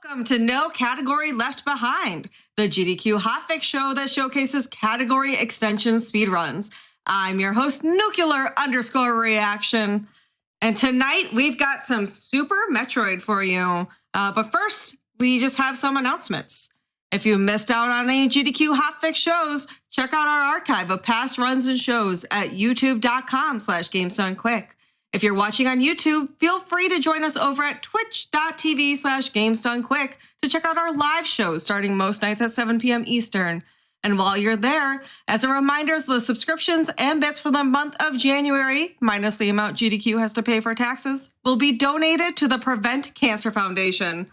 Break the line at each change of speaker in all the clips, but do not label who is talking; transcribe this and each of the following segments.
Welcome to No Category Left Behind, the GDQ hotfix show that showcases category extension speedruns. I'm your host, Nuclear_Reaction, and tonight we've got some Super Metroid for you. But first, we just have some announcements. If you missed out on any GDQ hotfix shows, check out our archive of past runs and shows at youtube.com/GamesDoneQuick. If you're watching on YouTube, feel free to join us over at twitch.tv/GamesDoneQuick to check out our live shows starting most nights at 7 p.m. Eastern. And while you're there, as a reminder, the subscriptions and bits for the month of January, minus the amount GDQ has to pay for taxes, will be donated to the Prevent Cancer Foundation.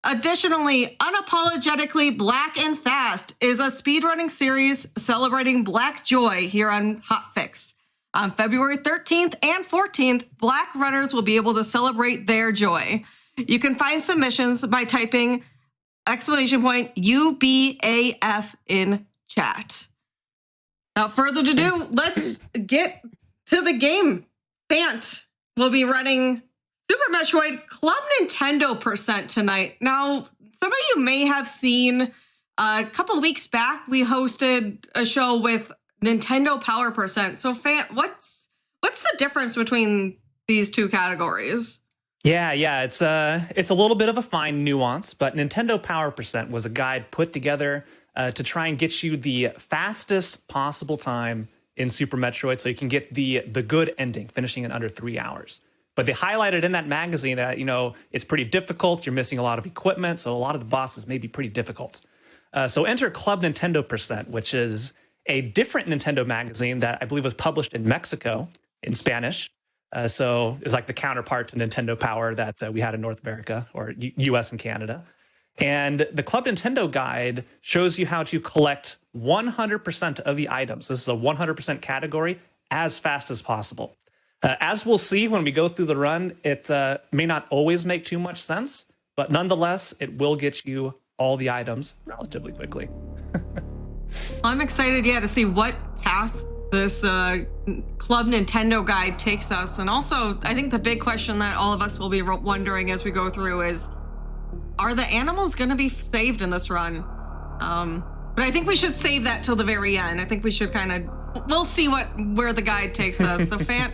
Additionally, Unapologetically Black and Fast is a speedrunning series celebrating Black joy here on Hotfix. On February 13th and 14th, Black runners will be able to celebrate their joy. You can find submissions by typing !UBAF in chat. Without further ado, let's get to the game. Fant will be running Super Metroid Club Nintendo % tonight. Now, some of you may have seen a couple of weeks back, we hosted a show with Nintendo Power %. So, Fant, what's the difference between these two categories?
Yeah, it's a little bit of a fine nuance, but Nintendo Power % was a guide put together to try and get you the fastest possible time in Super Metroid, so you can get the good ending, finishing in under 3 hours. But they highlighted in that magazine that it's pretty difficult. You're missing a lot of equipment, so a lot of the bosses may be pretty difficult. So enter Club Nintendo %, which is a different Nintendo magazine that I believe was published in Mexico in Spanish. So it's like the counterpart to Nintendo Power that we had in North America or US and Canada. And the Club Nintendo guide shows you how to collect 100% of the items. This is a 100% category as fast as possible. As we'll see when we go through the run, it may not always make too much sense, but nonetheless, it will get you all the items relatively quickly.
I'm excited, to see what path this Club Nintendo guide takes us. And also, I think the big question that all of us will be wondering as we go through is, are the animals going to be saved in this run? But I think we should save that till the very end. I think we should we'll see where the guide takes us. So, Fant,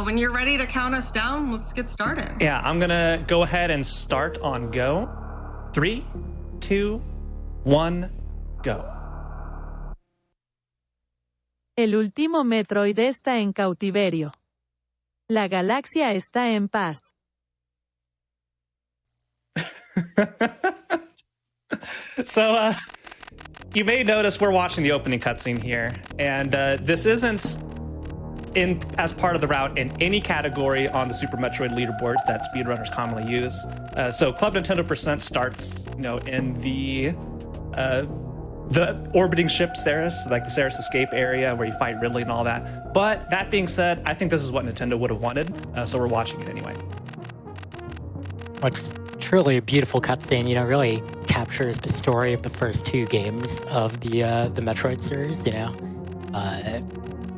when you're ready to count us down, let's get started.
Yeah, I'm going to go ahead and start on go. 3, 2, 1, go.
El último Metroid está en cautiverio. La galaxia está en paz.
So, you may notice we're watching the opening cutscene here, and this isn't as part of the route in any category on the Super Metroid leaderboards that speedrunners commonly use. So Club Nintendo % starts, in the orbiting ship Ceres, like the Ceres escape area where you fight Ridley and all that. But that being said, I think this is what Nintendo would have wanted, so we're watching it anyway.
It's truly a beautiful cutscene, really captures the story of the first two games of the Metroid series,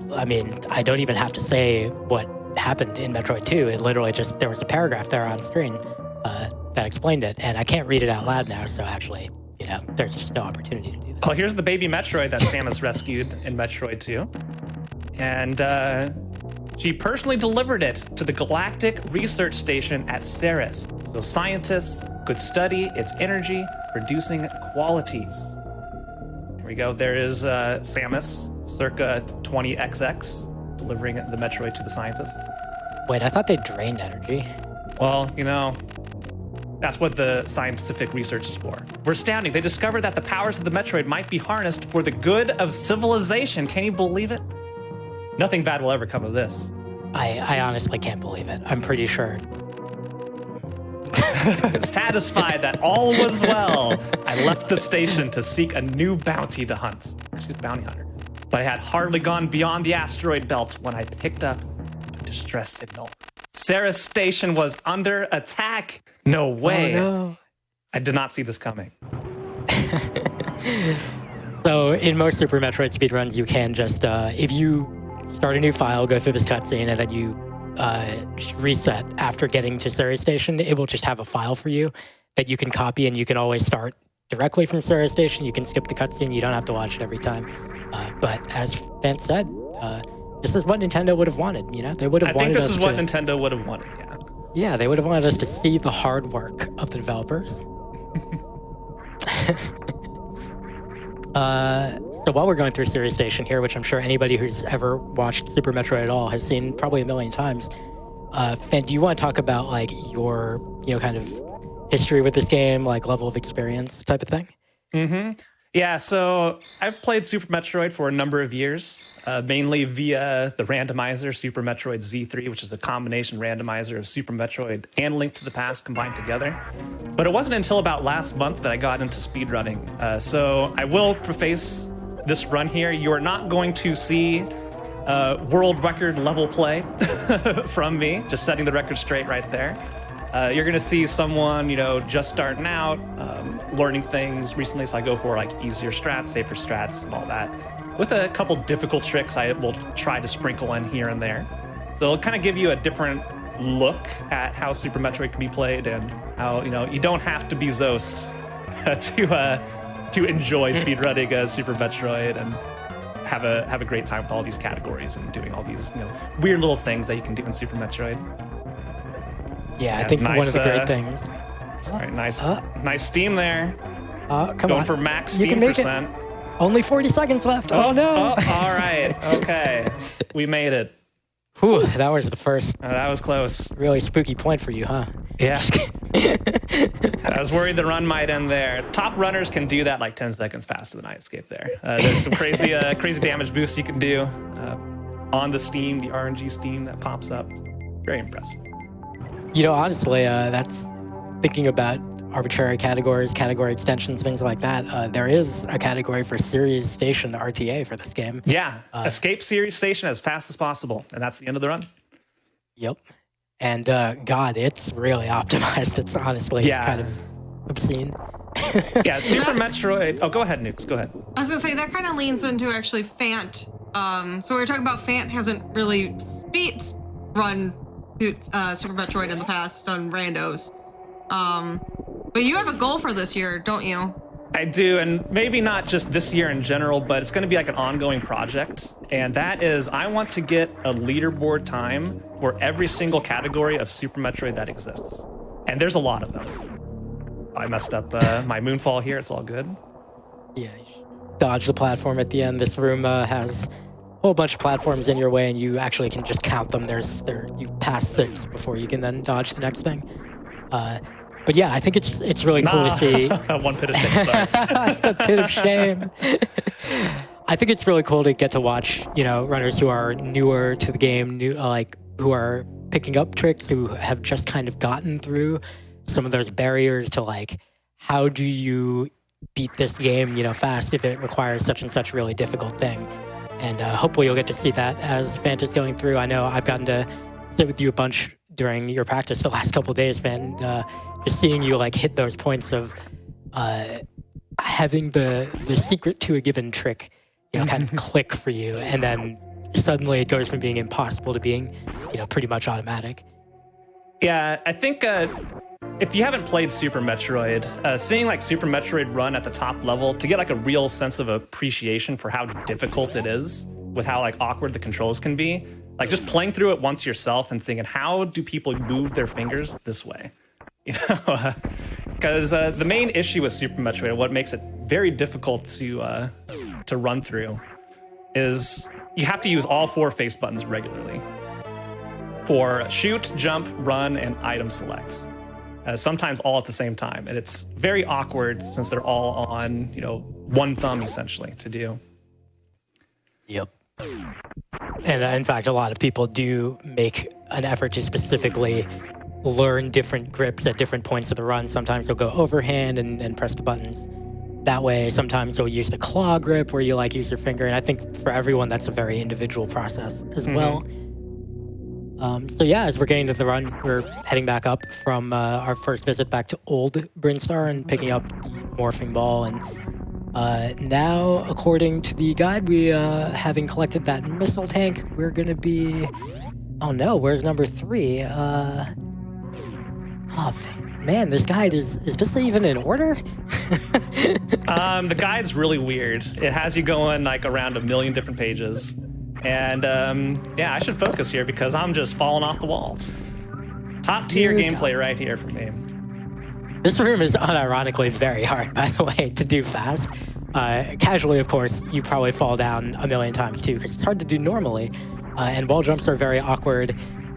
I mean, I don't even have to say what happened in Metroid 2. It literally just, there was a paragraph there on screen that explained it, and I can't read it out loud now, so actually, there's just no opportunity to do that.
Well, here's the baby Metroid that Samus rescued in Metroid 2. And she personally delivered it to the Galactic Research Station at Ceres, so scientists could study its energy producing qualities. Here we go. There is Samus, circa 20XX, delivering the Metroid to the scientists.
Wait, I thought they drained energy.
Well, that's what the scientific research is for. We're astounding. They discovered that the powers of the Metroid might be harnessed for the good of civilization. Can you believe it? Nothing bad will ever come of this.
I honestly can't believe it. I'm pretty sure.
Satisfied that all was well, I left the station to seek a new bounty to hunt. She's a bounty hunter. But I had hardly gone beyond the asteroid belt when I picked up a distress signal. Ceres Station was under attack. No way.
Oh, no.
I did not see this coming.
So in most Super Metroid speedruns, you can just, if you start a new file, go through this cutscene, and then you reset after getting to Ceres Station, it will just have a file for you that you can copy, and you can always start directly from Stereo Station. You can skip the cutscene. You don't have to watch it every time. But as Fant said, this is what Nintendo would have wanted. They would have wanted.
I think this is what Nintendo would have wanted. Yeah.
Yeah, they would have wanted us to see the hard work of the developers. So while we're going through Stereo Station here, which I'm sure anybody who's ever watched Super Metroid at all has seen probably a million times, Fant, do you want to talk about like your, kind of history with this game, like level of experience type of thing?
Mm-hmm. Yeah, so I've played Super Metroid for a number of years, mainly via the randomizer Super Metroid Z3, which is a combination randomizer of Super Metroid and Link to the Past combined together. But it wasn't until about last month that I got into speedrunning. So I will preface this run here. You are not going to see world record level play from me, just setting the record straight right there. You're going to see someone, just starting out, learning things recently. So I go for like easier strats, safer strats, and all that. With a couple difficult tricks I will try to sprinkle in here and there. So it'll kind of give you a different look at how Super Metroid can be played and how, you don't have to be Zost to enjoy speedrunning Super Metroid and have a great time with all these categories and doing all these, weird little things that you can do in Super Metroid.
Yeah, I think
nice,
one of the great things.
All right, nice steam there.
Come
Going
on.
for max
You
steam
can make
percent.
It. Only 40 seconds left. Oh no!
All right, okay, we made it.
Whew, that was the first
That was close.
really spooky point for you, huh?
Yeah. I was worried the run might end there. Top runners can do that like 10 seconds faster than I escaped there. There's some crazy damage boosts you can do on the steam, the RNG steam that pops up. Very impressive.
Honestly, that's thinking about arbitrary categories, category extensions, things like that. There is a category for Series Station RTA for this game.
Yeah, escape Series Station as fast as possible, and that's the end of the run.
Yep. And God, it's really optimized. It's honestly kind of obscene.
Yeah, Super Metroid. Oh, go ahead, Nukes. Go ahead.
I was gonna say that kind of leans into actually Fant. So we were talking about Fant hasn't really run Super Metroid in the past on randos. But you have a goal for this year, don't you?
I do, and maybe not just this year in general, but it's going to be like an ongoing project. And that is, I want to get a leaderboard time for every single category of Super Metroid that exists. And there's a lot of them. I messed up my moonfall here. It's all good.
Yeah, dodge the platform at the end. This room has a whole bunch of platforms in your way, and you actually can just count them. You pass 6 before you can then dodge the next thing. But yeah, I think it's really cool to see.
One pit of shame, sorry.
A pit of shame. I think it's really cool to get to watch, runners who are newer to the game, who are picking up tricks, who have just kind of gotten through some of those barriers to how do you beat this game, fast if it requires such and such really difficult thing. And hopefully you'll get to see that as Fant is going through. I know I've gotten to sit with you a bunch during your practice the last couple of days, Fant. Just seeing you hit those points of having the secret to a given trick, kind of click for you, and then suddenly it goes from being impossible to being, pretty much automatic.
Yeah, I think if you haven't played Super Metroid, seeing Super Metroid run at the top level to get a real sense of appreciation for how difficult it is, with how awkward the controls can be, just playing through it once yourself and thinking, how do people move their fingers this way? Because the main issue with Super Metroid, what makes it very difficult to run through, is you have to use all 4 face buttons regularly for shoot, jump, run, and item select. Sometimes all at the same time, and it's very awkward since they're all on one thumb essentially to do.
Yep. And in fact, a lot of people do make an effort to specifically learn different grips at different points of the run. Sometimes they'll go overhand and press the buttons that way. Sometimes they'll use the claw grip where you use your finger. And I think for everyone, that's a very individual process as well. So yeah, as we're getting to the run, we're heading back up from our first visit back to Old Brinstar and picking up the morphing ball. And now, according to the guide, we having collected that missile tank, we're going to be... Oh no, where's number 3? man, this guide is this even in order?
The guide's really weird. It has you going like around 1 million different pages. And yeah, I should focus here because I'm just falling off the wall. Top tier gameplay right here for me.
This room is unironically very hard, by the way, to do fast. Casually, of course, you probably fall down 1 million times too, because it's hard to do normally. And wall jumps are very awkward.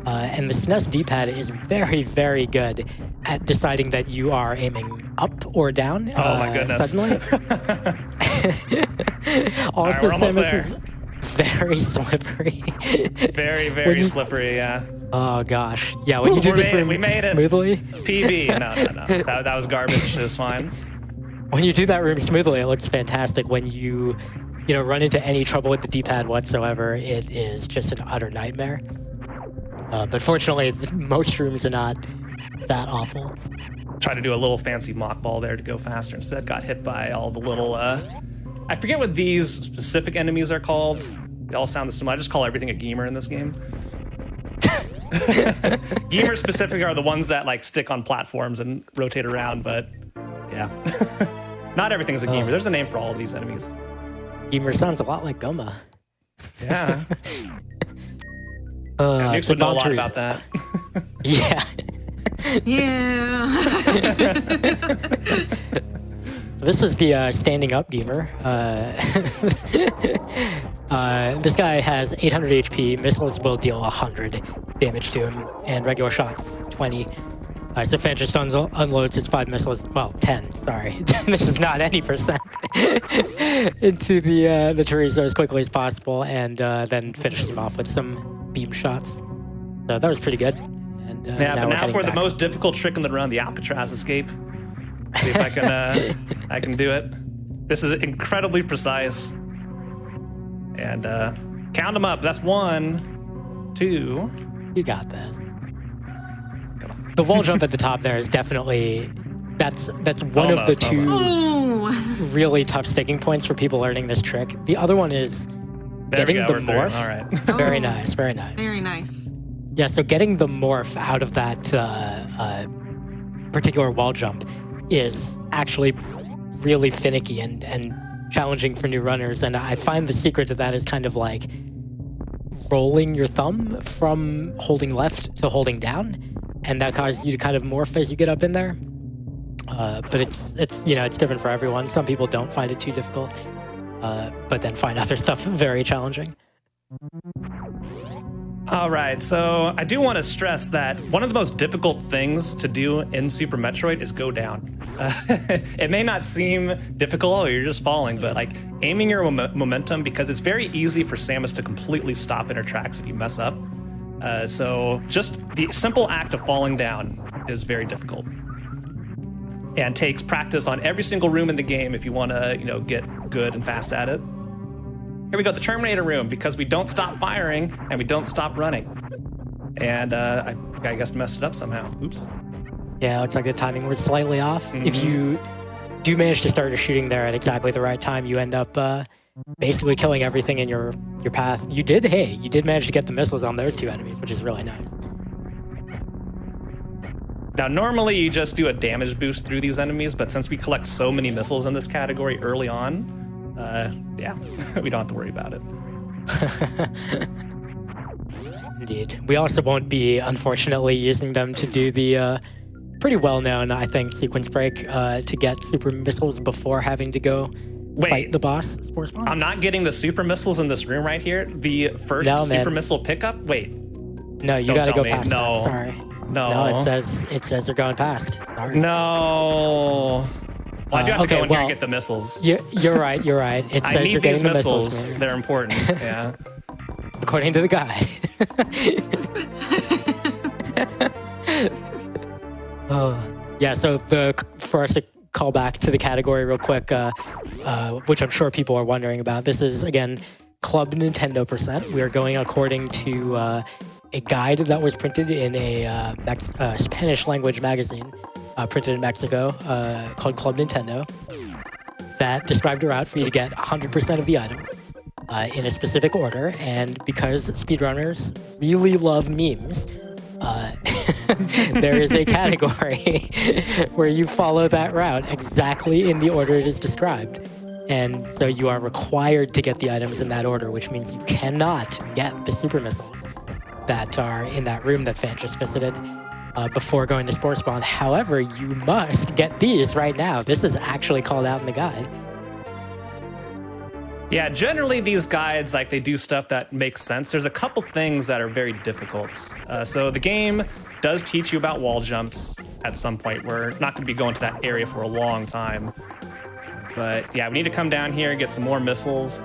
And the SNES D-pad is very, very good at deciding that you are aiming up or down.
Oh my goodness.
Suddenly. Also,
right,
Samus is very slippery.
Very, very slippery, yeah.
Oh gosh. Yeah, when you do this room
we made it.
smoothly.
PB. No. That was garbage. It's fine.
When you do that room smoothly, it looks fantastic. When you run into any trouble with the D-pad whatsoever, it is just an utter nightmare. But fortunately, most rooms are not that awful.
Tried to do a little fancy mock ball there to go faster. Instead, got hit by all the little... I forget what these specific enemies are called. They all sound the same. I just call everything a gamer in this game. Gamer specific are the ones that like stick on platforms and rotate around, but yeah. Not everything's a gamer. There's a name for all of these enemies.
Gamer sounds a lot like Goma.
Yeah.
So
would know a lot about that.
Yeah.
Yeah.
So this is the standing up gamer. This guy has 800 HP. Missiles will deal 100 damage to him, and regular shots 20. So Fan just unloads his 5 missiles. Well, 10. Sorry, this is not any percent. Into the Chorizo as quickly as possible, and then finishes him off with some beam shots. So that was pretty good. And
yeah, but now for the most difficult trick in the run, the Alcatraz escape. See if I can do it. This is incredibly precise. And count them up. That's 1, 2.
You got this. The wall jump at the top there is definitely that's one of the two really tough sticking points for people learning this trick. The other one is getting the morph.
All right.
Very nice, very nice.
Very nice.
Yeah, so getting the morph out of that particular wall jump is actually really finicky and challenging for new runners. And I find the secret to that is kind of like rolling your thumb from holding left to holding down. And that causes you to kind of morph as you get up in there. But it's different for everyone. Some people don't find it too difficult, but then find other stuff very challenging.
All right, so I do want to stress that one of the most difficult things to do in Super Metroid is go down. It may not seem difficult, or you're just falling, but like aiming your momentum, because it's very easy for Samus to completely stop in her tracks if you mess up. So just the simple act of falling down is very difficult, and takes practice on every single room in the game if you want to, get good and fast at it. Here we go, the Terminator room, because we don't stop firing and we don't stop running. And I guess messed it up somehow. Oops.
Yeah, it looks like the timing was slightly off.
Mm-hmm.
If you do manage to start a shooting there at exactly the right time, you end up basically killing everything in your path. You did manage to get the missiles on those 2 enemies, which is really nice.
Now, normally you just do a damage boost through these enemies, but since we collect so many missiles in this category early on, yeah, we don't have to worry about it.
Indeed. We also won't be, unfortunately, using them to do the pretty well-known, I think, sequence break to get super missiles before having to go fight the boss, Spore Spawn.
I'm not getting the super missiles in this room right here. The first super missile pickup? Wait.
No, you gotta go past that. Sorry.
No,
it says they're going past. Sorry.
No. Well, I do have to go in here and get the missiles.
You're right. It says
I need
you're getting
these
the missiles.
They're important. Yeah.
According to the guide. Yeah. So for us to call back to the category real quick, which I'm sure people are wondering about. This is again Club Nintendo %. We are going according to a guide that was printed in a Spanish language magazine. Printed in Mexico, called Club Nintendo, that described a route for you to get 100% of the items in a specific order. And because speedrunners really love memes, there is a category where you follow that route exactly in the order it is described. And so you are required to get the items in that order, which means you cannot get the super missiles that are in that room that Fan just visited before going to Spore Spawn. However, you must get these right now. This is actually called out in the guide.
Yeah, generally these guides, like, they do stuff that makes sense. There's a couple things that are very difficult. So the game does teach you about wall jumps at some point. We're not going to be going to that area for a long time. But yeah, we need to come down here, get some more missiles.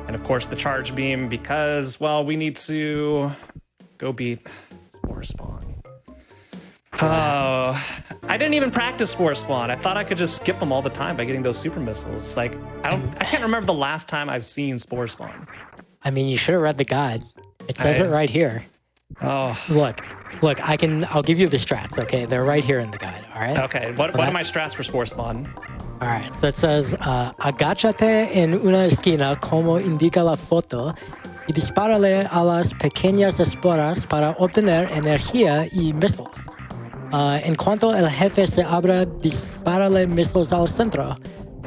And of course the charge beam, because, well, we need to go beat Spore Spawn. Oh, I didn't even practice Spore Spawn. I thought I could just skip them all the time by getting those super missiles. Like, I can't remember the last time I've seen Spore Spawn.
I mean, you should have read the guide. It says it right here.
Oh,
Look, I'll give you the strats, okay? They're right here in the guide, all right?
okay. What are my strats for Spore Spawn?
All right, so it says, agáchate en una esquina como indica la foto y dispárale a las pequeñas esporas para obtener energía y missiles. En cuanto el jefe se abra, dispárale missiles al centro.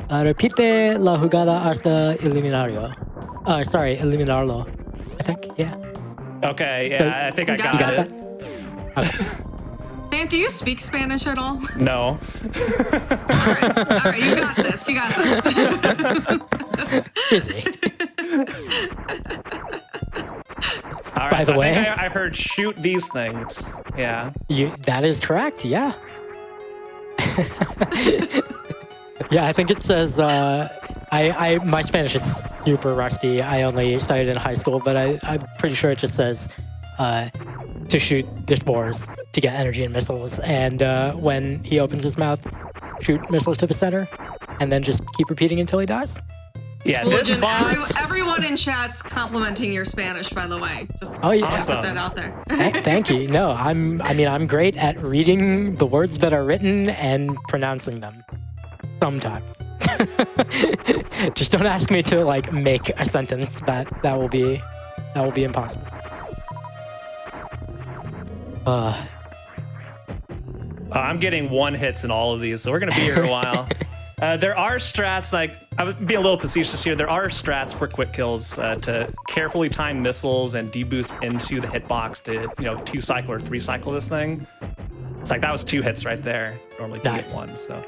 Repite la jugada hasta eliminarlo. I think, yeah.
Okay, yeah,
So,
I think I
you
got
got
it.
that? Okay.
Man, do you speak Spanish at all?
No.
All right, you got this. You got this.
Easy.
All right,
By the
so
way-
I think I heard shoot these things. Yeah.
That is correct, yeah. Yeah, I think it says, my Spanish is super rusty. I only studied in high school, but I'm pretty sure it just says to shoot the spores to get energy and missiles. And when he opens his mouth, shoot missiles to the center, and then just keep repeating until he dies.
Yeah, this
Legend,
boss.
everyone in chat's complimenting your Spanish, by the way. Just
Oh, yeah.
Awesome.
put that out there.
Thank you. No, I'm great at reading the words that are written and pronouncing them. Sometimes. Just don't ask me to like make a sentence. That will be impossible.
I'm getting one hits in all of these, so we're gonna be here a while. There are strats, like, I would be a little facetious here. There are strats for quick kills to carefully time missiles and deboost into the hitbox to, 2-cycle or 3-cycle this thing. Like, that was 2 hits right there. Normally you
Nice.
get 1, so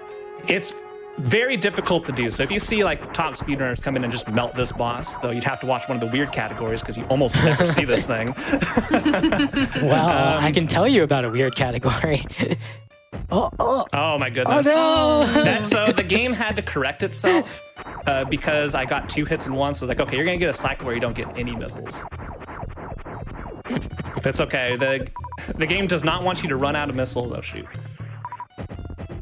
it's very difficult to do. So if you see like top speedrunners come in and just melt this boss, though, you'd have to watch one of the weird categories because you almost never see this thing.
Well, I can tell you about a weird category.
Oh my goodness.
Oh no!
So the game had to correct itself because I got 2 hits in one. So I was like, okay, you're gonna get a cycle where you don't get any missiles. That's okay. The game does not want you to run out of missiles. Oh shoot.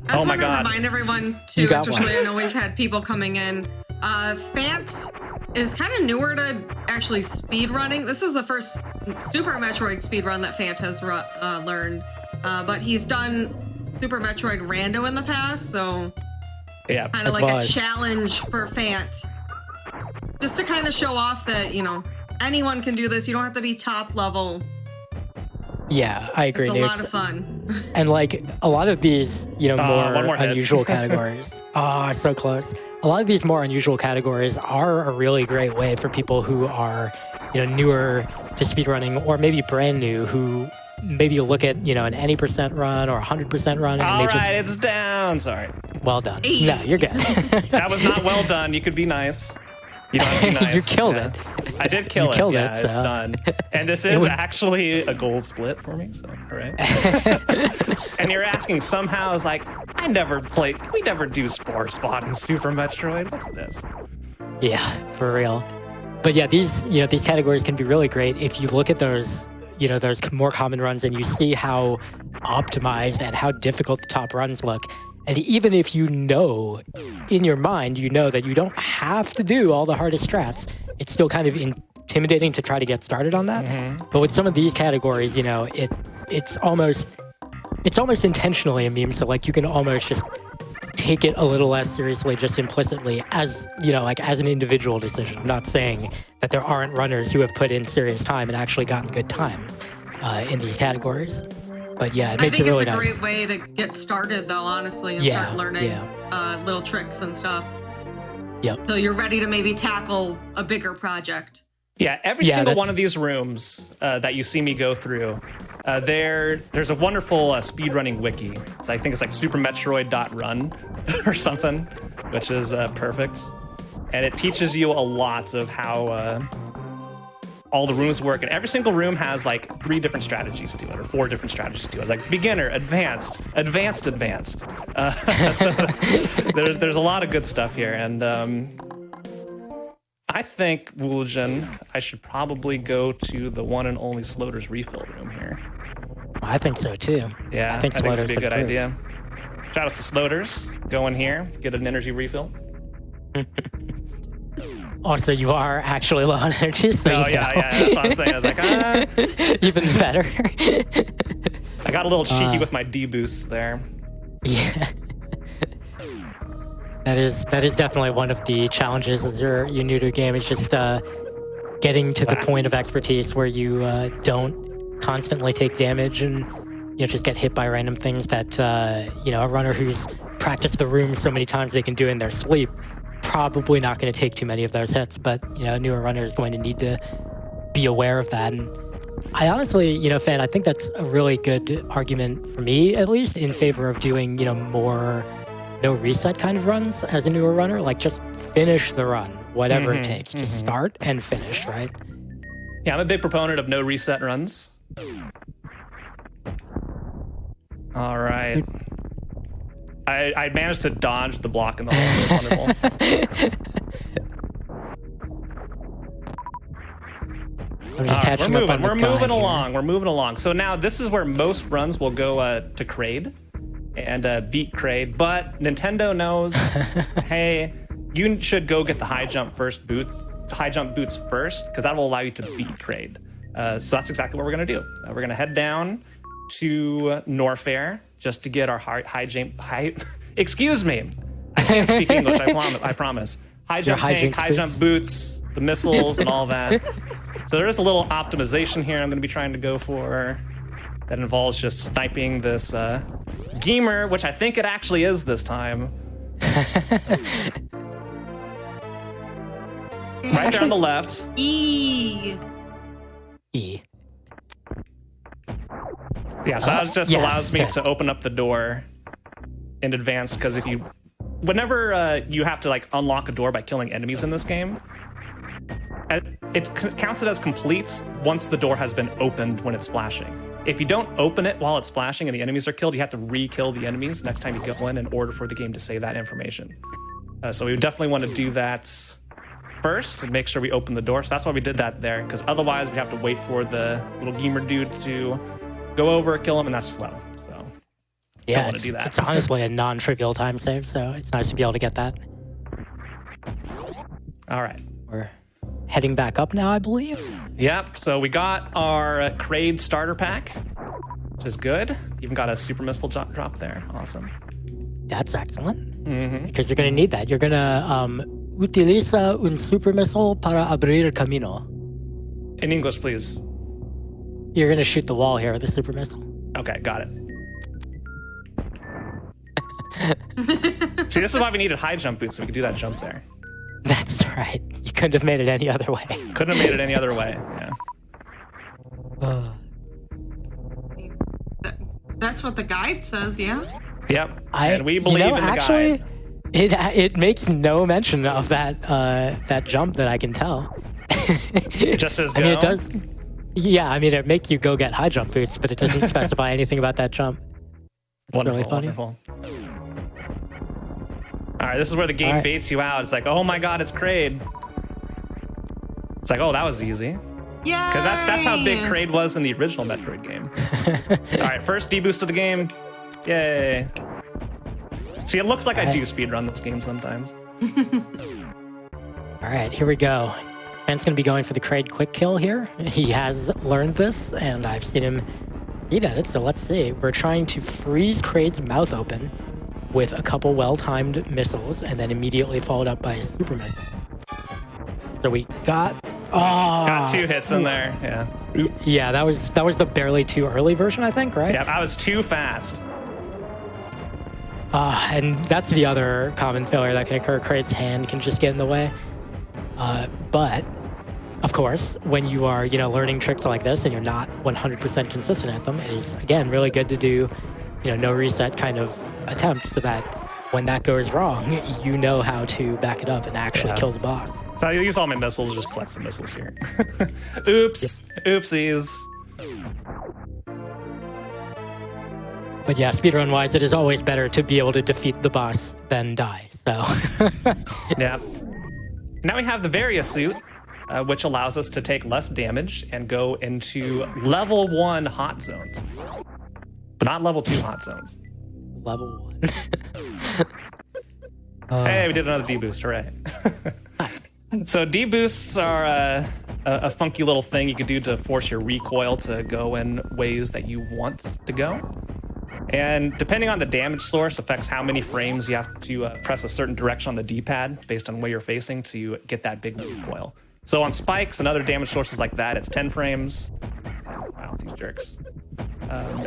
I just
Oh my
want to
God.
remind everyone,
You
too,
got
especially
one.
I know we've had people coming in. Fant is kind of newer to actually speed running. This is the first Super Metroid speed run that Fant has learned. But he's done Super Metroid Rando in the past, so
Yeah.
kind of
That's
like a
wise.
challenge for Fant. Just to kind of show off that, anyone can do this. You don't have to be top level.
Yeah, I agree.
It's a
Nate.
lot of fun.
And like a lot of these,
one
more
more hit.
unusual categories. So close. A lot of these more unusual categories are a really great way for people who are, newer to speedrunning or maybe brand new who maybe look at, an any percent run or 100% run and
All
they
right,
just,
it's down. Sorry.
well done.
Hey.
No, you're good.
That was not well done. You could be nice. You don't have to be nice.
You killed
Yeah.
it.
I did kill
You
it.
killed
Yeah,
it,
it's
so.
done. And this is
would-
actually a gold split for me. So, all right. And you're asking somehow, is like, we never do Spore Spawn in Super Metroid. What's this?
Yeah, for real. But yeah, these categories can be really great if you look at those, those more common runs and you see how optimized and how difficult the top runs look. And even if in your mind, that you don't have to do all the hardest strats, it's still kind of intimidating to try to get started on that. But with some of these categories, it's almost intentionally a meme. So like you can almost just take it a little less seriously, just implicitly as, as an individual decision. I'm not saying that there aren't runners who have put in serious time and actually gotten good times in these categories. But yeah, it
I
makes
think
it really
it's a
nice.
great way to get started, though, honestly, and
Yeah,
start learning
yeah.
little tricks and stuff.
Yep.
So you're ready to maybe tackle a bigger project.
Yeah, every
Yeah,
single one of these rooms that you see me go through, there's a wonderful speedrunning wiki. So I think it's like supermetroid.run or something, which is perfect. And it teaches you a lot of how all the rooms work. And every single room has like 3 different strategies to it, or 4 different strategies to it. Like beginner, advanced, advanced, advanced. So there's a lot of good stuff here. And I think, Woolgen, I should probably go to the one and only Sloter's refill room here.
I think so too.
Yeah,
I think
this
Sloter's
would be a good
proof.
idea. Shout out to Sloter's. Go in here, get an energy refill.
Also, you are actually low on energy, so
Oh,
you
yeah,
know.
yeah, that's what I'm saying. I was like,
Even better.
I got a little cheeky with my D boosts there.
Yeah. That is definitely one of the challenges as you're new to a game. Is just getting to the point of expertise where you don't constantly take damage and just get hit by random things that a runner who's practiced the room so many times they can do in their sleep, probably not going to take too many of those hits. But a newer runner is going to need to be aware of that. And I honestly, Fan, I think that's a really good argument for me, at least, in favor of doing more no reset kind of runs as a newer runner. Like, just finish the run, whatever it takes. Just start and finish, right?
Yeah, I'm a big proponent of no reset runs. All right. I managed to dodge the block in the hole. It was wonderful.
I'm just catching up on the
We're
grind
moving
here.
along. We're moving along. So now this is where most runs will go to Kraid and beat Kraid. But Nintendo knows, hey, you should go get the high jump boots first, because that will allow you to beat Kraid. So that's exactly what we're gonna do. We're gonna head down to Norfair just to get our high jump. Excuse me, I can't speak English. I promise. High jump tank, high jump boots, the missiles, and all that. So there is a little optimization here I'm going to be trying to go for that involves just sniping this Gamer, which I think it actually is this time. Right there on the left.
E.
Yeah, so that just allows me to open up the door in advance, because whenever you have to like unlock a door by killing enemies in this game, it counts it as complete once the door has been opened when it's splashing. If you don't open it while it's splashing and the enemies are killed, you have to re-kill the enemies next time you go in order for the game to save that information. So we definitely want to do that first and make sure we open the door. So that's why we did that there, because otherwise we have to wait for the little Gamer dude to go over, kill him, and that's slow. So
yeah,
don't want to do that.
It's honestly a non-trivial time save, so it's nice to be able to get that.
All right.
We're heading back up now, I believe.
Yep, so we got our Kraid starter pack, which is good. Even got a super missile drop there. Awesome.
That's excellent. Because you're going to need that. You're going to utiliza un super missile para abrir camino.
In English, please.
You're going to shoot the wall here with a super missile.
Okay, got it. See, this is why we needed high jump boots, so we could do that jump there.
That's right. You couldn't have made it any other way.
Couldn't have made it any other way, yeah.
That's what the guide says, yeah?
Yep, and we believe in the
actually,
guide.
It makes no mention of that jump that I can tell.
It just says go.
I mean, it does. Yeah, I mean, it makes you go get high jump boots, but it doesn't specify anything about that jump. It's
Wonderful,
really funny.
wonderful. All right, this is where the game baits you out. It's like, oh my god, it's Kraid. It's like, oh, that was easy.
Yeah.
Because that's how big Kraid was in the original Metroid game. All right, first deboost of the game. Yay. See, it looks like I do speedrun this game sometimes.
All right, here we go. Ben's going to be going for the Kraid quick kill here. He has learned this, and I've seen him succeed at it, so let's see. We're trying to freeze Kraid's mouth open with a couple well-timed missiles, and then immediately followed up by a super missile. So we got...
Got 2 hits in there, yeah.
Yeah, that was the barely too early version, I think, right?
Yeah, I was too fast.
And that's the other common failure that can occur. Kraid's hand can just get in the way. But of course, when you are, learning tricks like this and you're not 100% consistent at them, it is, again, really good to do, no reset kind of attempts so that when that goes wrong, you know how to back it up and actually kill the boss.
So I use all my missiles, just collect some missiles here. Oops. Yep. Oopsies.
But yeah, speedrun-wise, it is always better to be able to defeat the boss than die, so...
Yeah. Now we have the Varia suit, which allows us to take less damage and go into level 1 hot zones. But not level 2 hot zones.
Level 1.
Hey, we did another D-boost, hooray.
Nice.
So D-boosts are a funky little thing you can do to force your recoil to go in ways that you want to go. And depending on the damage source affects how many frames you have to press a certain direction on the D-pad based on where you're facing to get that big recoil. So on spikes and other damage sources like that, it's 10 frames. Wow, these jerks.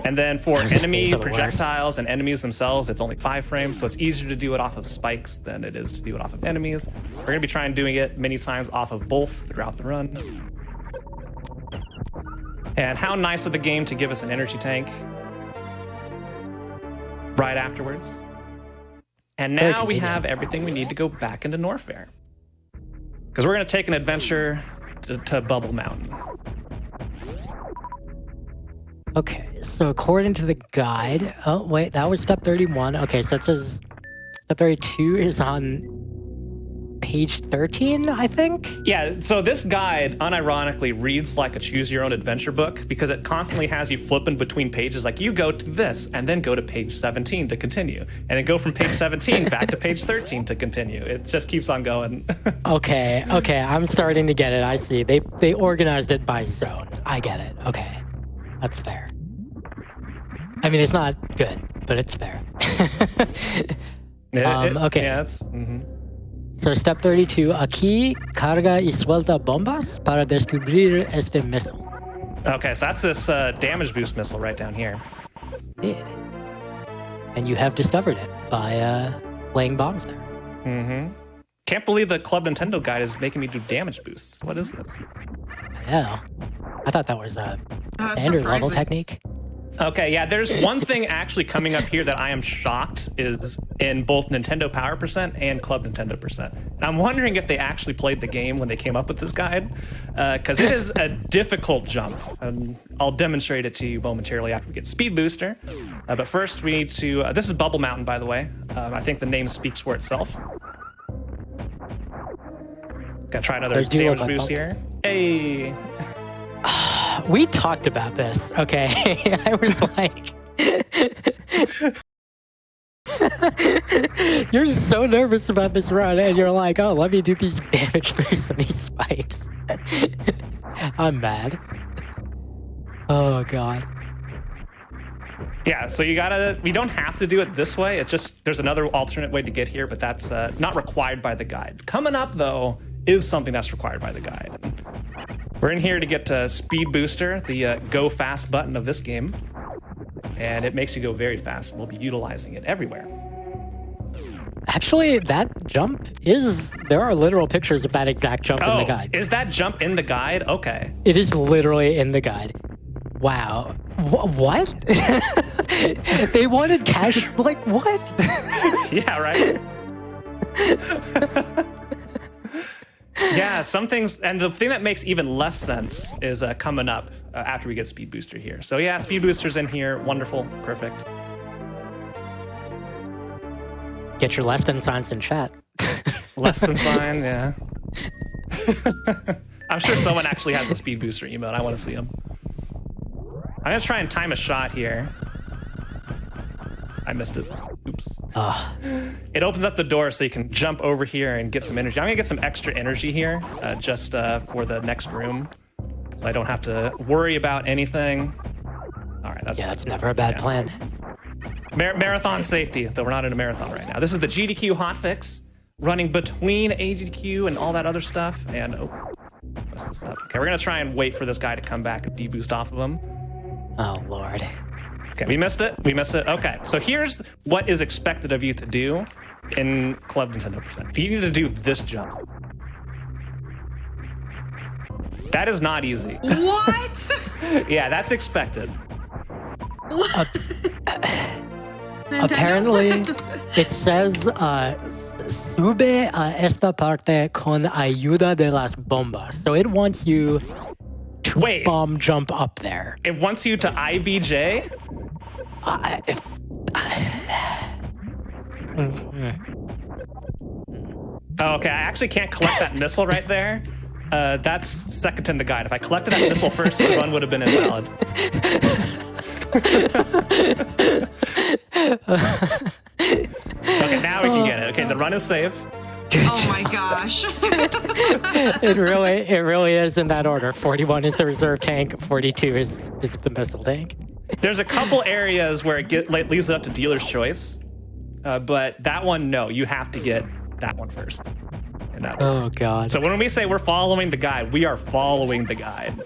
And then for enemy projectiles and enemies themselves, it's only 5 frames. So it's easier to do it off of spikes than it is to do it off of enemies. We're going to be trying doing it many times off of both throughout the run. And how nice of the game to give us an energy tank right afterwards. And now we have everything we need to go back into Norfair. Because we're going to take an adventure to Bubble Mountain.
Okay, so according to the guide... Oh, wait, that was step 31. Okay, so it says step 32 is on page 13, I think?
Yeah, so this guide unironically reads like a choose-your-own-adventure book because it constantly has you flipping between pages. Like, you go to this, and then go to page 17 to continue. And then go from page 17 back to page 13 to continue. It just keeps on going.
Okay, I'm starting to get it. I see. They organized it by zone. I get it. Okay, that's fair. I mean, it's not good, but it's fair. Okay.
Yeah, it's... Mm-hmm.
So step 32, aquí carga y suelta bombas para descubrir este missile.
Okay, so that's this damage boost missile right down here.
Did. And you have discovered it by laying bombs there.
Mm-hmm. Can't believe the Club Nintendo guide is making me do damage boosts. What is this?
I know. I thought that was a standard level technique.
Okay, yeah, there's one thing actually coming up here that I am shocked is in both Nintendo Power Percent and Club Nintendo Percent. And I'm wondering if they actually played the game when they came up with this guide, because it is a difficult jump. I'll demonstrate it to you momentarily after we get Speed Booster. But first we need to, this is Bubble Mountain, by the way. I think the name speaks for itself. Gotta try another damage boost here. Hey!
We talked about this, okay? I was like... You're so nervous about this run, and you're like, oh, let me do these damage boosts on these spikes. I'm mad. Oh, God.
Yeah, so we don't have to do it this way. It's just, there's another alternate way to get here, but that's not required by the guide. Coming up, though, is something that's required by the guide. We're in here to get Speed Booster, the go fast button of this game. And it makes you go very fast. We'll be utilizing it everywhere.
Actually, that jump there are literal pictures of that exact jump in the guide.
Is that jump in the guide? Okay.
It is literally in the guide. Wow. What? They wanted cash? Like, what?
Yeah, right? Yeah, some things, and the thing that makes even less sense is coming up after we get Speed Booster here. So yeah, Speed Booster's in here. Wonderful. Perfect.
Get your less than signs in chat.
Less than sign, yeah. I'm sure someone actually has a Speed Booster emote. I want to see them. I'm going to try and time a shot here. I missed it. Oops. It opens up the door so you can jump over here and get some energy. I'm going to get some extra energy here just for the next room. So I don't have to worry about anything. All right.
That's never a bad plan.
Marathon safety, though we're not in a marathon right now. This is the GDQ hotfix running between AGDQ and all that other stuff. And mess this up. Okay, we're gonna try and wait for this guy to come back and deboost off of him.
Oh, Lord.
Okay, we missed it. We missed it. Okay, so here's what is expected of you to do in Club Nintendo Percent. You need to do this jump. That is not easy.
What?
Yeah, that's expected.
Apparently, it says, sube a esta parte con ayuda de las bombas. So it wants you to
Wait.
bomb jump up there.
It wants you to IVJ? Oh, okay, I actually can't collect that missile right there. That's second in the guide. If I collected that missile first, the run would have been invalid. Okay, now we can get it. Okay, the run is safe.
Oh my gosh.
It really is in that order. 41 is the reserve tank. 42 is the missile tank.
There's a couple areas where it leaves it up to dealer's choice, but that one, no, you have to get that one first. And that one.
Oh, God.
So when we say we're following the guide, we are following the guide.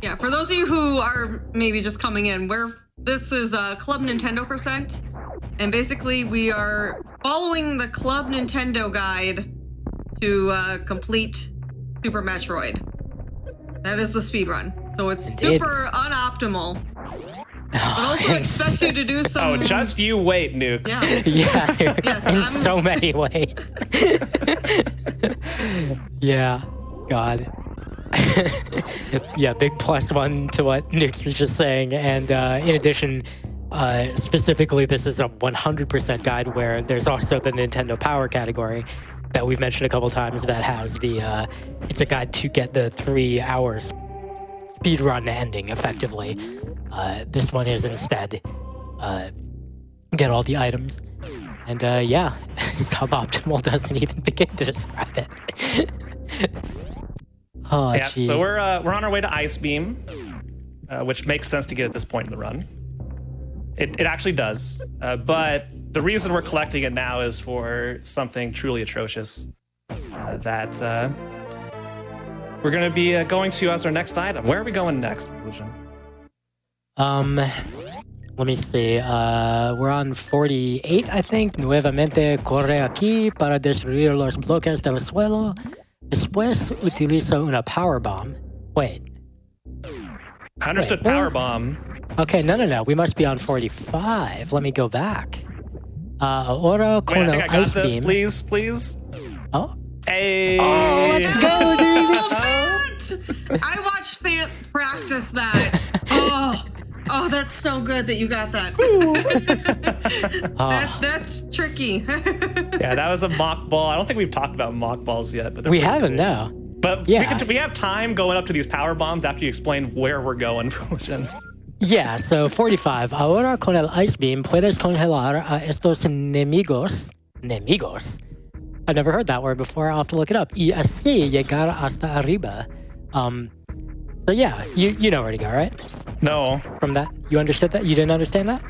Yeah, for those of you who are maybe just coming in, this is Club Nintendo Percent, and basically we are following the Club Nintendo guide to complete Super Metroid. That is the speed run. So it's
Indeed.
super unoptimal. But also expects you to do some...
Oh, just you wait, Nukes.
Yeah.
Yeah,
Yes,
in
I'm-
so many ways. Yeah, God. Yeah, big +1 to what Nix was just saying. And in addition, specifically, this is a 100% guide where there's also the Nintendo Power category that we've mentioned a couple times that has it's a guide to get the 3 hours speedrun ending effectively. This one is instead get all the items. And yeah, suboptimal doesn't even begin to describe it. Oh,
Yeah,
jeez.
so we're on our way to Ice Beam, which makes sense to get at this point in the run. It actually does, but the reason we're collecting it now is for something truly atrocious that we're going to be going to as our next item. Where are we going next, Lucian?
Let me see. We're on 48, I think. Nuevamente corre aquí para destruir los bloques del suelo. Después utiliza una power bomb. Wait.
I understood
Wait,
Power
what?
Bomb.
Okay, no. We must be on 45. Let me go back. Ahora
Wait,
con
I think
el
I got
ice
this.
beam.
Please.
Oh,
Hey.
oh, let's go, dude.
I watched Fant practice that. Oh, that's so good that you got that. That's tricky.
Yeah, that was a mock ball. I don't think we've talked about mock balls yet, but they're
we
pretty
haven't
cool.
now.
But
Yeah.
we have time going up to these power bombs after you explain where we're going, Lucian.
Yeah, so 45. Ahora con el ice beam puedes congelar a estos enemigos. Enemigos? I've never heard that word before. I'll have to look it up. Y así llegar hasta arriba. So yeah, you know where to go, right?
No,
From that, you understood that? You didn't understand that?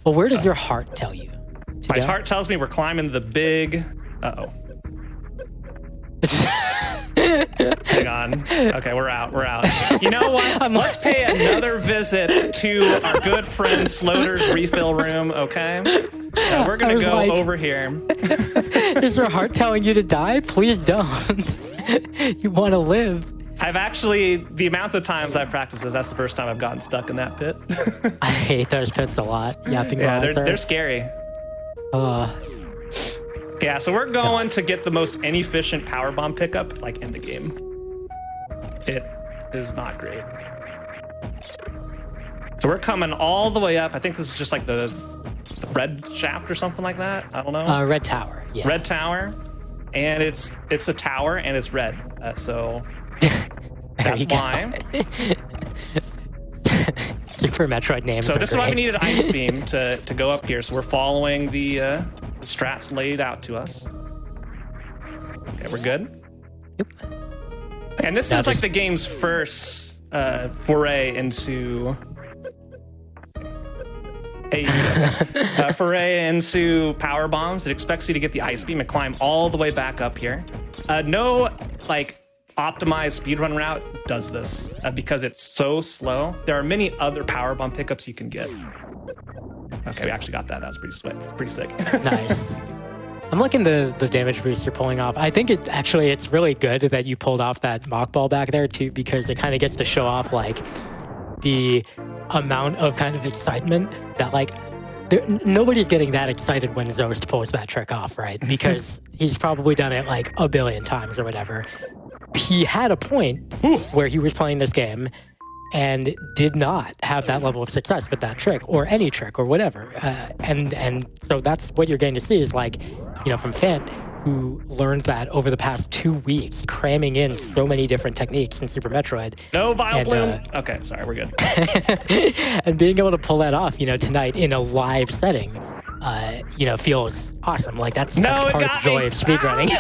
Well, where does your heart tell you to
my
go?
heart tells me we're climbing the big. Uh-oh. Hang on. Okay, we're out. You know what? Let's pay another visit to our good friend Sloter's refill room, okay? We're
I
gonna
was
go
like-
over here.
Is your heart telling you to die? Please don't. You want to live.
I've actually, the amount of times I've practiced this, that's the first time I've gotten stuck in that pit.
I hate those pits a lot. Yapping
Yeah,
Glasser.
they're scary. Yeah, so we're going to get the most inefficient power bomb pickup, like, in the game. It is not great. So we're coming all the way up. I think this is just like the red shaft or something like that. I don't know.
Red Tower. Yeah.
Red tower, and it's a tower and it's red. So that's
you go.
why.
Super Metroid names.
So
are
this is why we
great.
needed ice beam to go up here. So we're following the strats laid out to us. Okay, we're good.
Yep.
And this
Now
is like
just-
the game's first foray into power bombs. It expects you to get the ice beam and climb all the way back up here. No, like optimized speedrun route does this because it's so slow. There are many other power bomb pickups you can get. Okay, we actually got that. That was pretty sweet, pretty sick.
Nice. I'm liking the damage boost you're pulling off. I think it's really good that you pulled off that mock ball back there too, because it kind of gets to show off like the amount of kind of excitement that like nobody's getting that excited when Zost pulls that trick off, right? Because he's probably done it like a billion times or whatever. He had a point where he was playing this game and did not have that level of success with that trick or any trick or whatever. And so that's what you're getting to see is like, you know, from Fant, who learned that over the past 2 weeks, cramming in so many different techniques in Super Metroid.
No Vile Bloom. Okay, sorry, we're good.
And being able to pull that off, you know, tonight in a live setting, you know, feels awesome. Like that's part of the joy of speedrunning.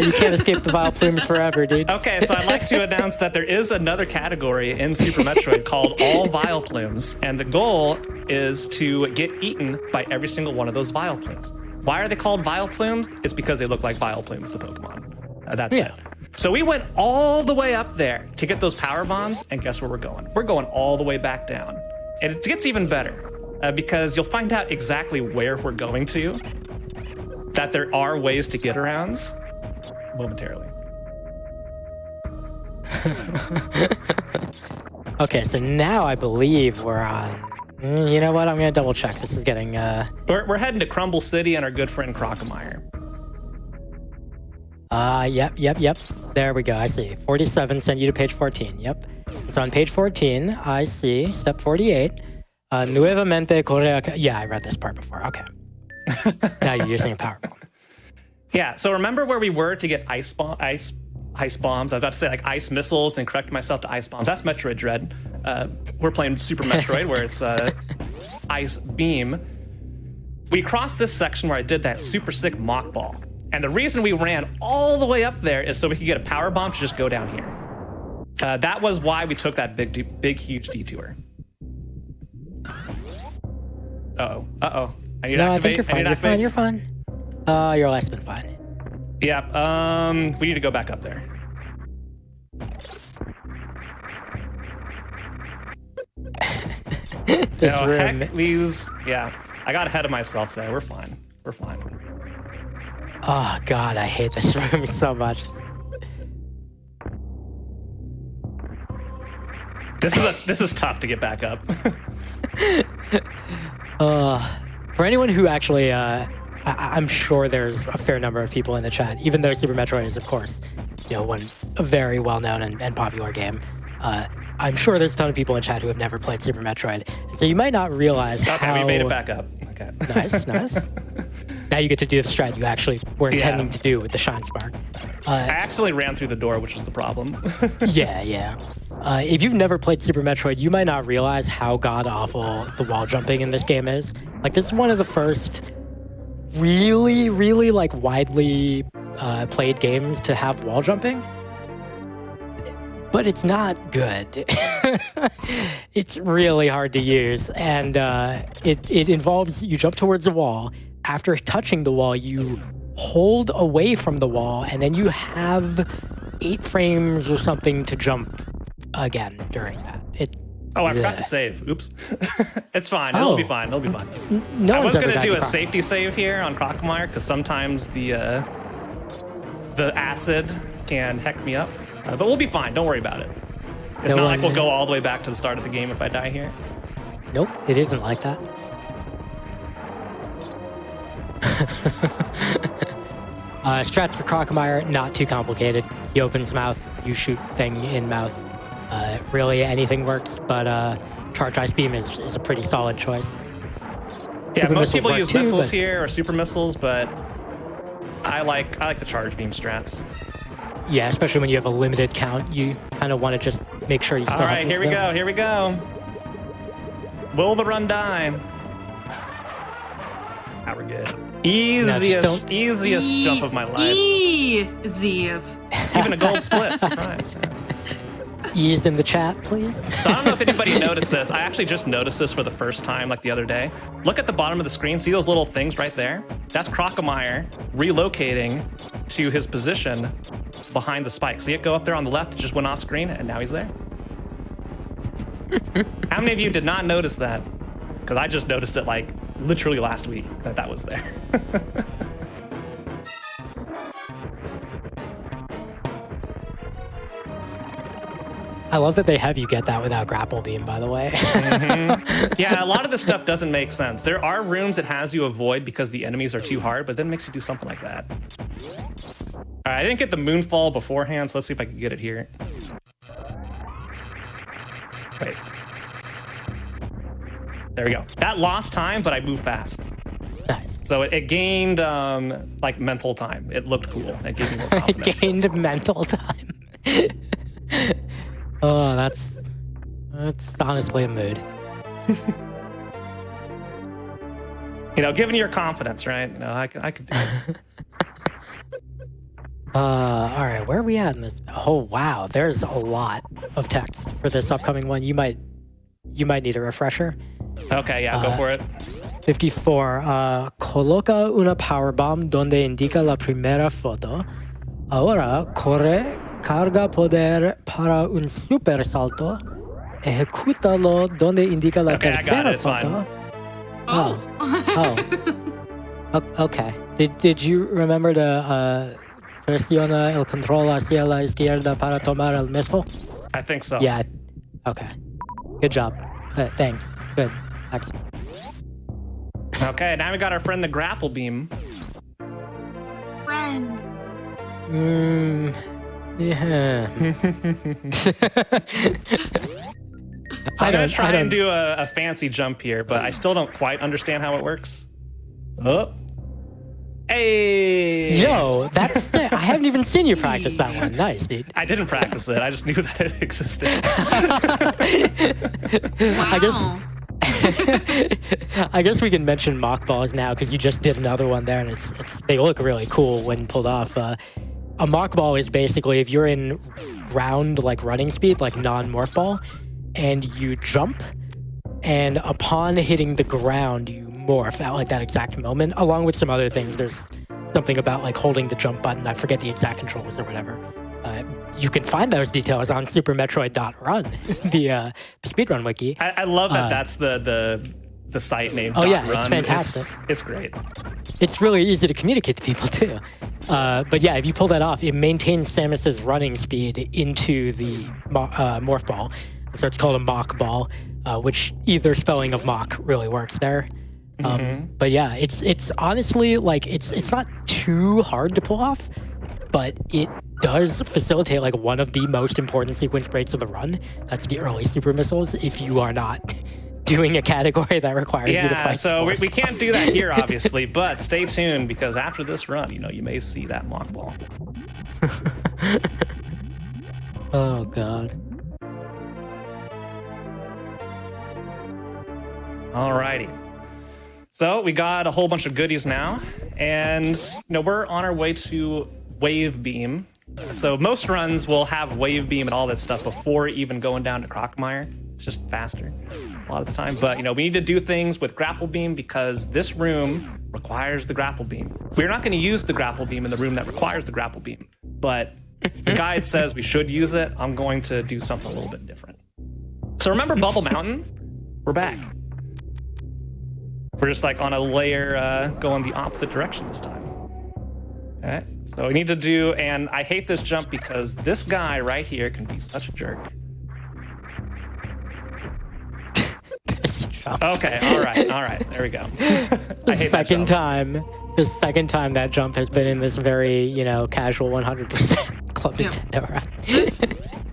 You can't escape the Vile Plumes forever, dude.
Okay, so I'd like to announce that there is another category in Super Metroid called All Vile Plumes, and the goal is to get eaten by every single one of those Vile Plumes. Why are they called Vile Plumes? It's because they look like Vile Plumes, the Pokemon. That's it. So we went all the way up there to get those power bombs, and guess where we're going? We're going all the way back down. And it gets even better. Because you'll find out exactly where we're going to, that there are ways to get arounds momentarily.
Okay, so now I believe we're on. You know what? I'm gonna double check. This is getting.
We're heading to Crumble City and our good friend Crocomire.
Yep. There we go. I see. 47 sent you to page 14. Yep. So on page 14, I see step 48. Nuevamente Correa. Yeah, I read this part before. Okay. Now you're using a power bomb.
Yeah. So remember where we were to get ice bombs? I was about to say like ice missiles, then correct myself to ice bombs. That's Metroid Dread. We're playing Super Metroid where it's ice beam. We crossed this section where I did that super sick mock ball. And the reason we ran all the way up there is so we could get a power bomb to just go down here. That was why we took that big, huge detour. Uh-oh. I need to activate.
I think you're fine. You're fine. Your life's been fine.
Yeah, we need to go back up there.
This room.
Heck, these... Yeah, I got ahead of myself there. We're fine.
Oh, God, I hate this room so much.
This is tough to get back up.
For anyone who actually, I'm sure there's a fair number of people in the chat, even though Super Metroid is, of course, you know, a very well-known and popular game. I'm sure there's a ton of people in chat who have never played Super Metroid, so you might not realize how...
we made it back up. Okay.
Nice. Now you get to do the strat you actually were intending to do with the Shine Spark.
I actually ran through the door, which was the problem.
Yeah. If you've never played Super Metroid, you might not realize how god-awful the wall jumping in this game is. Like, this is one of the first really, really, like, widely played games to have wall jumping. But it's not good. It's really hard to use, and it involves you jump towards the wall. After touching the wall, you hold away from the wall, and then you have 8 frames or something to jump again during that.
I forgot to save. Oops. It's fine. It'll be fine. I was going to do a safety save here on Crocomire because sometimes the acid can heck me up. But we'll be fine. Don't worry about it. It's not like we'll go all the way back to the start of the game if I die here.
Nope, it isn't like that. Strats for Crocomire, not too complicated. He opens mouth, you shoot thing in mouth. Really, anything works, but Charge Ice Beam is a pretty solid choice.
Yeah, most people use missiles here or super missiles, but I like the Charge Beam strats.
Yeah, especially when you have a limited count, you kind of want to just make sure you still have
All right, here we go. Will the run die? Now we're good. Easiest jump of my life.
Easiest.
Even a gold split, surprise.
Ease in the chat, please.
So I don't know if anybody noticed this. I actually just noticed this for the first time like the other day. Look at the bottom of the screen. See those little things right there? That's Crocomire relocating to his position behind the spike. See it go up there on the left? It just went off screen, and now he's there. How many of you did not notice that? Because I just noticed it like literally last week that was there.
I love that they have you get that without grapple beam, by the way.
Yeah, a lot of this stuff doesn't make sense. There are rooms it has you avoid because the enemies are too hard, but then it makes you do something like that. All right, I didn't get the moonfall beforehand, so let's see if I can get it here. Wait. There we go. That lost time, but I moved fast.
Nice.
So it gained like mental time. It looked cool. It gave me more confidence.
Gained mental time. Oh, that's honestly a mood.
You know, given your confidence, right? You know, I could do it.
All right, where are we at in this? Oh wow, there's a lot of text for this upcoming one. You might need a refresher.
Okay, yeah, go for it.
54. Coloca una powerbomb donde indica la primera foto. Ahora corre, carga poder para un super salto. Ejecútalo donde indica la tercera foto.
Oh.
Okay. Did you remember to presiona el control hacia la izquierda para tomar el missile?
I think so.
Yeah. Okay. Good job. Thanks. Good. Excellent.
Okay, now we got our friend the grapple beam.
Friend.
Yeah.
So I'm gonna try and do a fancy jump here, but I still don't quite understand how it works. Oh. Hey!
Yo, that's I haven't even seen you practice that one. Nice, dude.
I didn't practice it. I just knew that it existed.
Wow.
I guess we can mention mock balls now because you just did another one there, and they look really cool when pulled off. A mock ball is basically if you're in ground like running speed, like non-morph ball, and you jump, and upon hitting the ground, you morph at like that exact moment, along with some other things. There's something about like holding the jump button. I forget the exact controls or whatever. You can find those details on supermetroid.run, the speedrun wiki.
I love that that's the site name.
Oh yeah,
run.
it's fantastic.
It's great.
It's really easy to communicate to people too. But yeah, if you pull that off, it maintains Samus's running speed into the morph ball. So it's called a mock ball, which either spelling of mock really works there. But yeah, it's honestly like it's not too hard to pull off, but it does facilitate like one of the most important sequence breaks of the run. That's the early super missiles. If you are not doing a category that requires you to fight.
So we can't do that here, obviously, but stay tuned because after this run, you may see that mock ball.
Oh god.
Alrighty. So we got a whole bunch of goodies now, and we're on our way to Wave Beam. So most runs will have Wave Beam and all that stuff before even going down to Crocmire. It's just faster a lot of the time. But we need to do things with Grapple Beam because this room requires the Grapple Beam. We're not going to use the Grapple Beam in the room that requires the Grapple Beam, but the guide says we should use it. I'm going to do something a little bit different. So remember Bubble Mountain? We're back. We're just like on a layer going the opposite direction this time. Okay, so we need to do, and I hate this jump because this guy right here can be such a jerk.
This jump.
Okay, all right, there we go.
The second time that jump has been in this very, casual 100% Club Nintendo run.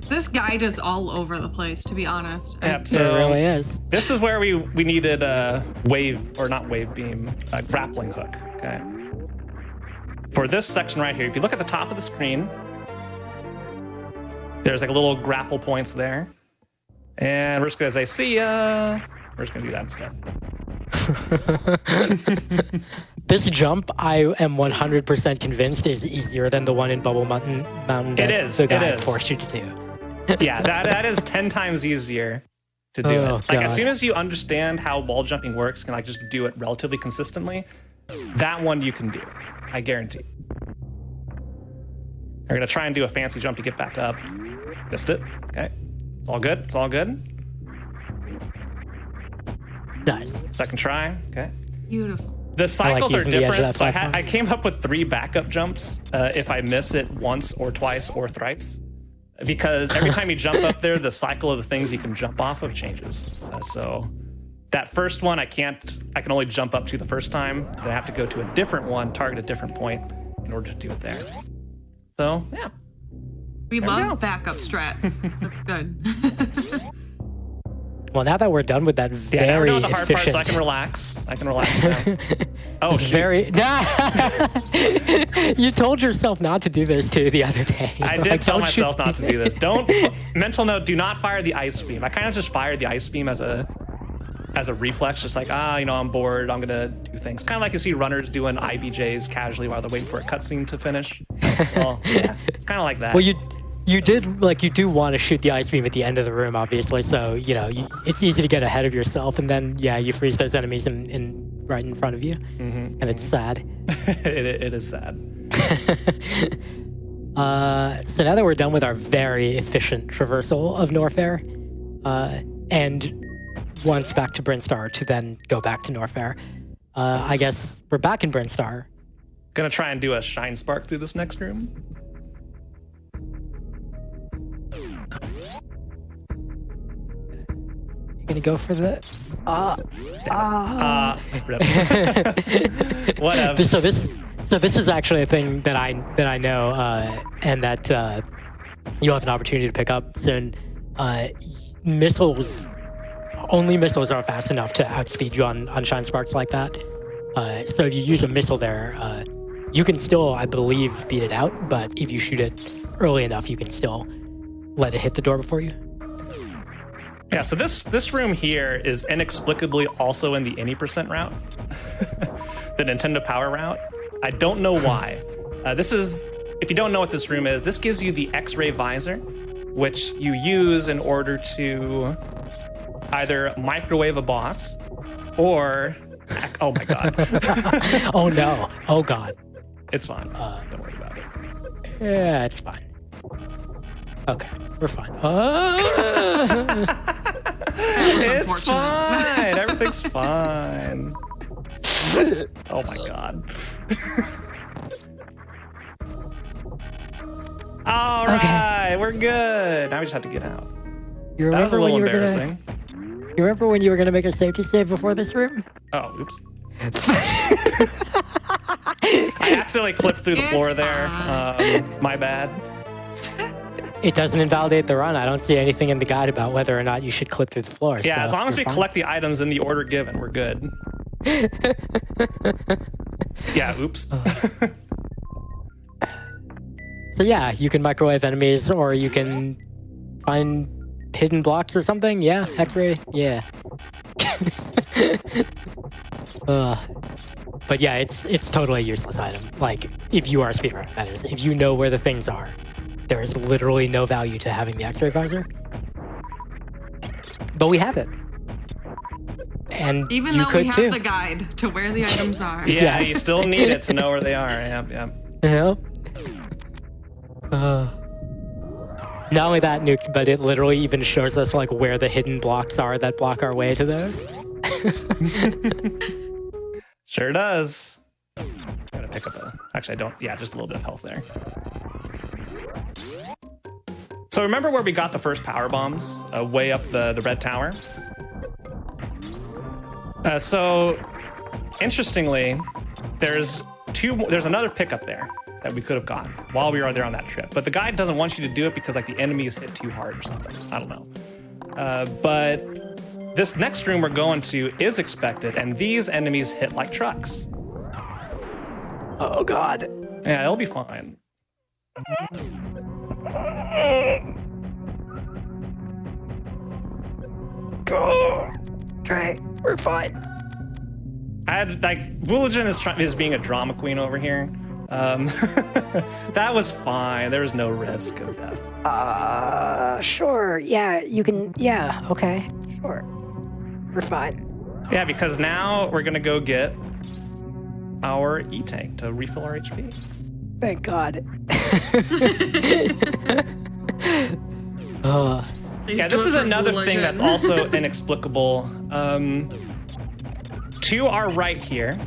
This guide is all over the place, to be honest.
Yep, so
it really is.
This is where we needed a wave, or not wave beam, a grappling hook, okay? For this section right here, if you look at the top of the screen, there's like a little grapple points there. And we're just gonna say, see ya. We're just gonna do that instead.
This jump, I am 100% convinced, is easier than the one in Bubble Mountain that the guy forced you to do.
Yeah, that is 10 times easier to do it. Like, as soon as you understand how wall jumping works, can just do it relatively consistently, that one you can do. I guarantee. We're gonna try and do a fancy jump to get back up. Missed it. Okay. It's all good. It's all good.
Nice.
Second try. Okay.
Beautiful.
The cycles are
using the edge of
different.
that
So
platform.
I came up with 3 backup jumps if I miss it once or twice or thrice. Because every time you jump up there, the cycle of the things you can jump off of changes. So that first one, I can only jump up to the first time. Then I have to go to a different one, target a different point in order to do it there. So, yeah.
We
There we go.
love backup strats. That's good.
Well, now that we're done with that
Yeah, now we're
very
done with the hard part,
efficient,
so I can relax. I can relax now. Oh, shoot.
very. You told yourself not to do this too the other day.
I did
Like,
tell
don't you-
myself not to do this. Don't mental note, do not fire the ice beam. I kind of just fired the ice beam as a reflex, just like, I'm bored, I'm gonna do things. Kind of like you see runners doing IBJs casually while they're waiting for a cutscene to finish. Well, yeah, it's kind of like that.
Well, you do want to shoot the ice beam at the end of the room, obviously. So it's easy to get ahead of yourself, and then you freeze those enemies right in front of you, and it's sad.
it is sad.
So now that we're done with our very efficient traversal of Norfair, and once back to Brinstar to then go back to Norfair, I guess we're back in Brinstar.
Gonna try and do a shine spark through this next room.
You're gonna go for the.
Rip. Whatever.
So this is actually a thing that I know, and that you'll have an opportunity to pick up soon. Only missiles are fast enough to outspeed you on shine sparks like that. So if you use a missile there, you can still, I believe, beat it out. But if you shoot it early enough, you can still let it hit the door before you.
Yeah, so this room here is inexplicably also in the any percent route, the Nintendo Power route. I don't know why. This is, if you don't know what this room is, this gives you the X-ray visor, which you use in order to either microwave a boss or, oh my god,
Oh no! Oh god!
it's fine. Don't worry about it.
Yeah, it's fine. Okay, we're fine.
It's
unfortunate.
fine. Everything's fine. Oh my god. All right, we're good. Now we just have to get out.
You
That was a
remember when
little
you were
embarrassing.
You remember when you were gonna make a safety save before this room?
Oh, oops. I accidentally clipped through the
It's
floor there.
fine.
My bad.
It doesn't invalidate the run. I don't see anything in the guide about whether or not you should clip through the floor.
Yeah,
so
as long as we
you're fine.
collect the items in the order given, we're good. Yeah, oops.
So yeah, you can microwave enemies, or you can find hidden blocks or something. Yeah, X-ray. Yeah. But yeah, it's totally a useless item. Like, if you are a speedrunner, that is. If you know where the things are, there is literally no value to having the X-ray visor. But we have it. And
Even
you
though
could
we have
too.
the guide to where the items are.
Yeah,
Yes.
you still need it to know where they are. Yeah.
Yep. Not only that, Nukes, but it literally even shows us like where the hidden blocks are that block our way to those.
Sure does. I'm gonna pick up actually I don't, yeah, just a little bit of health there. So remember where we got the first power bombs? Way up the red tower? So interestingly, there's another pickup there that we could have gotten while we were there on that trip. But the guide doesn't want you to do it because like the enemy is hit too hard or something. I don't know. But this next room we're going to is expected, and these enemies hit like trucks.
Oh god.
Yeah, it'll be fine.
Okay, we're fine.
I had like Vuligen is being a drama queen over here. That was fine. There was no risk of death.
Sure. Yeah, you can. Yeah, okay. Sure. We're fine.
Yeah, because now we're gonna go get our E-tank to refill our HP.
Thank God. uh,
Yeah, this is another thing that's also inexplicable. To our right here,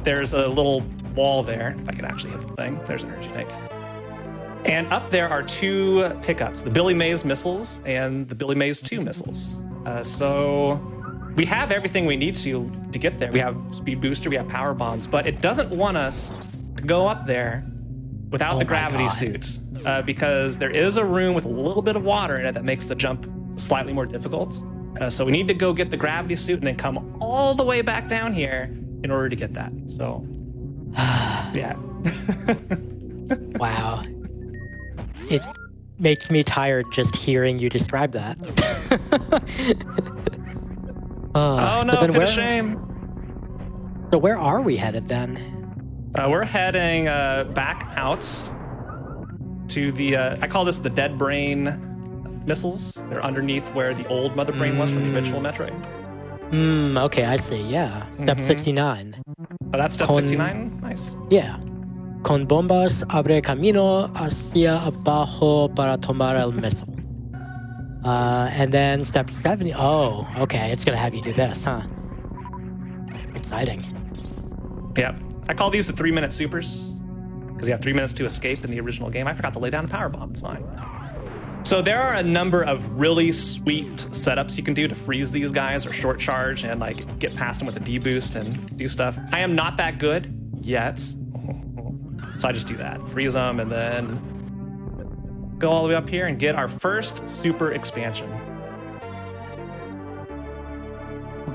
there's a little wall there. If I could actually hit the thing, there's an energy tank. And up there are two pickups, the Billy Mays missiles and the Billy Mays 2 missiles. So we have everything we need to get there. We have speed booster, we have power bombs, but it doesn't want us to go up there without the gravity suit, because there is a room with a little bit of water in it that makes the jump slightly more difficult. So we need to go get the gravity suit and then come all the way back down here in order to get that. So, yeah.
Wow. It makes me tired just hearing you describe that.
Oh no,
then
what a shame.
So where are we headed then?
We're heading back out to the, I call this the dead brain missiles. They're underneath where the old mother brain was from the original Metroid.
Okay, I see, yeah. Step 69.
Oh, that's step 69? Nice.
Yeah. Con bombas abre camino hacia abajo para tomar el missile. And then step 70. Oh, okay. It's going to have you do this, huh? Exciting.
Yeah. I call these the 3-minute supers because you have 3 minutes to escape in the original game. I forgot to lay down a power bomb. It's fine. So there are a number of really sweet setups you can do to freeze these guys or short charge and like get past them with a D-boost and do stuff. I am not that good yet. So I just do that. Freeze them and then go all the way up here and get our first super expansion.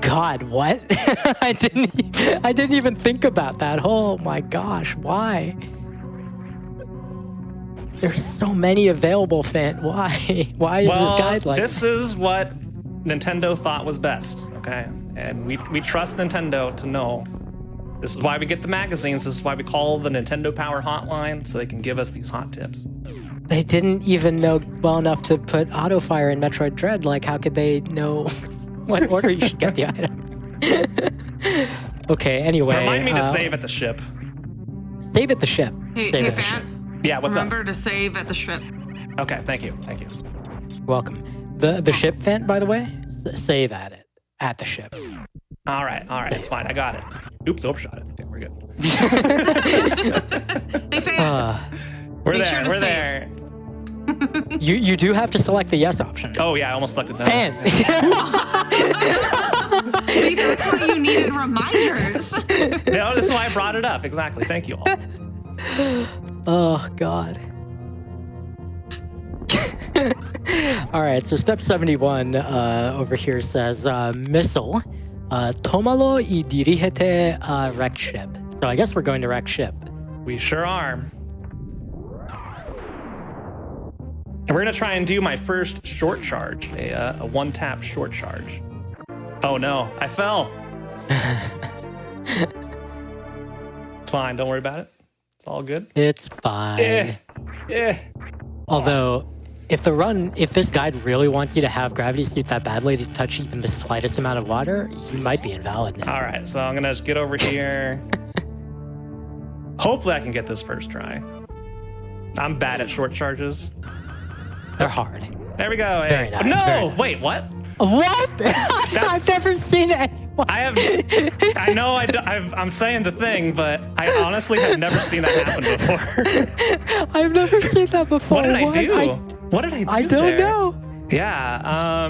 God, what? I didn't even think about that. Oh my gosh, why? There's so many available Why? Why is this guide like
this? Is what Nintendo thought was best, okay? And we trust Nintendo to know. This is why we get the magazines. This is why we call the Nintendo Power Hotline, so they can give us these hot tips.
They didn't even know well enough to put auto fire in Metroid Dread. Like, how could they know what order you should get the items? Okay, anyway.
Remind me to save at the ship.
Save at the ship.
Hey, Fan.
Yeah, what's
Remember
up?
to save at the ship.
Okay, thank you.
Welcome. The ship vent, by the way, save at it. At the ship.
All right, it's fine. I got it. Oops, overshot it. Okay, we're good.
Hey, Fan.
We're
Make
there.
sure to
We're
save.
there.
You do have to select the yes option.
Oh yeah, I almost selected that.
Fan.
See, that's why you needed reminders.
No, this is why I brought it up. Exactly. Thank you all.
Oh, God. All right, so step 71 over here says, missile, tómalo y dirígete a wrecked ship. So I guess we're going to wrecked ship.
We sure are. And we're going to try and do my first short charge, a one-tap short charge. Oh no, I fell. It's fine, don't worry about it. It's all good.
It's fine. Although, if this guide really wants you to have gravity suit that badly to touch even the slightest amount of water, you might be invalid now.
All right, so I'm going to just get over here. Hopefully I can get this first try. I'm bad at short charges.
They're hard.
There we go.
Very nice.
No,
very nice.
Wait, what?
What? I've never seen anyone.
I know I'm saying the thing, but I honestly have never seen that happen before.
I've never seen that before.
What did I do? What did I do?
I don't know.
Yeah.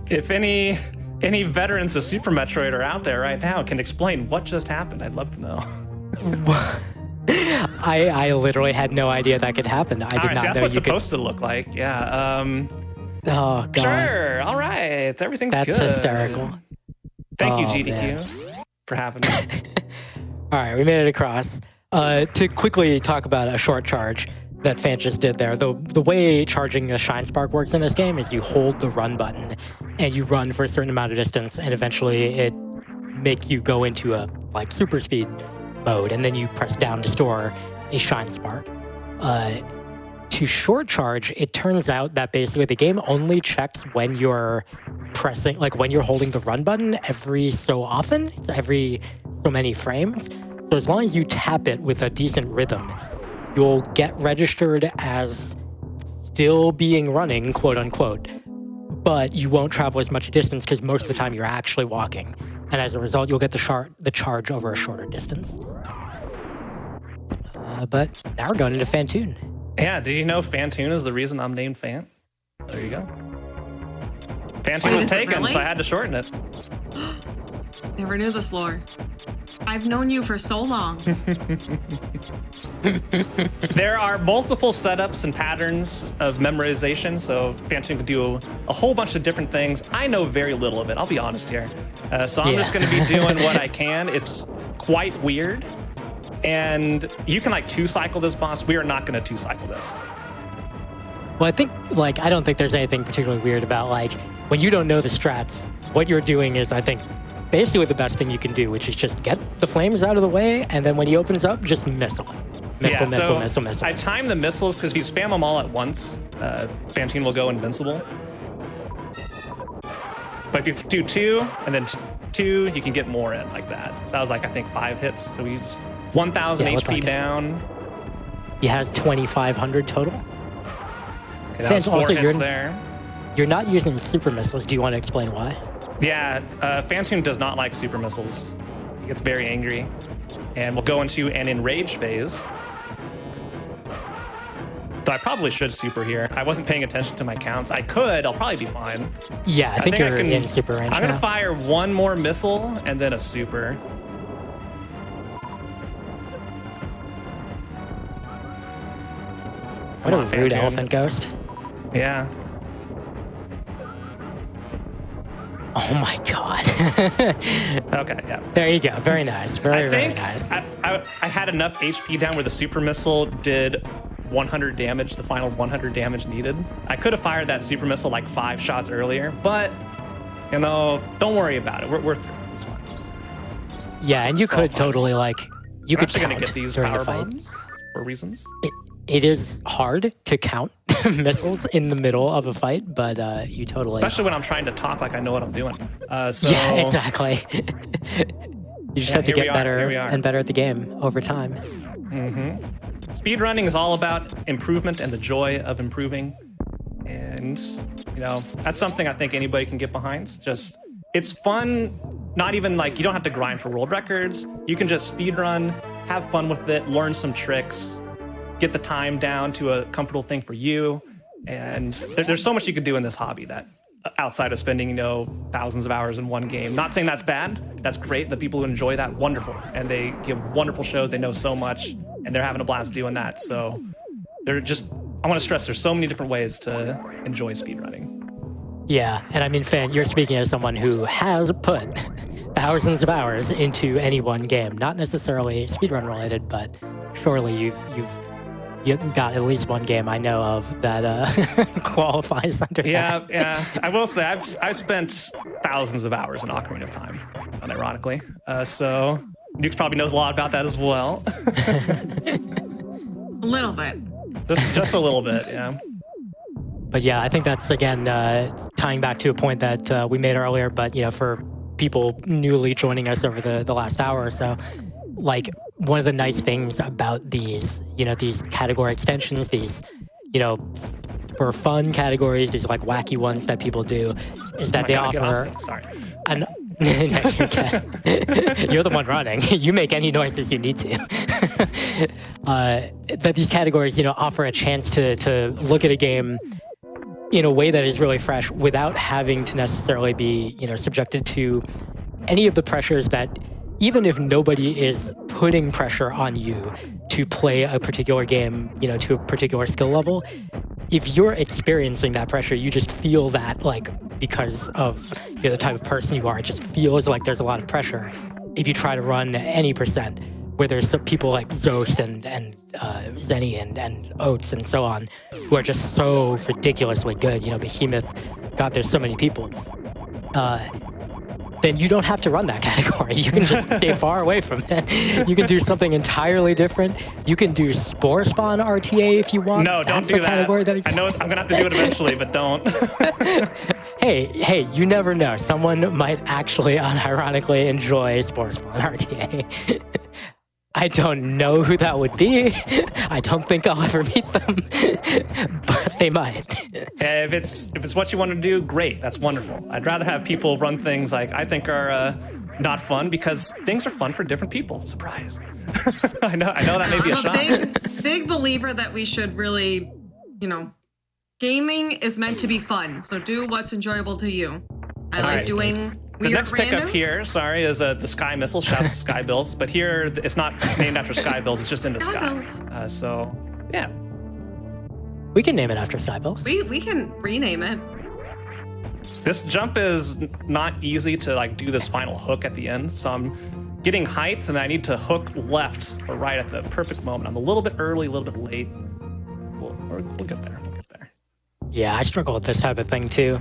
If any veterans of Super Metroid are out there right now can explain what just happened, I'd love to know.
I literally had no idea that could happen. I did not know
that's what it's
you could.
supposed to look like. Yeah.
Oh God.
Sure. All right. Everything's good.
That's hysterical.
Thank you,
Oh,
GDQ,
man.
for having me.
All right, we made it across. To quickly talk about a short charge that Fan just did there. The way charging the Shine Spark works in this game is you hold the run button and you run for a certain amount of distance, and eventually it makes you go into a super speed mode, and then you press down to store a Shine Spark. To short charge, it turns out that basically the game only checks when you're pressing, when you're holding the run button every so often, every so many frames. So as long as you tap it with a decent rhythm, you'll get registered as still being running, quote unquote, but you won't travel as much distance because most of the time you're actually walking. And as a result, you'll get the charge over a shorter distance. But now we're going into Fantoon.
Yeah, did you know Fantoon is the reason I'm named Fant? There you go. Fantoon was taken,
really?
so I had to shorten it.
Never knew this lore. I've known you for so long.
There are multiple setups and patterns of memorization, so Fantoon can do a whole bunch of different things. I know very little of it, I'll be honest here. So I'm just going to be doing what I can. It's quite weird. And you can like 2-cycle this boss. We are not going to 2-cycle this.
Well, I think, like, I don't think there's anything particularly weird about, like, when you don't know the strats, what you're doing is, I think, basically the best thing you can do, which is just get the flames out of the way, and then when he opens up, just missile. Missile.
I time the missiles because if you spam them all at once, Fantoon will go invincible. But if you do 2 and then 2, you can get more in like that. So that was like, I think 5 hits. So we just 1,000 HP like down.
He has 2,500 total.
Okay, that was 4
also,
hits there.
You're not using super missiles. Do you want to explain why?
Yeah, Fantoon does not like super missiles. He gets very angry. And we'll go into an enrage phase. Though I probably should super here. I wasn't paying attention to my counts. I could, I'll probably be fine.
Yeah, I think you're in super range
I'm gonna fire 1 more missile and then a super.
What a rude elephant ghost.
Yeah.
Oh my god.
Okay, yeah.
There you go. Very nice. Very nice.
I had enough HP down where the super missile did 100 damage, the final 100 damage needed. I could have fired that super missile like 5 shots earlier, but, you know, don't worry about it. We're through. It's fine.
Yeah, and you could totally, like, you could count
gonna get these
during
power
the fight.
bombs for reasons.
It is hard to count missiles in the middle of a fight, but you totally...
Especially when I'm trying to talk like I know what I'm doing.
Yeah, exactly. You just have to get better and better at the game over time.
Mm-hmm. Speedrunning is all about improvement and the joy of improving. And, you know, that's something I think anybody can get behind. It's fun. Not even like, you don't have to grind for world records. You can just speedrun, have fun with it, learn some tricks, get the time down to a comfortable thing for you. And there's so much you can do in this hobby that outside of spending, you know, thousands of hours in one game. Not saying that's bad. That's great. The people who enjoy that, wonderful. And they give wonderful shows. They know so much and they're having a blast doing that. So I want to stress there's so many different ways to enjoy speedrunning.
Yeah. And I mean, Fan, you're speaking as someone who has put thousands of hours into any one game, not necessarily speedrun related, but surely you've got at least one game I know of that qualifies under that.
Yeah. I will say I've spent thousands of hours in Ocarina of Time, unironically. So Nukes probably knows a lot about that as well.
A little bit.
Just a little bit, yeah.
But yeah, I think that's, again, tying back to a point that we made earlier, but, you know, for people newly joining us over the last hour or so, like, one of the nice things about these, you know, these category extensions, these, you know, for fun categories, these like wacky ones that people do, is that they offer...
Sorry.
You're the one running. You make any noises you need to. That these categories, you know, offer a chance to look at a game in a way that is really fresh without having to necessarily be, you know, subjected to any of the pressures that, even if nobody is putting pressure on you to play a particular game, you know, to a particular skill level, if you're experiencing that pressure, you just feel that, like, because of, you know, the type of person you are, it just feels like there's a lot of pressure if you try to run any percent, where there's some people like Zost and Zenny and Oates and so on, who are just so ridiculously good. You know, Behemoth, God, there's so many people. Then you don't have to run that category. You can just stay far away from it. You can do something entirely different. You can do Spore Spawn RTA if you want.
No, don't do that.
Category that
I know I'm going to have to do it eventually, but don't.
Hey, you never know. Someone might actually unironically enjoy Spore Spawn RTA. I don't know who that would be. I don't think I'll ever meet them, but they might.
If it's what you want to do, great. That's wonderful. I'd rather have people run things like I think are not fun because things are fun for different people. Surprise. I know that may be a
I'm
shock.
a big believer that we should really, gaming is meant to be fun. So do what's enjoyable to you. I like
right,
doing
The
weird
next pickup
randoms.
here, sorry, is the Sky Missile. Shout out to Sky Bills. But here, it's not named after Sky Bills. It's just in the
Sky
sky.
Bills.
So, yeah.
We can name it after Skybills.
We can rename it.
This jump is not easy to do this final hook at the end. So I'm getting height, and I need to hook left or right at the perfect moment. I'm a little bit early, a little bit late. We'll get there. We'll get there.
Yeah, I struggle with this type of thing too.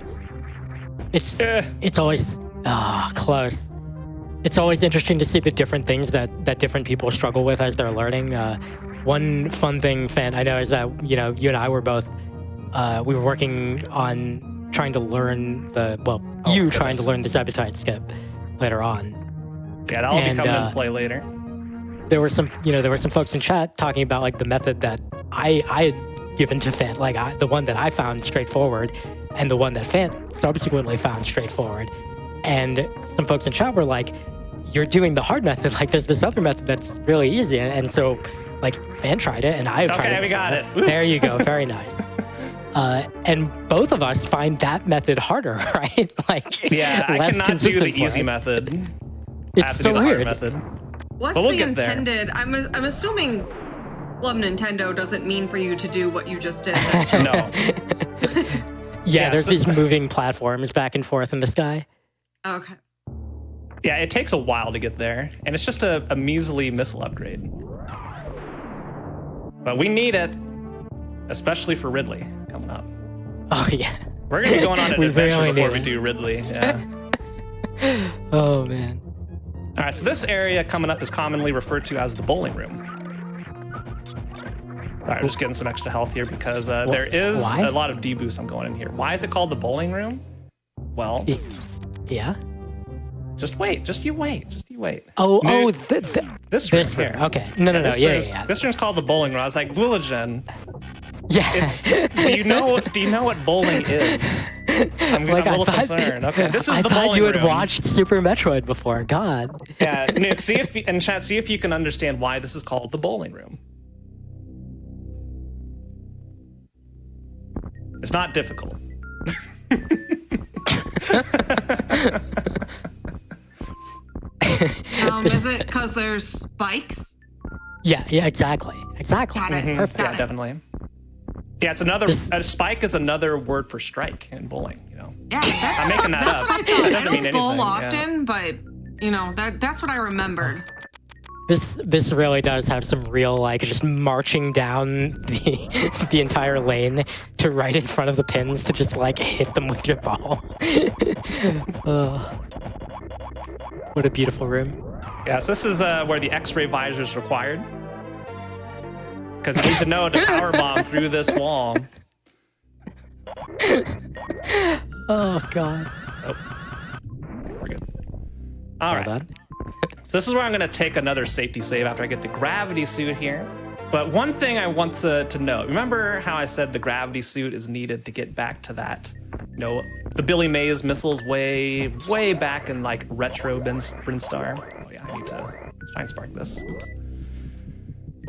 It's always close. It's always interesting to see the different things that different people struggle with as they're learning. One fun thing, Fan, I know is that you and I were both we were working on trying to learn trying to learn the Zebutite skip later on.
Yeah, that'll be coming into play later.
There were some folks in chat talking about the method that I had given to Fan, the one that I found straightforward, and the one that Fan subsequently found straightforward. And some folks in chat were like, "You're doing the hard method. There's this other method that's really easy." And so, Fan tried it, and I tried it.
Okay, we got it.
There you go. Very nice. And both of us find that method harder, right?
Yeah, I
less
cannot do
consistent
the
for
easy
us.
method. I
It's
have to
so
do the hard
weird.
method.
What's
But we'll
the
get there.
intended? I'm assuming Club Nintendo doesn't mean for you to do what you just did.
No.
Yeah, there's
so-
these moving platforms back and forth in the sky.
Okay.
Yeah, it takes a while to get there, and it's just a measly missile upgrade. But we need it, especially for Ridley coming up.
Oh yeah.
We're gonna be going on an
We
adventure
really
before
need
we
it.
do Ridley. Yeah.
Oh man.
All right, so this area coming up is commonly referred to as the bowling room. All right, I'm just getting some extra health here because there is
why?
a lot of deboost I'm going in here. Why is it called the bowling room? Well,
Yeah.
just wait. Just you wait.
Oh,
Dude, this room
this room.
here.
Okay. No. Yeah.
This room's called the bowling room. I was like, Woolagen,
Yeah.
do you know what bowling is? I'm a little concerned. Okay, this is
I
the
thought
bowling
you had
room.
watched Super Metroid before. God.
Yeah, Nuke, see if you can understand why this is called the bowling room. It's not difficult.
Is it because there's spikes?
Yeah. Exactly.
Got it.
Perfect.
Got
Yeah,
it.
definitely. Yeah, it's another. A spike is another word for strike in bowling.
Yeah,
I'm making that
that's
up.
what I thought.
That
I
doesn't
don't
mean
bowl
anything, yeah.
often, but that's what I remembered.
This really does have some real just marching down the entire lane to right in front of the pins to just hit them with your ball. What a beautiful room.
Yeah, so this is where the X-ray visor is required. Because you need to know to power bomb through this wall.
Oh god.
Oh, we're good. All right.
Well done.
So this is where I'm going to take another safety save after I get the gravity suit here. But one thing I want to note, remember how I said the gravity suit is needed to get back to that, the Billy Mays missiles way back in retro Brinstar. Oh yeah, I need to try and spark this. Oops.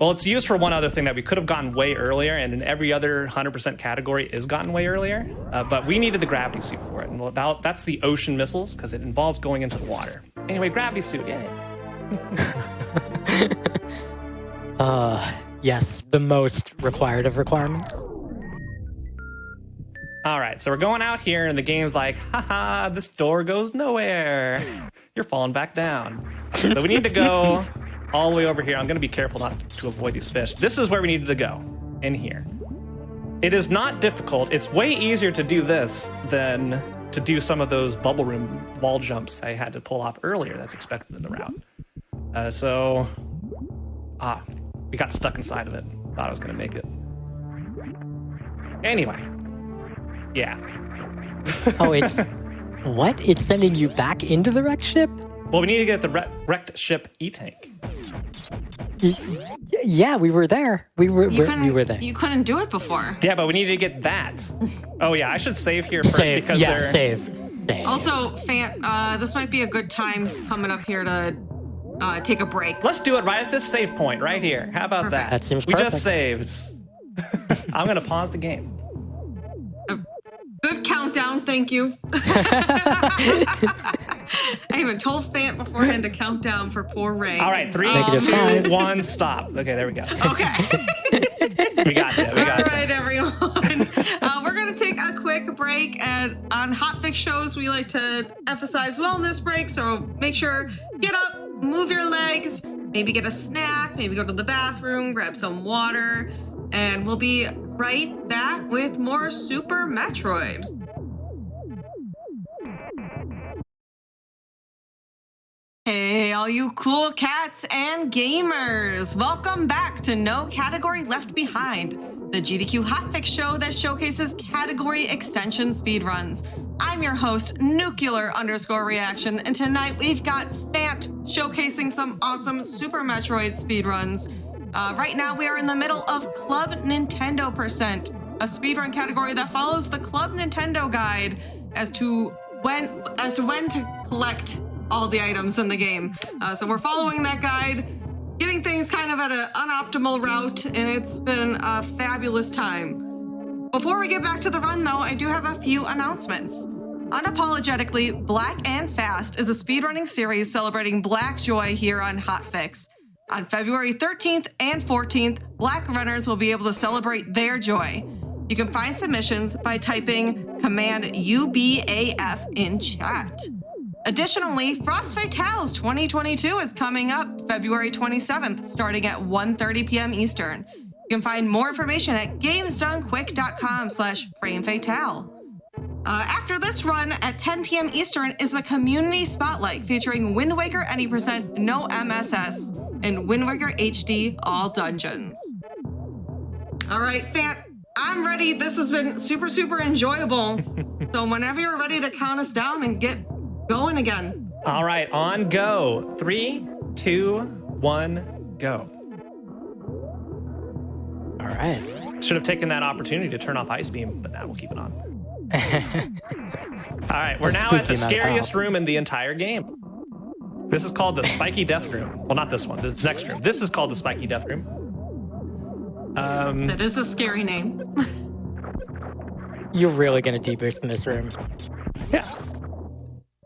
Well, it's used for one other thing that we could have gotten way earlier, and in every other 100% category is gotten way earlier. But we needed the gravity suit for it, and that's the ocean missiles because it involves going into the water. Anyway, gravity suit, yay!
Yes, the most required of requirements.
All right, so we're going out here, and the game's like, haha, this door goes nowhere. You're falling back down. So we need to go all the way over here. I'm going to be careful not to avoid these fish. This is where we needed to go, in here. It is not difficult. It's way easier to do this than to do some of those bubble room wall jumps I had to pull off earlier that's expected in the route. We got stuck inside of it. Thought I was going to make it. Anyway. Yeah.
Oh, it's what? It's sending you back into the wrecked ship?
Well, we need to get the wrecked ship E-tank.
Yeah, we were there. We were there.
You couldn't do it before.
Yeah, but we needed to get that. Oh yeah, I should save here first because
Yeah,
they're...
save.
Also, this might be a good time coming up here to take a break.
Let's do it right at this save point right here. How about that?
That seems
We just
perfect.
saved. I'm gonna pause the game.
Good countdown, thank you. I even told Fant beforehand to count down for poor Ray.
All right, 3,
Negative
2,
5.
1, stop. Okay, there we go.
Okay.
We got you. We got
All
you.
right, everyone. We're going to take a quick break. And on Hotfix shows, we like to emphasize wellness breaks. So make sure, get up, move your legs, maybe get a snack, maybe go to the bathroom, grab some water. And we'll be right back with more Super Metroid. Hey, all you cool cats and gamers! Welcome back to No Category Left Behind, the GDQ Hotfix show that showcases category extension speedruns. I'm your host, Nuclear_Reaction, and tonight we've got Fant showcasing some awesome Super Metroid speedruns. Right now we are in the middle of Club Nintendo %, a speedrun category that follows the Club Nintendo guide as to when to collect all the items in the game. So we're following that guide, getting things kind of at an unoptimal route, and it's been a fabulous time. Before we get back to the run though, I do have a few announcements. Unapologetically Black and Fast is a speedrunning series celebrating Black joy here on Hotfix. On February 13th and 14th, Black runners will be able to celebrate their joy. You can find submissions by typing command UBAF in chat. Additionally, Frost Fatales 2022 is coming up February 27th, starting at 1:30 p.m. Eastern. You can find more information at gamesdonequick.com/framefatale. After this run at 10 p.m. Eastern is the Community Spotlight featuring Wind Waker Any %, no MSS, and Wind Waker HD All Dungeons. All right, Fant, I'm ready. This has been super, super enjoyable. So whenever you're ready to count us down and get going again.
All right, on go. 3, 2, 1, go.
All right.
Should have taken that opportunity to turn off Ice Beam, but now we'll keep it on. All right, we're now at the scariest room in the entire game. This is called the Spiky Death Room. Well, not this one. This next room. This is called the Spiky Death Room.
That is a scary name.
You're really gonna deboost in this room.
Yeah.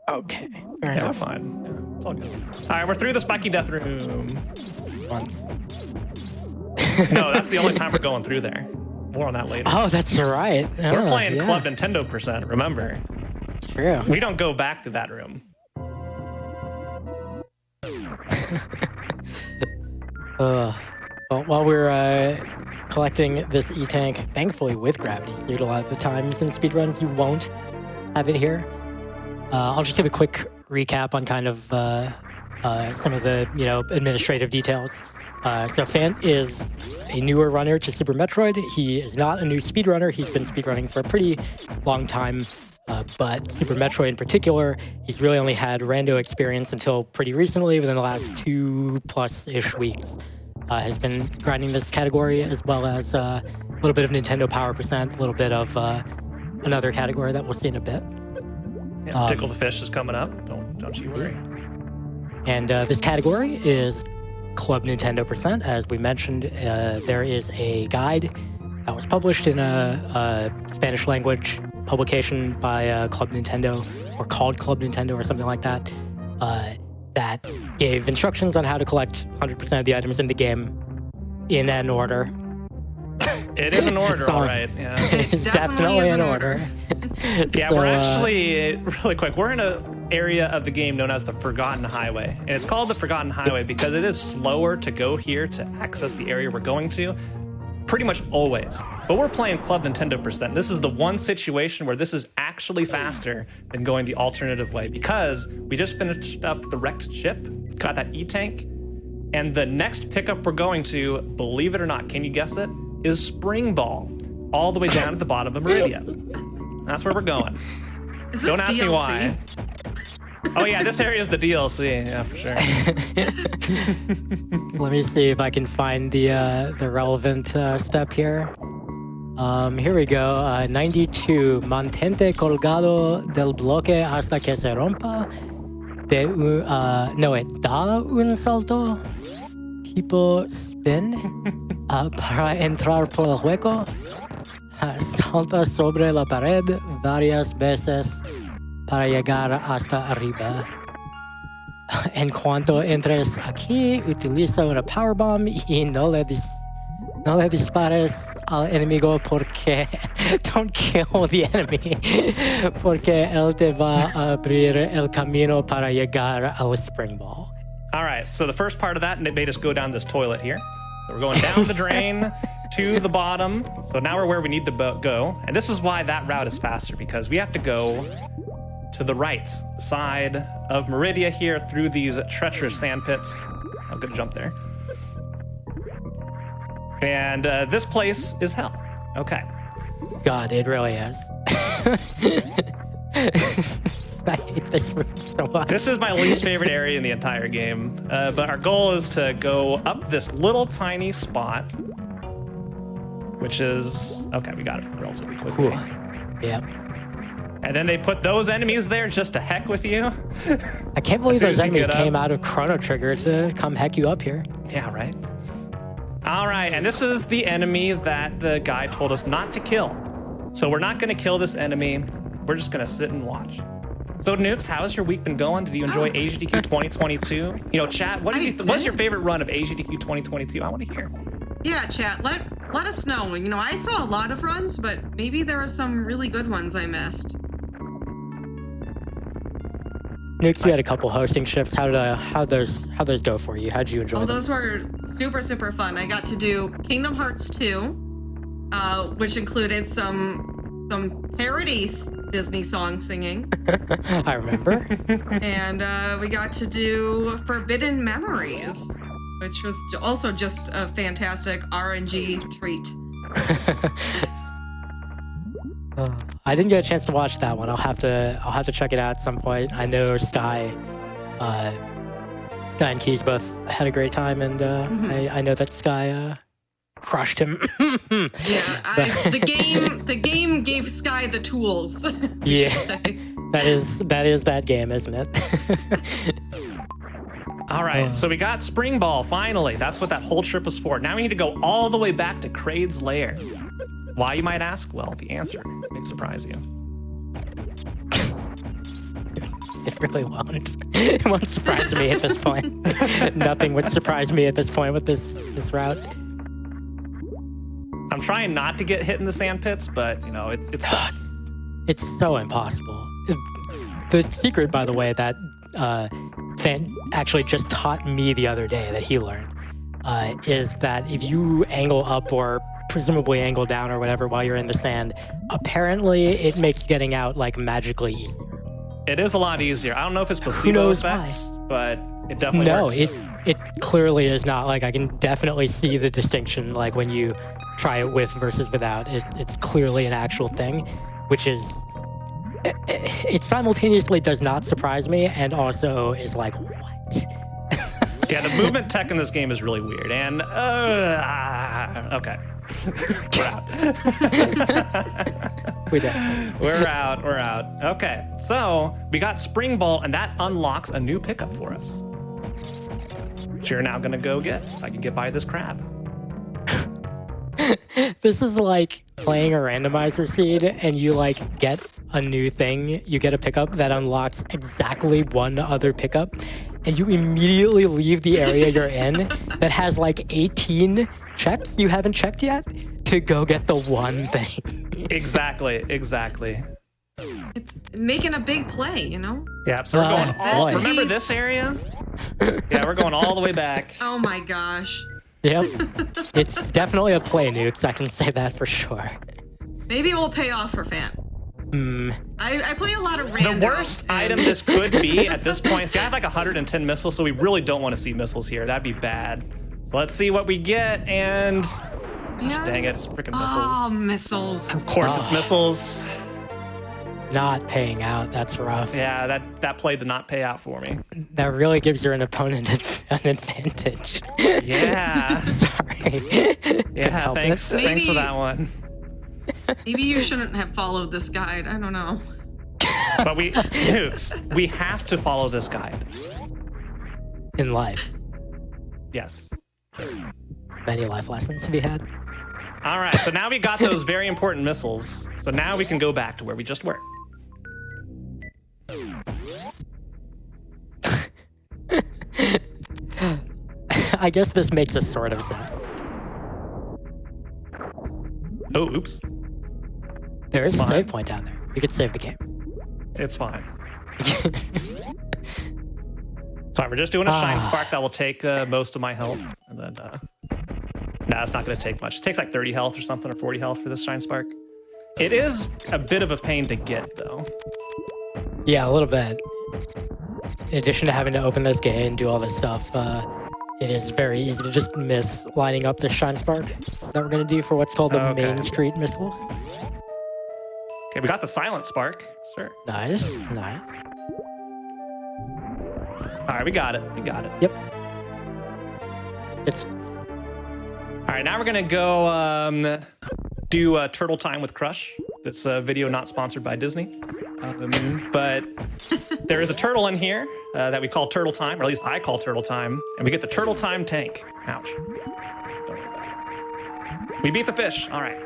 Okay. Fair
Yeah, we're
enough.
fine. Yeah, it's all good. All right, we're through the Spiky Death Room.
Once.
No, that's the only time we're going through there. More on that later.
Oh, that's right.
We're playing Club Nintendo %, remember.
True.
We don't go back to that room.
Well, while we're collecting this E-Tank, thankfully with Gravity Suit, a lot of the times in speedruns you won't have it here. I'll just give a quick recap on kind of some of the administrative details. So Fant is a newer runner to Super Metroid. He is not a new speedrunner. He's been speedrunning for a pretty long time. But Super Metroid in particular, he's really only had rando experience until pretty recently, within the last 2+ weeks. Has been grinding this category, as well as a little bit of Nintendo Power %, a little bit of another category that we'll see in a bit.
Yeah, Tickle the Fish is coming up. Don't you worry.
And this category is Club Nintendo %. As we mentioned, there is a guide that was published in a Spanish language publication by Club Nintendo, or called Club Nintendo or something like that, that gave instructions on how to collect 100% of the items in the game in an order.
It is an order, all right. Yeah.
It's definitely
is
in
an
order.
Yeah,
So,
we're actually, really quick, we're in an area of the game known as the Forgotten Highway. And it's called the Forgotten Highway because it is slower to go here to access the area we're going to, pretty much always. But we're playing Club Nintendo %. This is the one situation where this is actually faster than going the alternative way, because we just finished up the wrecked ship, got that E-Tank, and the next pickup we're going to, believe it or not, can you guess it, is Spring Ball, all the way down at the bottom of Meridia. That's where we're going.
Is this
Don't ask me
DLC?
why. Oh yeah, this area is the DLC. Yeah, for sure.
Let me see if I can find the relevant step here. Here we go. 92. Mantente colgado del bloque hasta que se rompa. Da un salto tipo spin para entrar por el hueco. Salta sobre la pared varias veces para llegar hasta arriba. En cuanto entres aquí, utiliza una powerbomb y no le dispares al enemigo porque don't kill the enemy porque él te va a abrir el camino para llegar al spring ball.
All right, so the first part of that, and it made us go down this toilet here. So we're going down the drain to the bottom. So now we're where we need to go. And this is why that route is faster, because we have to go to the right side of Meridia here through these treacherous sand pits. I'm gonna jump there. And this place is hell. Okay.
God, it really is. I hate this room so much.
This is my least favorite area in the entire game. But our goal is to go up this little tiny spot, which is... Okay, we got it relatively quickly.
Ooh. Yeah.
And then they put those enemies there just to heck with you.
I can't believe
soon
those
as you
enemies
get
came
up.
out of Chrono Trigger to come heck you up here.
Yeah, right. All right, and this is the enemy that the guy told us not to kill. So we're not going to kill this enemy. We're just going to sit and watch. So Nukes, how's your week been going? Did you enjoy AGDQ 2022? You know, chat, what's your favorite run of AGDQ 2022? I want to hear.
Yeah, chat. Let us know. You know, I saw a lot of runs, but maybe there were some really good ones I missed.
Nukes, you had a couple hosting shifts. How those go for you? How'd you enjoy
Oh,
them?
those were super fun. I got to do Kingdom Hearts 2, which included some parody Disney song singing.
I remember.
And we got to do Forbidden Memories, which was also just a fantastic RNG treat.
I didn't get a chance to watch that one. I'll have to check it out at some point. I know Sky and Keys both had a great time, and I know that Sky crushed him.
Yeah, the game gave Sky the tools.
Yeah, that is that game, isn't it?
All right, so we got Spring Ball, finally. That's what that whole trip was for. Now we need to go all the way back to Kraid's lair. Why, you might ask? Well, the answer may surprise you.
It really won't. It won't surprise me at this point. Nothing would surprise me at this point with this route.
I'm trying not to get hit in the sand pits, but, you know, it's tough.
It's so impossible. The secret, by the way, that Fan actually just taught me the other day that he learned is that if you angle up or presumably angle down or whatever while you're in the sand, apparently it makes getting out like magically easier.
It is a lot easier. I don't know if it's placebo effects, but it definitely works.
It clearly is not. Like, I can definitely see the distinction, like when you try it with versus without. It's clearly an actual thing, which is it simultaneously does not surprise me and also is like, what?
Yeah, the movement tech in this game is really weird. And okay. We're out. We're out. Okay, so we got Spring Ball, and that unlocks a new pickup for us, which you're now gonna go get. If I can get by this crab.
This is like playing a randomizer seed and you like get a new thing. You get a pickup that unlocks exactly one other pickup, and you immediately leave the area you're in that has like 18 checks you haven't checked yet to go get the one thing.
Exactly.
It's making a big play, you know?
Yeah, so we're going all...
boy.
Remember this area? Yeah, we're going all the way back.
Oh my gosh.
Yep. It's definitely a play, Nukes. I can say that for sure.
Maybe it will pay off for Fan. I play a lot of
The
random.
worst item this could be at this point, see, I have like 110 missiles, so we really don't want to see missiles here. That'd be bad. So let's see what we get, and... Gosh, dang it, it's freaking missiles.
Oh, missiles.
Of course it's missiles.
not paying out. That's rough.
Yeah, that play did not pay out for me.
That really gives your opponent an advantage.
Yeah.
Sorry.
Yeah, thanks.
Maybe-
Thanks for that one.
Maybe you shouldn't have followed this guide. I don't know.
But Nukes, we have to follow this guide.
In life.
Yes.
Many life lessons to be had.
All right, so now we got those very important missiles. So now we can go back to where we just were.
I guess this makes a sort of sense.
Oh, oops.
There is a
Fine.
save point down there. You could save the game.
It's fine. Sorry, we're just doing a Shine Spark that will take most of my health. And then, nah, it's not going to take much. It takes like 30 health or something, or 40 health for this Shine Spark. It is a bit of a pain to get, though.
Yeah, a little bit. In addition to having to open this game and do all this stuff, it is very easy to just miss lining up the Shine Spark that we're going to do for what's called the
Okay.
Main Street missiles.
Okay, we got the Silent Spark. Sure.
Nice, nice.
All right, we got it. We got it.
Yep. It's
All right, now we're going to go do Turtle Time with Crush. This video not sponsored by Disney. But there is a turtle in here that we call Turtle Time, or at least I call Turtle Time, and we get the Turtle Time tank. Ouch. Don't worry about it. We beat the fish. All right.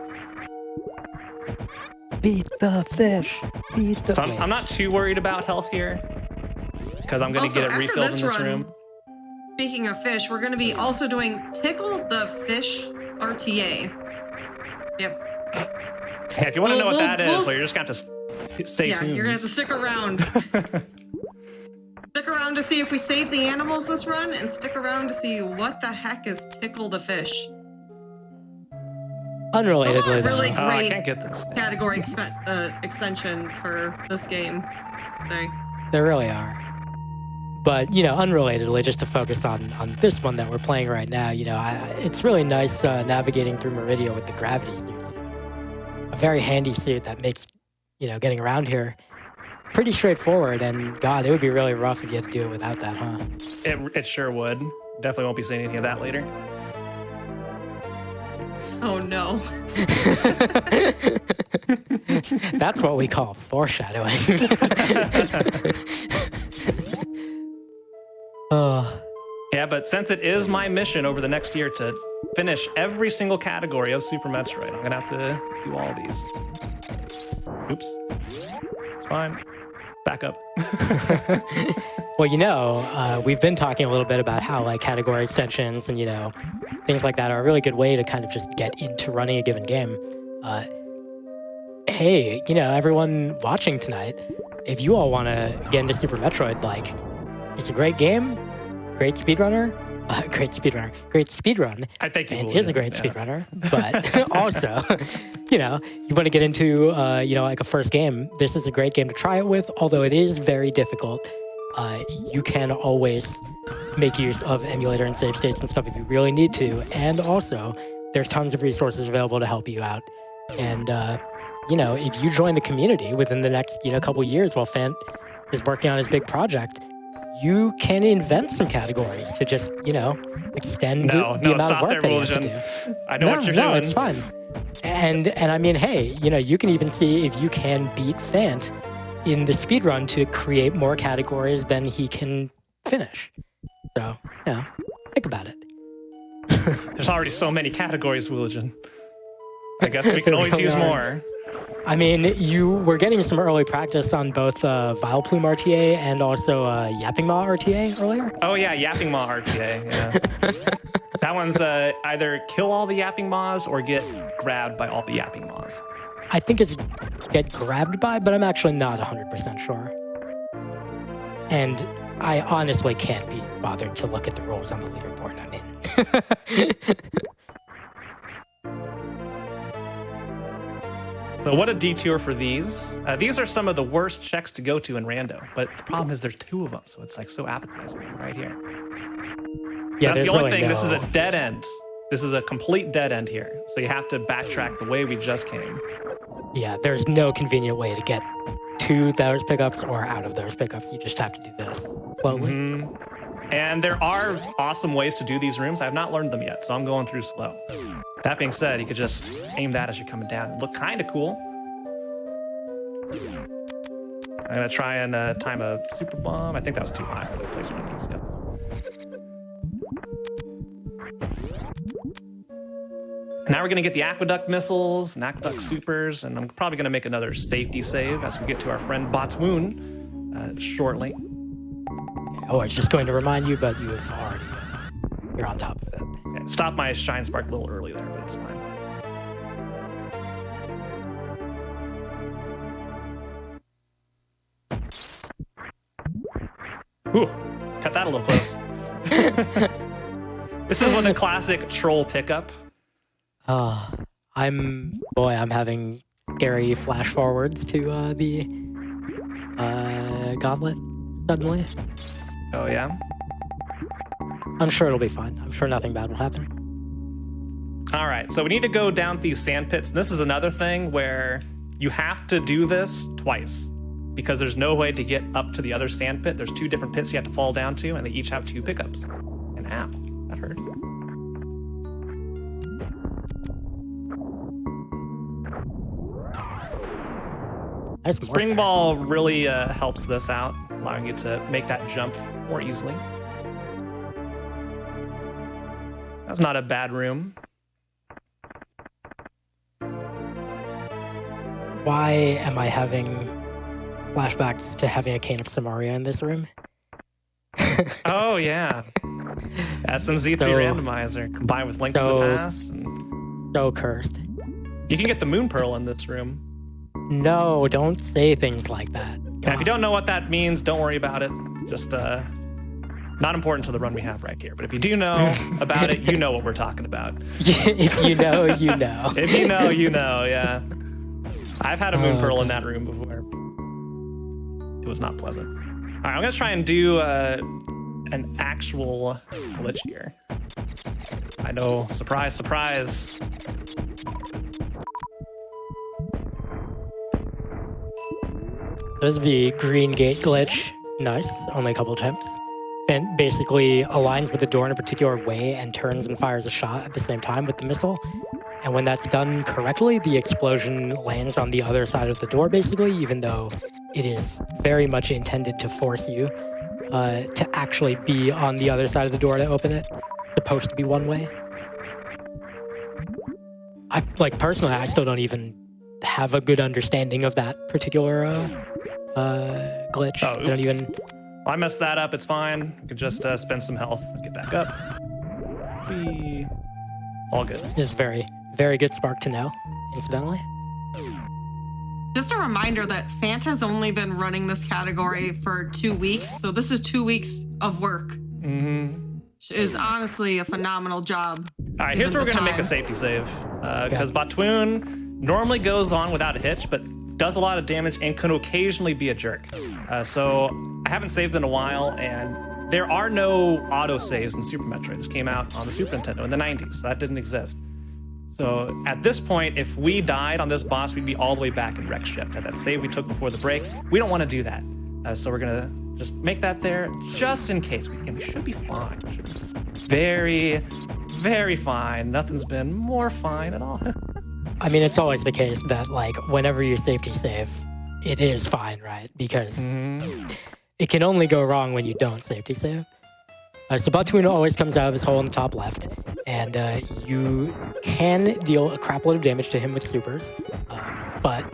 beat the fish. Beat the
So I'm not too worried about health here because I'm going to
Also,
get it
after
refilled
this
in this
run,
room.
Speaking of fish, we're going to be also doing Tickle the Fish RTA. Yep.
Hey, if you want to know what that is,
we'll-
well, you're just going to have to stay
Yeah,
tuned.
you're going to have to stick around. Stick around to see if we save the animals this run, and stick around to see what the heck is Tickle the Fish.
Unrelatedly, though.
Really
Oh, I
great
can't get this.
category extensions for this game. Sorry.
There really are. But, you know, unrelatedly, just to focus on this one that we're playing right now, you know, it's really nice navigating through Meridia with the gravity suit. It's a very handy suit that makes, you know, getting around here pretty straightforward. And, God, it would be really rough if you had to do it without that, huh?
It sure would. Definitely won't be seeing any of that later.
Oh no.
That's what we call foreshadowing.
Yeah, but since it is my mission over the next year to finish every single category of Super Metroid, I'm gonna have to do all of these. Oops. It's fine. Back up.
Well, you know, we've been talking a little bit about how like category extensions and, you know, things like that are a really good way to kind of just get into running a given game. Hey, you know, everyone watching tonight, if you all want to get into Super Metroid, like, it's a great game, great speedrunner, great speedrun,
I think you
and
will,
is a
yeah.
great
Yeah.
speedrunner, but also, you know, you want to get into, you know, like a first game, this is a great game to try it with, although it is very difficult. You can always make use of emulator and save states and stuff if you really need to, and also, there's tons of resources available to help you out. And, you know, if you join the community within the next, you know, couple years while Fant is working on his big project, you can invent some categories to just, you know, extend the amount of
stop
work
there,
that he has to
William.
do.
I know what you're
no,
doing.
it's fine. And I mean, hey, you know, you can even see if you can beat Fant in the speedrun to create more categories than he can finish. So, you know, think about it.
There's already so many categories, William. I guess we can always
really
use
are.
more.
I mean, you were getting some early practice on both Vileplume RTA and also Yapping Maw RTA earlier.
Oh yeah, Yapping Maw RTA. Yeah. That one's either kill all the Yapping Maws or get grabbed by all the Yapping Maws.
I think it's get grabbed by, but I'm actually not 100% sure. And I honestly can't be bothered to look at the rules on the leaderboard. I mean,
So what a detour for these. These are some of the worst checks to go to in Rando, but the problem is there's two of them, so it's like so appetizing right here.
yeah,
That's
there's
the only
really
thing.
no,
This is a dead end. This is a complete dead end here. So you have to backtrack the way we just came.
yeah, there's no convenient way to get to those pickups or out of those pickups. You just have to do this slowly.
And there are awesome ways to do these rooms. I have not learned them yet, so I'm going through slow. That being said, you could just aim that as you're coming down. Look kind of cool. I'm gonna try and time a super bomb. I think that was too high for the placement of these. Yep. Now we're gonna get the aqueduct missiles and aqueduct supers, and I'm probably gonna make another safety save as we get to our friend Botswoon shortly.
Oh, I was just going to remind you, but you have already, you're on top of it.
Okay, stop my shine spark a little early there, but it's fine. Ooh, cut that a little close. This is one of the classic troll pickup.
I'm having scary flash forwards to the gauntlet suddenly.
Oh yeah?
I'm sure it'll be fine. I'm sure nothing bad will happen.
All right, so we need to go down these sand pits. This is another thing where you have to do this twice because there's no way to get up to the other sand pit. There's 2 different pits you have to fall down to, and they each have 2 pickups. And ow, that hurt. Spring ball really helps this out, allowing you to make that jump more easily. That's not a bad room.
Why am I having flashbacks to having a cane of Samaria in this room?
Oh yeah, SMZ3 randomizer combined with Link to the Past. And
so cursed.
you can get the Moon Pearl in this room.
No, don't say things like that.
And if you don't know what that means, don't worry about it. Just not important to the run we have right here. But if you do know about it, you know what we're talking about.
If you know, you know.
If you know, you know. Yeah, I've had a Moon Pearl in that room before. It was not pleasant. All right, I'm gonna try and do an actual glitch here. I know, surprise, surprise.
There's the green gate glitch. Nice, only a couple attempts. And basically aligns with the door in a particular way and turns and fires a shot at the same time with the missile. And when that's done correctly, the explosion lands on the other side of the door, basically, even though it is very much intended to force you to actually be on the other side of the door to open it. It's supposed to be one way. Personally, I still don't even have a good understanding of that particular glitch.
Oh,
I don't even...
I messed that up. It's fine. I could just spend some health and get back up. All good.
This is very, very good spark to know, incidentally.
Just a reminder that Fant has only been running this category for 2 weeks, so this is 2 weeks of work.
Mm-hmm.
Is honestly a phenomenal job.
All right, here's where we're going to make a safety save. Because Botswoon normally goes on without a hitch, but does a lot of damage and can occasionally be a jerk. So I haven't saved in a while, and there are no auto saves in Super Metroid. This came out on the Super Nintendo in the 90s, so that didn't exist. So at this point, if we died on this boss, we'd be all the way back in Wreck Ship. At that save we took before the break, we don't want to do that. So we're going to just make that there just in case. We should be fine. Very, very fine. Nothing's been more fine at all.
I mean, it's always the case that, whenever you safety save, it is fine, right? Because it can only go wrong when you don't safety save. So Botswoon always comes out of this hole in the top left, and you can deal a crap load of damage to him with supers, but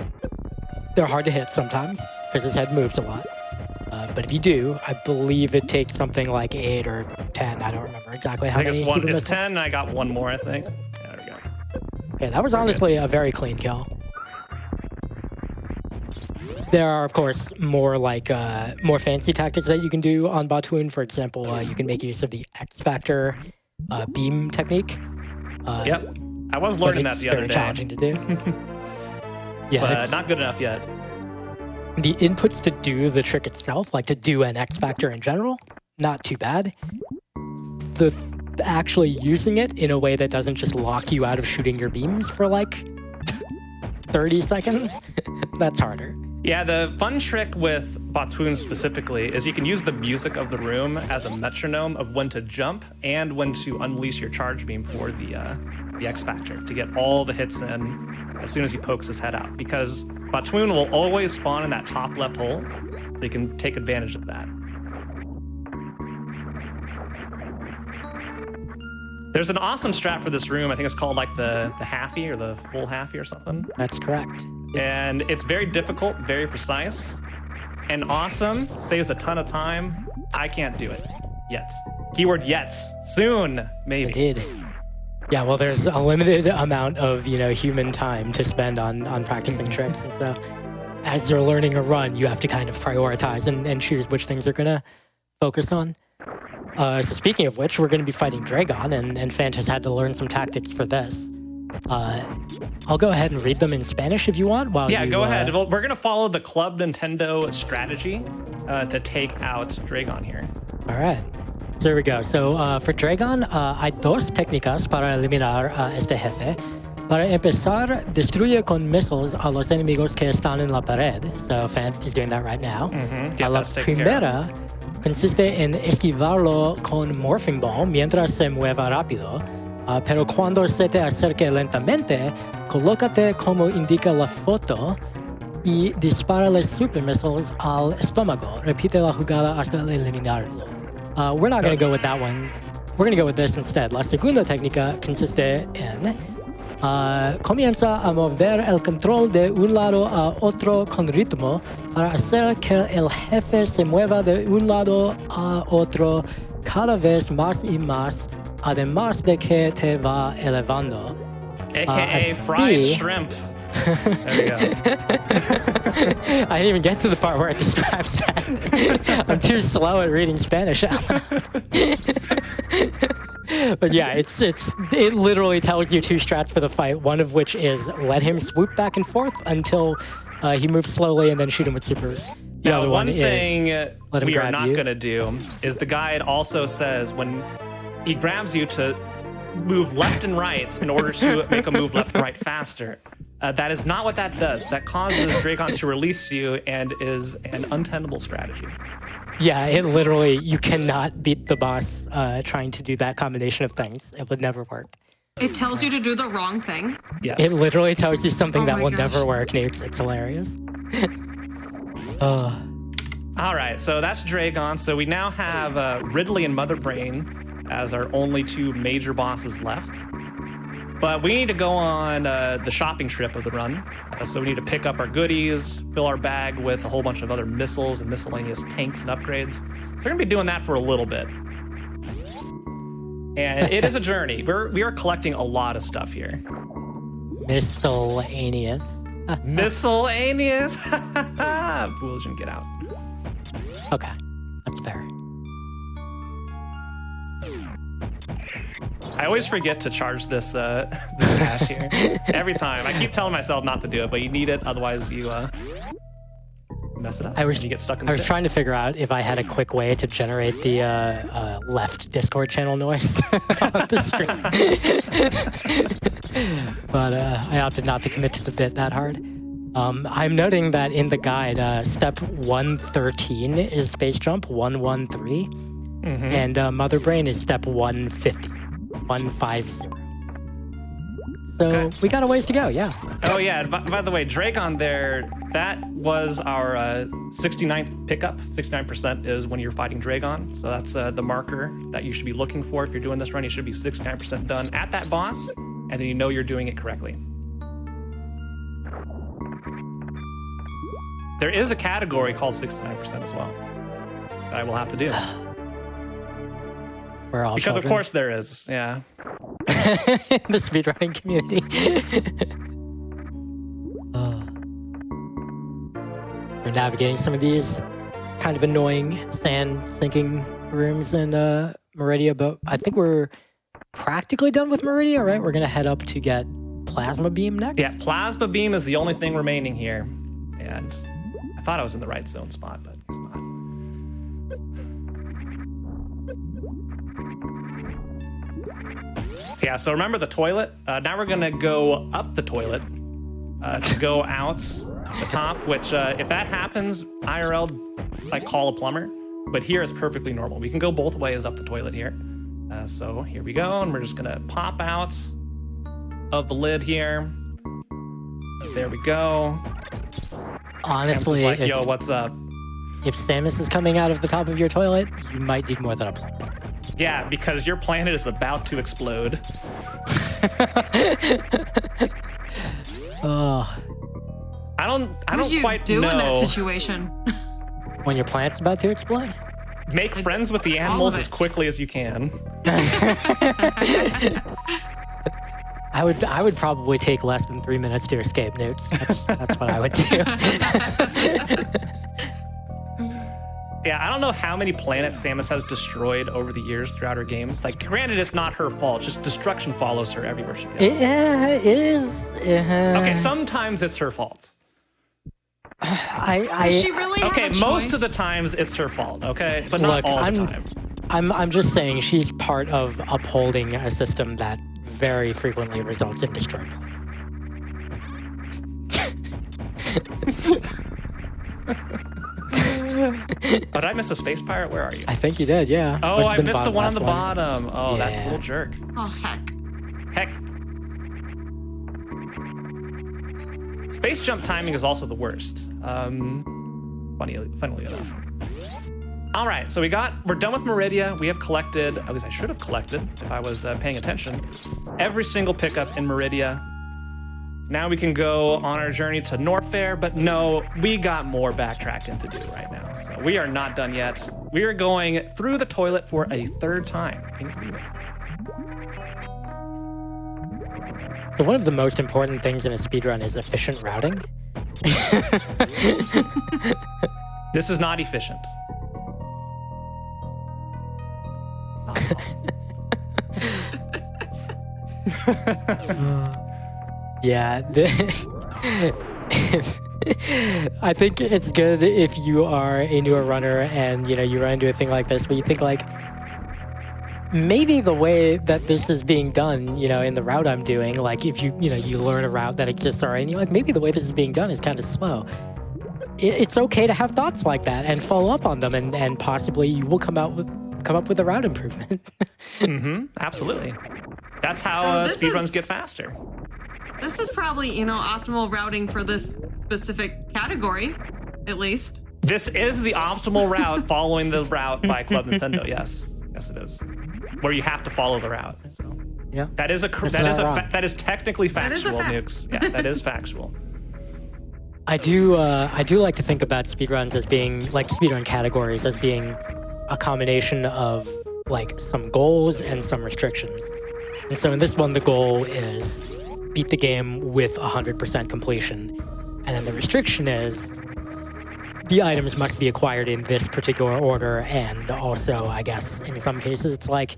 they're hard to hit sometimes, because his head moves a lot. But if you do, I believe it takes something like 8 or 10. I don't remember exactly how many.
I think it's 10, and I got one more, I think. Yeah, there we go.
Okay, that was honestly a very clean kill. There are, of course, more more fancy tactics that you can do on Botswoon. For example, you can make use of the X Factor beam technique.
Yep, I was learning that the other day.
It's very challenging to do. Yeah,
but not good enough yet.
The inputs to do the trick itself, to do an X Factor in general, not too bad. The actually using it in a way that doesn't just lock you out of shooting your beams for 30 seconds, that's harder.
Yeah, the fun trick with Botwoon specifically is you can use the music of the room as a metronome of when to jump and when to unleash your charge beam for the X Factor to get all the hits in as soon as he pokes his head out. Because Botwoon will always spawn in that top left hole, so you can take advantage of that. There's an awesome strat for this room. I think it's called like the halfie or the full halfie or something.
That's correct.
And it's very difficult, very precise, and awesome. Saves a ton of time. I can't do it yet. Keyword yet. Soon, maybe.
Indeed. Yeah, well, there's a limited amount of, human time to spend on practicing tricks. And so as you're learning a run, you have to kind of prioritize and choose which things you're going to focus on. So speaking of which, we're going to be fighting Dragon, and Fant has had to learn some tactics for this. I'll go ahead and read them in Spanish if you want.
Yeah, go ahead. Well, we're going to follow the Club Nintendo strategy to take out Dragon here.
All right. So here we go. So for Dragon, hay dos técnicas para eliminar este jefe. Para empezar, destruye con missiles a los enemigos que están en la pared. So Fant is doing that right now. La primera consiste en esquivarlo con Morphing Ball mientras se mueva rápido. Pero cuando se te acerque lentamente, colócate como indica la foto y dispárale super missiles al estómago. Repite la jugada hasta eliminarlo. We're not going to go with that one. We're going to go with this instead. La segunda técnica consiste en comienza a mover el control de un lado a otro con ritmo para hacer que el jefe se mueva de un lado a otro cada vez más y más, además de que te va elevando.
AKA fried shrimp. There we go.
I didn't even get to the part where it describes that. I'm too slow at reading Spanish out loud. But yeah, it literally tells you two strats for the fight, one of which is let him swoop back and forth until he moves slowly and then shoot him with supers. The other
one
is
thing we are not
you.
going to do is the guide also says when he grabs you to move left and right in order to make a move left and right faster. That is not what that does. That causes Dragon to release you and is an untenable strategy.
Yeah, it literally, you cannot beat the boss trying to do that combination of things. It would never work.
It tells you to do the wrong thing.
Yes.
It literally tells you something that
my
will
gosh.
never work, Nate. It's hilarious.
All right, so that's Dragon. So we now have Ridley and Mother Brain as our only two major bosses left. But we need to go on the shopping trip of the run. So we need to pick up our goodies, fill our bag with a whole bunch of other missiles and miscellaneous tanks and upgrades. So we're going to be doing that for a little bit. And it is a journey. We are collecting a lot of stuff here.
Miscellaneous.
Miscellaneous? Evolution, get out.
Okay, that's fair.
I always forget to charge this dash here. Every time. I keep telling myself not to do it, but you need it, otherwise you mess it up. You get stuck in the
I was trying to figure out if I had a quick way to generate the left Discord channel noise on the stream. But I opted not to commit to the bit that hard. I'm noting that in the guide, step 113 is space jump 113, and Mother Brain is step 150. 150. So
Okay.
we got a ways to go, yeah.
Oh yeah, by the way, Dragon there, that was our 69th pickup. 69% is when you're fighting Dragon. So that's the marker that you should be looking for. If you're doing this run, you should be 69% done at that boss, and then you know you're doing it correctly. There is a category called 69% as well that I will have to do.
We're all
Because of
children.
course there is, yeah.
The speedrunning community. We're navigating some of these kind of annoying sand sinking rooms in Meridia, but I think we're practically done with Meridia, right? We're gonna head up to get Plasma Beam next.
Yeah, Plasma Beam is the only thing remaining here. And I thought I was in the right zone spot, but it's not. Yeah, so remember the toilet? Now we're gonna go up the toilet to go out the top, which if that happens, IRL, like call a plumber. But here is perfectly normal. We can go both ways up the toilet here. So here we go, and we're just gonna pop out of the lid here. There we go.
Honestly,
Like, yo, what's up?
if Samus is coming out of the top of your toilet, you might need more than a plumber.
Yeah, because your planet is about to explode.
Oh,
I don't
What do you
quite
do
know.
in that situation?
when your planet's about to explode?
Make friends with the animals as quickly as you can.
I would probably take less than 3 minutes to escape, Newts. That's what I would do.
Yeah, I don't know how many planets Samus has destroyed over the years throughout her games. Like, granted, it's not her fault. Just destruction follows her everywhere she goes.
It is.
Okay, sometimes it's her fault.
Does she really
Okay,
have a
most
choice?
of the times it's her fault, okay? But not
Look,
all the time.
I'm just saying she's part of upholding a system that very frequently results in destroyed planets.
Oh, did I miss a space pirate? Where are you?
I think you did, yeah.
Oh,
Must have
I
been
missed the one on the
last
bottom. Oh, that
Yeah.
little jerk.
Oh, heck.
Heck. Space jump timing is also the worst. Funnily enough. All right, so we're done with Meridia. We have collected, at least I should have collected if I was paying attention, every single pickup in Meridia. Now we can go on our journey to Norfair, but no, we got more backtracking to do right now. So we are not done yet. We are going through the toilet for a third time. Can you believe it?
So one of the most important things in a speedrun is efficient routing.
This is not efficient. Not at all.
Yeah. I think it's good if you are a newer runner and, you run into a thing like this where you think like, maybe the way that this is being done, in the route I'm doing, like if you learn a route that exists already, and you're like, maybe the way this is being done is kind of slow. It's okay to have thoughts like that and follow up on them, and possibly you will come up with a route improvement.
Absolutely. That's how
this
speedruns
is-
get faster.
This is probably, optimal routing for this specific category, at least.
This is the optimal route following the route by Club Nintendo. Yes, it is. Where you have to follow the route. So
Yeah.
that is that is technically
That is a
factual,
fact.
Nukes. Yeah, that is factual.
I do like to think about speedruns as being like speedrun categories as being a combination of like some goals and some restrictions. And so in this one, the goal is beat the game with 100% completion. And then the restriction is the items must be acquired in this particular order. And also, I guess, in some cases, it's like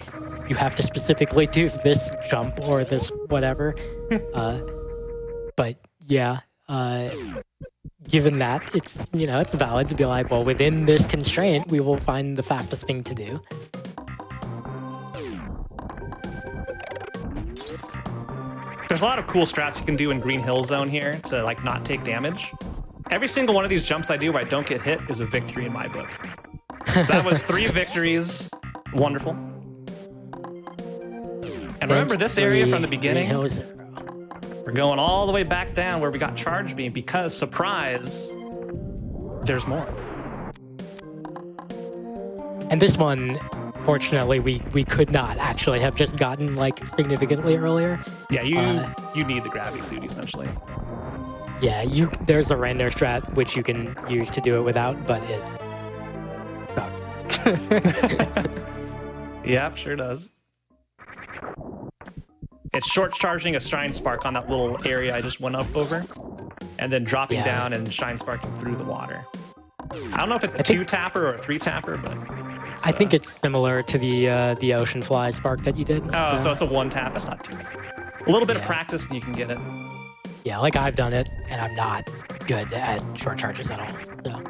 you have to specifically do this jump or this whatever. But yeah, given that, it's, it's valid to be like, well, within this constraint, we will find the fastest thing to do.
There's a lot of cool strats you can do in Green Hill Zone here to like not take damage. Every single one of these jumps I do where I don't get hit is a victory in my book. So that was 3 victories. Wonderful. And remember this area from the beginning? We're going all the way back down where we got Charge Beam because, surprise, there's more.
And this one, fortunately, we could not actually have just gotten like significantly earlier.
Yeah, you need the gravity suit essentially.
Yeah, there's a random strat which you can use to do it without, but it sucks.
Yep, sure does. It's short charging a Shine Spark on that little area I just went up over, and then dropping
Yeah.
down and Shine Sparking through the water. I don't know if it's a 2-tapper or a 3-tapper, but
I think it's similar to the Ocean Fly Spark that you did.
Oh, so it's a 1-tap. That's not too bad. A little bit of
Yeah.
practice and you can get it.
Yeah, like I've done it, and I'm not good at short charges at all. So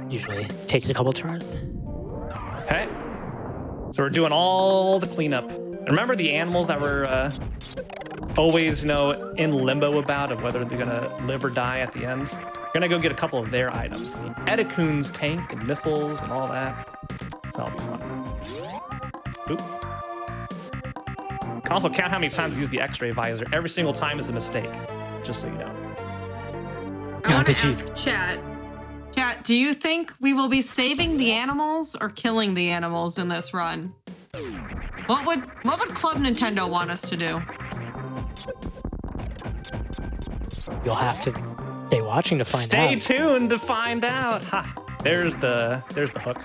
usually takes a couple tries.
Okay. So we're doing all the cleanup. And remember the animals that were always, in limbo about of whether they're gonna live or die at the end. Gonna go get a couple of their items. The Edekun's tank and missiles and all that. So that'll be fun. Oop. Can also count how many times you use the X-ray visor. Every single time is a mistake, just so you know.
I want to ask chat. Chat, do you think we will be saving the animals or killing the animals in this run? What would Club Nintendo want us to do?
You'll have to stay watching to find out.
Stay tuned to find out. Ha! There's the hook.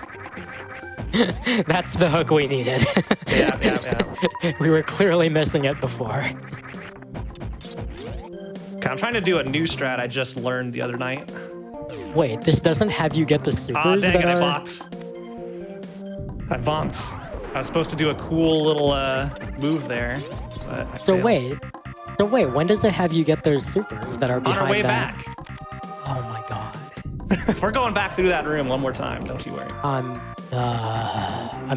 That's the hook we needed.
Yeah.
We were clearly missing it before.
Okay, I'm trying to do a new strat I just learned the other night.
Wait, this doesn't have you get the supers
Oh, dang
that
it,
are...
I bonked. I was supposed to do a cool little move there. But I
So
failed.
wait, when does it have you get those supers that are
On
behind
our way
that?
back.
Oh my god.
We're going back through that room one more time, don't you worry.
I'm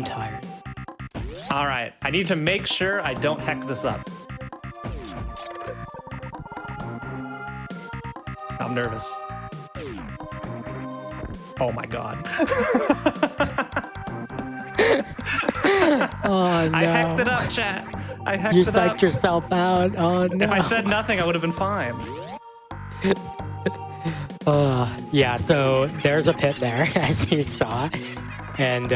tired.
All right, I need to make sure I don't heck this up. I'm nervous. Oh my god.
Oh no.
I hecked it up, chat. I hecked
You
it up.
psyched yourself out. Oh no.
If I said nothing, I would have been fine.
Yeah, so there's a pit there, as you saw, and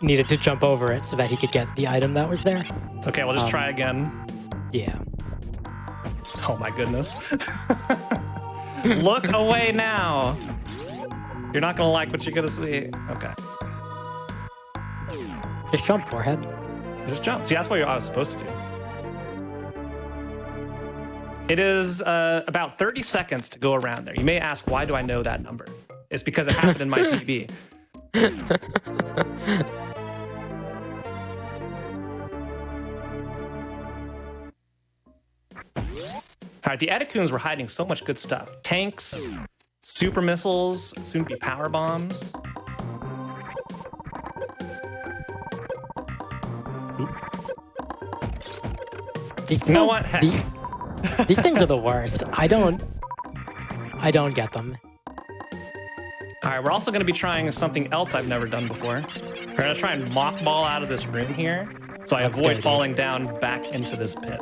needed to jump over it so that he could get the item that was there.
It's okay, we'll just try again.
Yeah.
Oh my goodness. Look away now. You're not gonna like what you're gonna see. Okay.
Just jump, forehead.
Just jump. See, that's what I was supposed to do. It is about 30 seconds to go around there. You may ask, why do I know that number? It's because it happened in my PB. All right, the Edekuns were hiding so much good stuff. Tanks, super missiles, soon to be power bombs. You know what? Heck.
These things are the worst. I don't get them.
All right, we're also going to be trying something else I've never done before. We're going to try and mock ball out of this room here, so I avoid falling down back into this pit.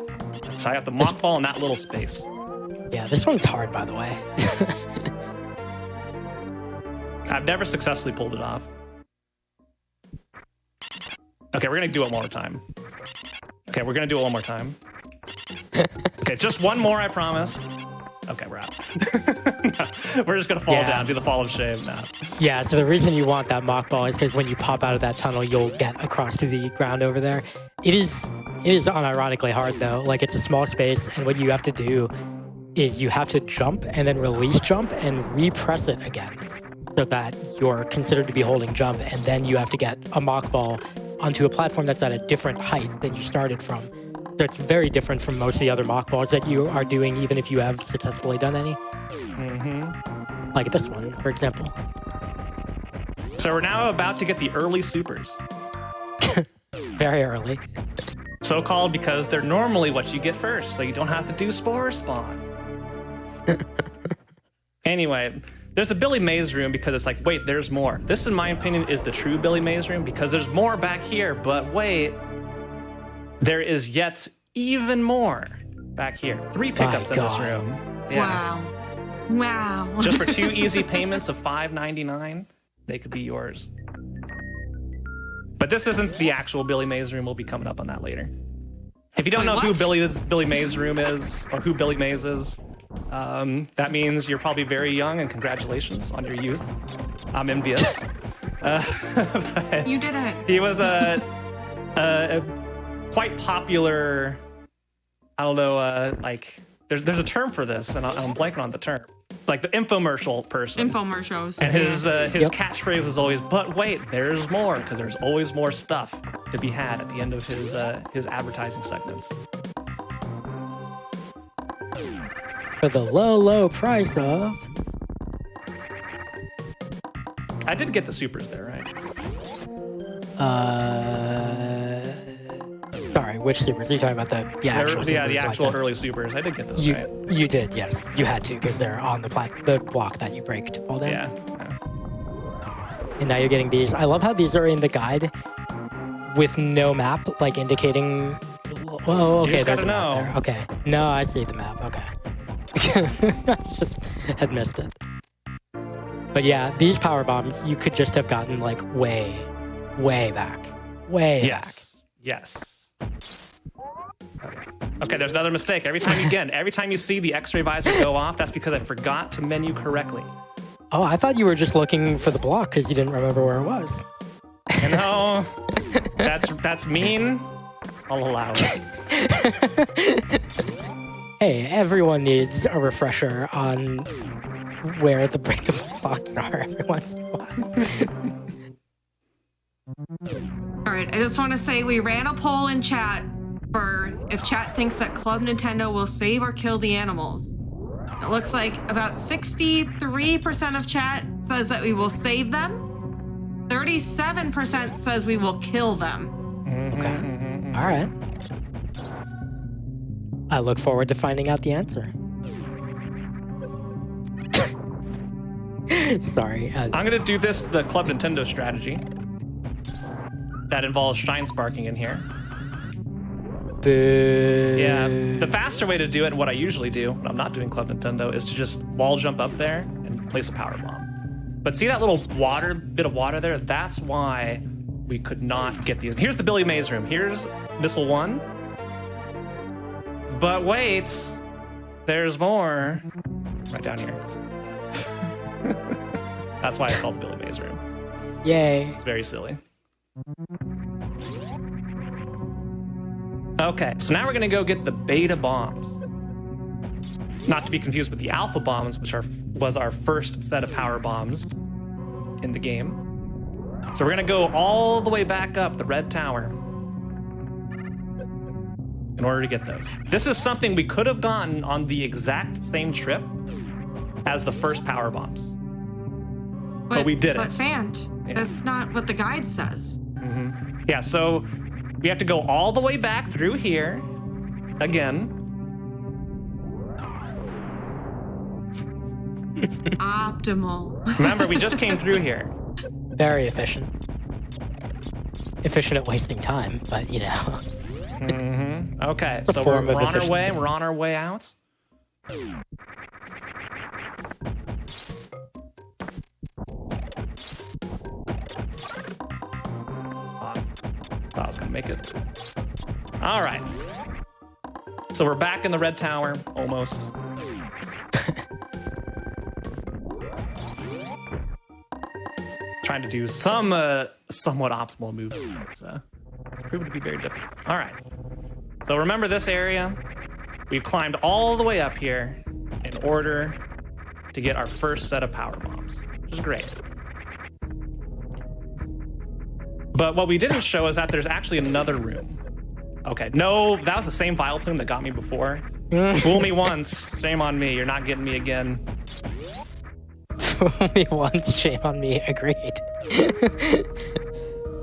So I have to mock ball in that little space.
Yeah, this one's hard, by the way.
I've never successfully pulled it off. Okay, we're going to do it one more time. Okay, we're going to do it one more time. Okay, just one more, I promise. Okay, we're out. No, we're just going to fall down, do the fall of shame now.
Yeah, so the reason you want that mock ball is because when you pop out of that tunnel, you'll get across to the ground over there. It is unironically hard, though. Like, it's a small space, and what you have to do is you have to jump and then release jump and repress it again so that you're considered to be holding jump, and then you have to get a mock ball onto a platform that's at a different height than you started from. So it's very different from most of the other mock balls that you are doing, even if you have successfully done any.
Mm-hmm.
Like this one, for example.
So we're now about to get the early supers.
Very early.
So called because they're normally what you get first, so you don't have to do spore spawn. Anyway, there's a Billy Mays room because it's like, wait, there's more. This, in my opinion, is the true Billy Mays room because there's more back here, but wait, there is yet even more back here. 3 pickups in this room. Yeah.
Wow.
Just for 2 easy payments of $5.99, they could be yours. But this isn't the actual Billy Mays room. We'll be coming up on that later. If you don't know who Billy Mays room is, or who Billy Mays is, that means you're probably very young, and congratulations on your youth. I'm envious.
You did it.
He was a quite popular, I don't know, like, there's a term for this, and I'm blanking on the term. Like the infomercial person.
Infomercials.
And his catchphrase was always, but wait, there's more, because there's always more stuff to be had at the end of his advertising segments.
For the low price of...
I did get the supers there, right?
Sorry, which supers? Are you talking about the actual supers?
Yeah, the actual
like
early supers. I did get those right.
You did, yes. You had to, because they're on the block that you break to fall down.
Yeah.
And now you're getting these. I love how these are in the guide with no map, like indicating. Whoa, okay,
just
there's
gotta
a map
know.
there. Okay, no, I see the map. Okay, just had missed it. But yeah, these power bombs you could just have gotten like way back,
Yes. Okay, there's another mistake. Every time you see the X-ray visor go off, that's because I forgot to menu correctly.
Oh, I thought you were just looking for the block because you didn't remember where it was.
You know, that's mean. I'll allow it.
Hey, everyone needs a refresher on where the breakable blocks are every once in a while.
All right, I just want to say we ran a poll in chat for if chat thinks that Club Nintendo will save or kill the animals. It looks like about 63% of chat says that we will save them. 37% says we will kill them.
Okay. All right. I look forward to finding out the answer. Sorry.
I'm gonna do the Club Nintendo strategy. That involves shine sparking in here.
Boo.
Yeah, the faster way to do it, and what I usually do when I'm not doing Club Nintendo, is to just wall jump up there and place a power bomb. But see that little bit of water there? That's why we could not get these. Here's the Billy Mays room. Here's missile 1. But wait, there's more. Right down here. That's why it's called the Billy Mays room.
Yay.
It's very silly. Okay, so now we're gonna go get the beta bombs. Not to be confused with the alpha bombs, which was our first set of power bombs in the game. So we're gonna go all the way back up the red tower in order to get those. This is something we could have gotten on the exact same trip as the first power bombs. But we didn't.
But Fant, that's not what the guide says.
Yeah, so we have to go all the way back through here again.
Optimal.
Remember, we just came through here.
Very efficient. Efficient at wasting time, but you know.
Okay,
A
so
form
we're
of
on our way.
efficiency.
We're on our way out. Thought I was gonna make it. All right. So we're back in the red tower, almost. Trying to do some somewhat optimal movement, but it's proven to be very difficult. All right. So remember this area. We've climbed all the way up here in order to get our first set of power bombs, which is great. But what we didn't show is that there's actually another room. Okay, no, that was the same vial plume that got me before. Fool me once, shame on me. You're not getting me again.
Fool me once, shame on me. Agreed.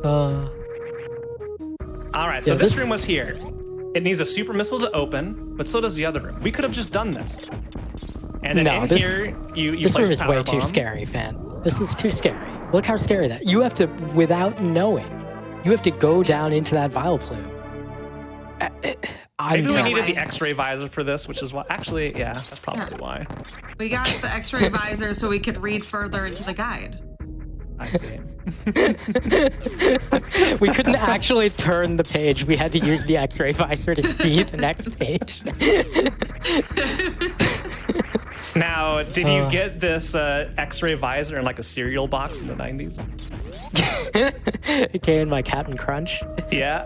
All right, so
Yeah,
this
this-
room was here. It needs a super missile to open, but so does the other room. We could have just done this. And then
No,
in
this-
here, you
This
place
room
a
is
power
way too
bomb.
scary, fan. This is too scary. Look how scary that. You have to, without knowing, you have to go down into that vial plume. I'm
Maybe we
terrified.
needed the X-ray visor for this, which is why. Actually, yeah, that's probably why.
We got the X-ray visor so we could read further into the guide.
I see.
We couldn't actually turn the page. We had to use the X-ray visor to see the next page.
Now, did you get this X-ray visor in like a cereal box in the 90s?
It came in my Captain Crunch.
Yeah.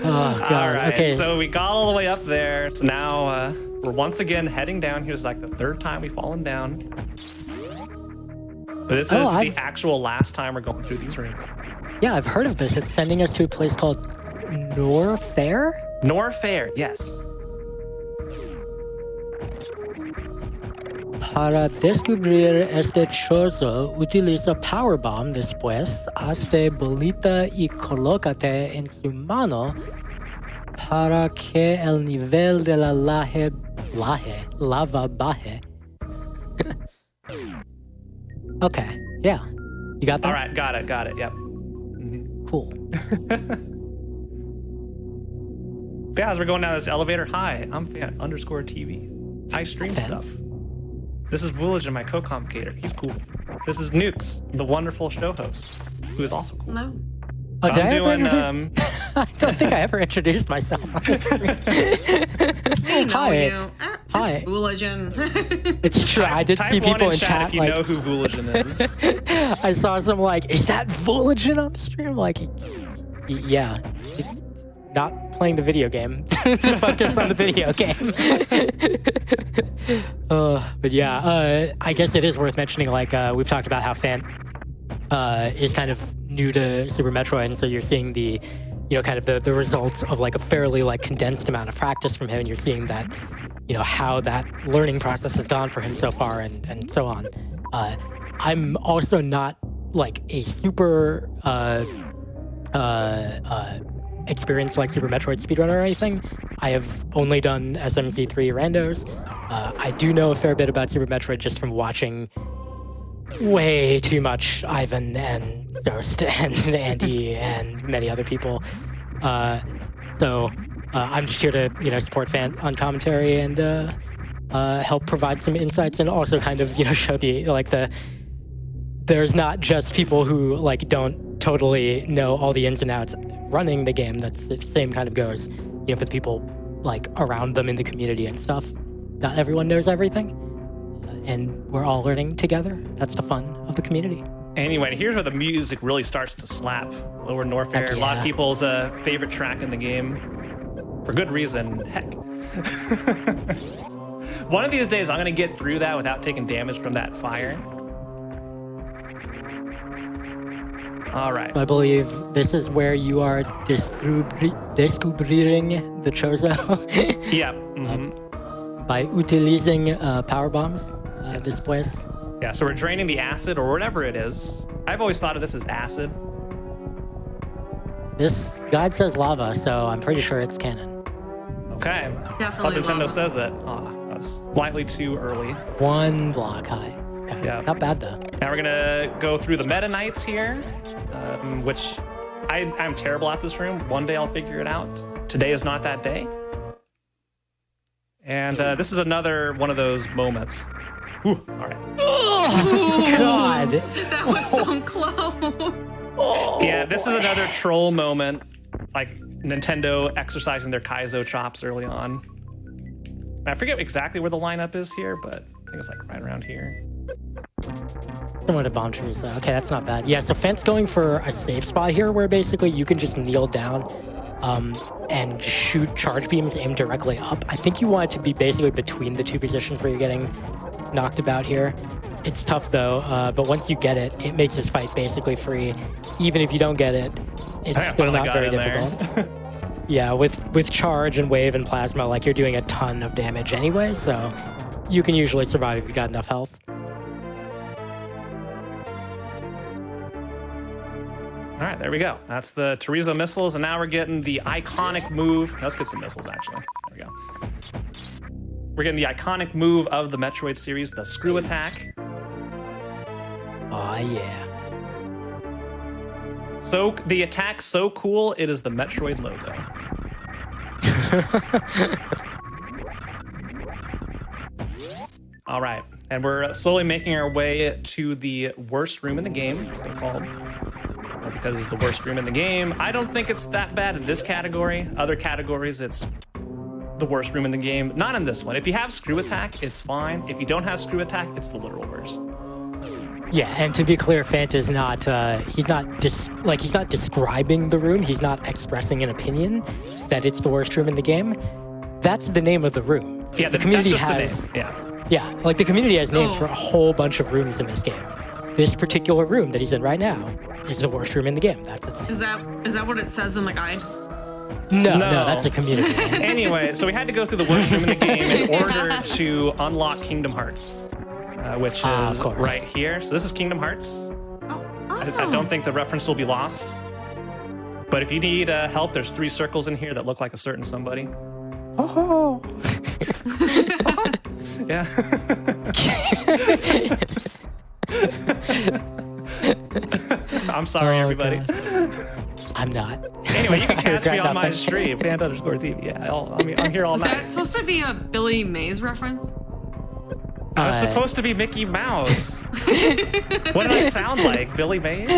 Oh, God.
All right.
Okay.
So we got all the way up there. So now we're once again heading down. Here's like the third time we've fallen down. But this is the actual last time we're going through these rooms.
Yeah, I've heard of this. It's sending us to a place called Norfair?
Norfair, yes.
Para descubrir este chozo, utiliza Powerbomb después, hazte bolita y colócate en su mano para que el nivel de la lava baje. Okay, yeah. You got that?
All right, got it. Yep.
Cool.
But yeah, as we're going down this elevator, hi, I'm fan_TV. I stream
Fan?
stuff. This is Woolage, my co-commentator. He's cool. This is Nukes, the wonderful show host, who is also cool.
Hello.
Oh, did
I'm
I ever
doing
introduce- I don't think I ever introduced myself on the stream.
We know
Hi.
you.
Hi.
Hooligan.
It's true. I did
Type
see
one
people in chat
if you
like,
know who Wooligan is.
I saw some like, is that Vooligan on the stream? Like, yeah. Not playing the video game. To focus on the video game. But yeah, I guess it is worth mentioning, like, we've talked about how Fan is kind of new to Super Metroid, and so you're seeing the, kind of the results of like a fairly like condensed amount of practice from him, and you're seeing that, how that learning process has gone for him so far, and so on. I'm also not like a super experienced like Super Metroid speedrunner or anything. I have only done SMC3 randos. I do know a fair bit about Super Metroid just from watching way too much Ivan and Ghost and Andy and many other people. So I'm just here to, support Fan on commentary and help provide some insights, and also kind of, show there's not just people who like don't totally know all the ins and outs running the game. That's the same kind of goes, for the people like around them in the community and stuff. Not everyone knows everything, and we're all learning together. That's the fun of the community.
Anyway, here's where the music really starts to slap. Lower Norfair,
Heck
a lot of
yeah.
people's favorite track in the game. For good reason, heck. One of these days, I'm gonna get through that without taking damage from that fire. All right.
I believe this is where you are descubriring the Chozo
Yeah. Mhm.
by utilizing power bombs. Después.
Yeah, so we're draining the acid or whatever it is. I've always thought of this as acid.
This guide says lava, so I'm pretty sure it's canon.
Okay.
Definitely
Nintendo
lava.
says it. Oh, that was slightly too early.
One block high. Okay.
Yeah.
Not bad though.
Now we're gonna go through the Meta Knights here, which I'm terrible at this room. One day I'll figure it out. Today is not that day. And this is another one of those moments. Ooh, all right.
Oh God.
That was so close.
Yeah, this is another troll moment, like Nintendo exercising their Kaizo chops early on. I forget exactly where the lineup is here, but I think it's like right around here.
Similar to Bomb Teresa. Okay, that's not bad. Yeah, so Fent's going for a safe spot here where basically you can just kneel down and shoot charge beams aimed directly up. I think you want it to be basically between the two positions where you're getting knocked about here. It's tough though, but once you get it, it makes this fight basically free. Even if you don't get it, it's
I
still
finally
not
got
very
in there.
difficult. Yeah, with charge and wave and plasma, like you're doing a ton of damage anyway, so you can usually survive if you got enough health.
All right, there we go. That's the Teresa missiles, and now we're getting the iconic move. Let's get some missiles, actually. There we go. We're getting the iconic move of the Metroid series, the screw attack.
Oh yeah.
So the attack so cool, it is the Metroid logo. All right, and we're slowly making our way to the worst room in the game, so-called. Because it's the worst room in the game. I don't think it's that bad in this category. Other categories, it's the worst room in the game. Not in this one. If you have screw attack, it's fine. If you don't have screw attack, it's the literal worst.
Yeah, and to be clear, Fant is not, he's not describing the room. He's not expressing an opinion that it's the worst room in the game. That's the name of the room.
Yeah,
the community
that's just
has,
the name.
yeah, like the community has names for a whole bunch of rooms in this game. This particular room that he's in right now is the worst room in the game. That's its name.
Is that what it says in the guide?
No, that's a community name.
Anyway, so we had to go through the worst room in the game in order to unlock Kingdom Hearts. which
Of
is
course.
right here. So this is Kingdom Hearts. I don't think the reference will be lost. But if you need help, there's 3 circles in here that look like a certain somebody.
Oh.
Yeah. I'm sorry, everybody.
God. I'm not.
Anyway, you can
I
catch me
regret
on my
nothing.
stream, Panda_TV. Yeah, I'm here all
Is
night.
that supposed to be a Billy Mays reference?
I was supposed to be Mickey Mouse. What did I sound like? Billy Mays?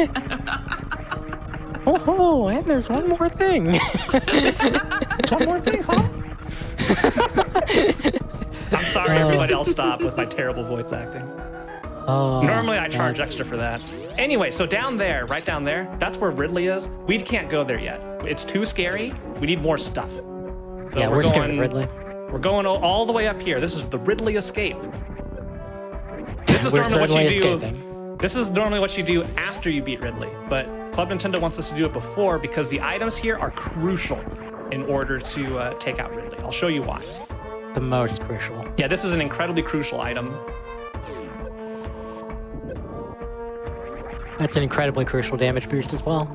Oh, and there's one more thing.
There's one more thing, huh? I'm sorry, everybody. I'll stop with my terrible voice acting.
Oh,
Normally, I charge extra for that. Anyway, so down there, right down there, that's where Ridley is. We can't go there yet. It's too scary. We need more stuff. So
yeah, we're scared of Ridley.
We're going all the way up here. This is the Ridley escape. This is
We're
normally what you
certainly
do.
escaping.
This is normally what you do after you beat Ridley, but Club Nintendo wants us to do it before because the items here are crucial in order to take out Ridley. I'll show you why.
The most crucial.
Yeah, this is an incredibly crucial item.
That's an incredibly crucial damage boost as well,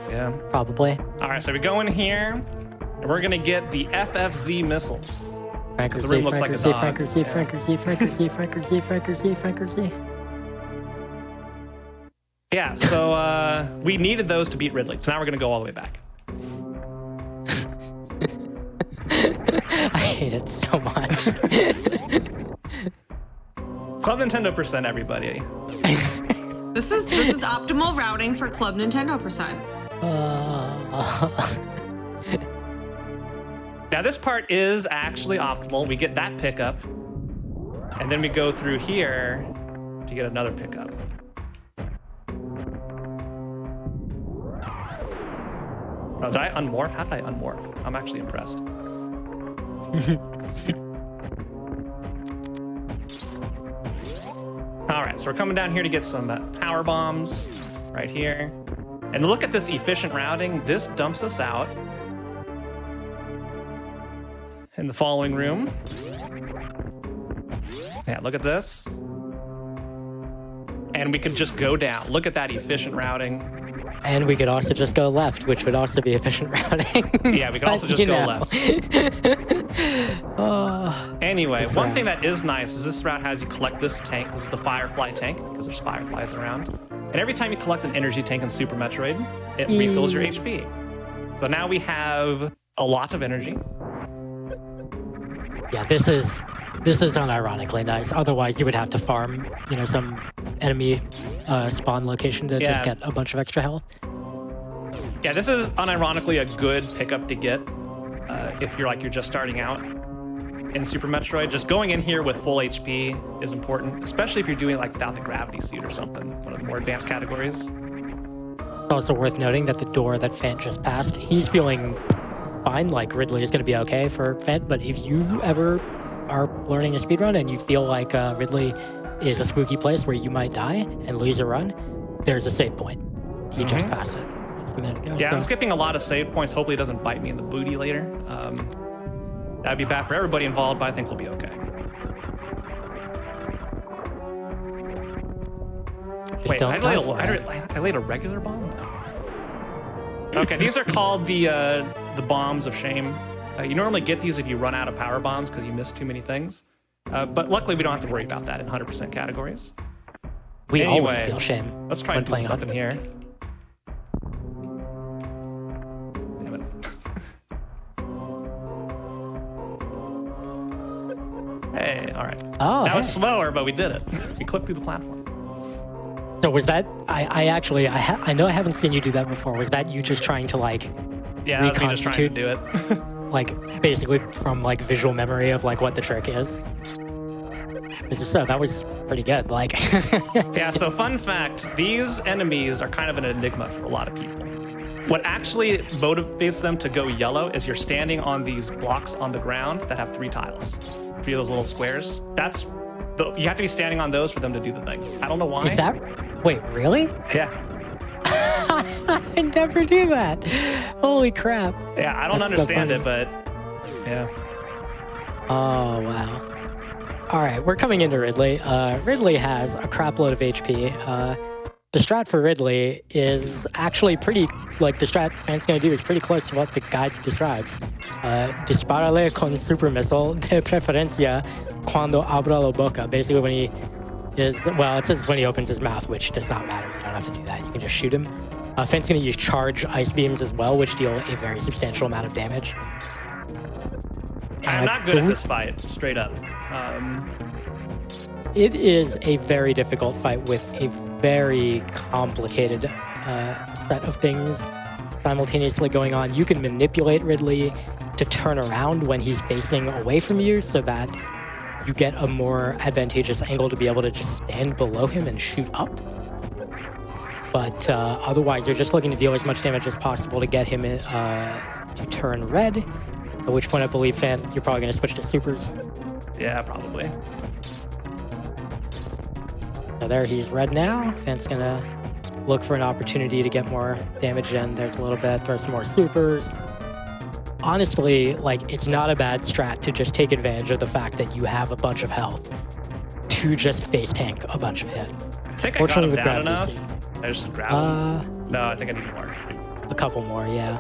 Yeah.
probably.
All right, so we go in here, and we're gonna get the FFZ missiles.
Franker
The
Z,
room looks like a
Franker Z,
dog.
Franker Z,
Yeah.
Franker Z, Franker Z, Franker Z, Franker Z, Franker Z.
Yeah, so we needed those to beat Ridley, so now we're gonna go all the way back.
I hate it so much.
Club Nintendo %, everybody.
This is optimal routing for Club Nintendo %.
Now this part is actually optimal. We get that pickup, and then we go through here to get another pickup. Oh, did I unmorph? How did I unmorph? I'm actually impressed. All right, so we're coming down here to get some power bombs right here. And look at this efficient routing. This dumps us out in the following room. Yeah, look at this. And we could just go down. Look at that efficient routing.
And we could also just go left, which would also be efficient routing.
Yeah, we could also
But,
just
you
go
know.
left.
Oh,
Anyway,
This
one
route.
thing that is nice is this route has you collect this tank. This is the Firefly tank because there's fireflies around. And every time you collect an energy tank in Super Metroid, it refills your HP. So now we have a lot of energy.
yeah, this is unironically nice. Otherwise, you would have to farm, some enemy spawn location to just
Yeah.
get a bunch of extra health.
Yeah, this is unironically a good pickup to get if you're just starting out in Super Metroid. Just going in here with full HP is important, especially if you're doing without the gravity suit or something, one of the more advanced categories.
It's also worth noting that the door that Fant just passed, he's feeling fine. Like Ridley is going to be okay for Fant, but if you ever are learning a speedrun and you feel like Ridley is a spooky place where you might die and lose a run, there's a save point. He just passed it just a minute ago.
Yeah,
so.
I'm skipping a lot of save points. Hopefully it doesn't bite me in the booty later. That'd be bad for everybody involved, but I think we'll be okay.
Just
Wait,
don't
I
die for it.
laid a regular bomb? Okay, these are called the bombs of shame. You normally get these if you run out of power bombs because you miss too many things. But luckily, we don't have to worry about that in 100% categories.
We always
Anyway,
feel shame.
Let's try
when
doing
playing
something
100%.
here. Damn it. Hey, all right.
Oh,
That was
hey.
slower, but we did it. We clipped through the platform.
So was that? I know I haven't seen you do that before. Was that you just trying to
Yeah, that was me just trying to
reconstitute?
do it.
Basically from visual memory of what the trick is? So that was pretty good.
Yeah, so fun fact, these enemies are kind of an enigma for a lot of people. What actually motivates them to go yellow is you're standing on these blocks on the ground that have 3 tiles. 3 of those little squares. You have to be standing on those for them to do the thing. I don't know why.
Is that? Wait, really?
Yeah.
I never knew that. Holy crap.
Yeah, I don't
That's so
understand
funny.
it, but yeah.
Oh wow. All right, we're coming into Ridley. Ridley has a crap load of HP. The strat for Ridley is actually pretty, like the strat Fant's going to do is pretty close to what the guide describes. Disparale con super missile de preferencia cuando abra la boca. Basically when he is, well, it says when he opens his mouth, which does not matter. You don't have to do that. You can just shoot him. Fant's going to use charge ice beams as well, which deal a very substantial amount of damage.
I'm not good at this fight, straight up.
It is a very difficult fight with a very complicated set of things simultaneously going on. You can manipulate Ridley to turn around when he's facing away from you so that you get a more advantageous angle to be able to just stand below him and shoot up. But otherwise, you're just looking to deal as much damage as possible to get him to turn red, at which point I believe, Fan, you're probably going to switch to supers.
Yeah, probably.
So there, he's red now. Fant's going to look for an opportunity to get more damage in. There's a little bit, throw some more supers. Honestly, like, it's not a bad strat to just take advantage of the fact that you have a bunch of health to just face tank a bunch of hits.
I think I got him down enough. I just grab him. No, I think I need more.
A couple more, yeah.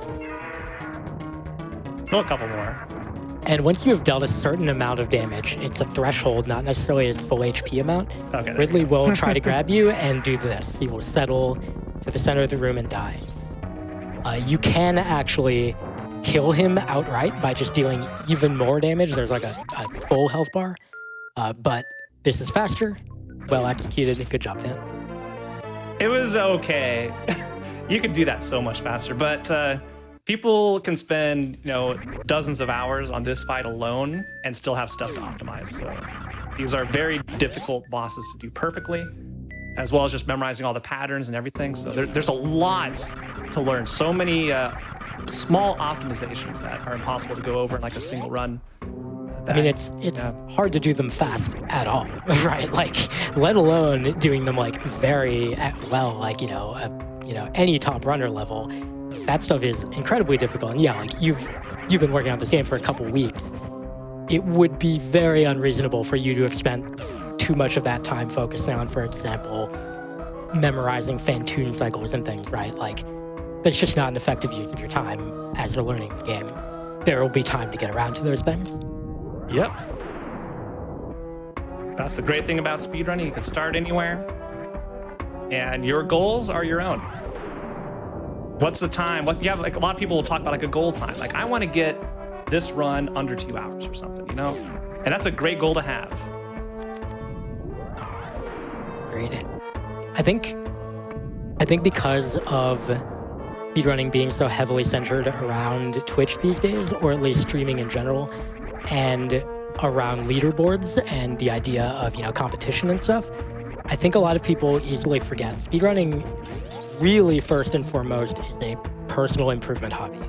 Still a couple more.
And once you have dealt a certain amount of damage, it's a threshold, not necessarily his full HP amount.
Okay,
Ridley will try to grab you and do this. He will settle to the center of the room and die. You can actually kill him outright by just dealing even more damage. There's like a full health bar. But this is faster, well executed. Good job, Fan.
It was okay. You could do that so much faster, but people can spend, dozens of hours on this fight alone and still have stuff to optimize. So these are very difficult bosses to do perfectly, as well as just memorizing all the patterns and everything. So there's a lot to learn. So many small optimizations that are impossible to go over in like a single run.
I mean, it's hard to do them fast at all, right? Like, let alone doing them like very well, like, any top runner level. That stuff is incredibly difficult. And yeah, like you've been working on this game for a couple weeks. It would be very unreasonable for you to have spent too much of that time focusing on, for example, memorizing Fantoon cycles and things, right? Like, that's just not an effective use of your time as you're learning the game. There will be time to get around to those things.
Yep. That's the great thing about speedrunning. You can start anywhere, and your goals are your own. What's the time? What you have? Like, a lot of people will talk about like a goal time. Like, I want to get this run under 2 hours or something, and that's a great goal to have.
Agreed. I think because of speedrunning being so heavily centered around Twitch these days, or at least streaming in general, and around leaderboards and the idea of, competition and stuff, I think a lot of people easily forget speedrunning really first and foremost is a personal improvement hobby.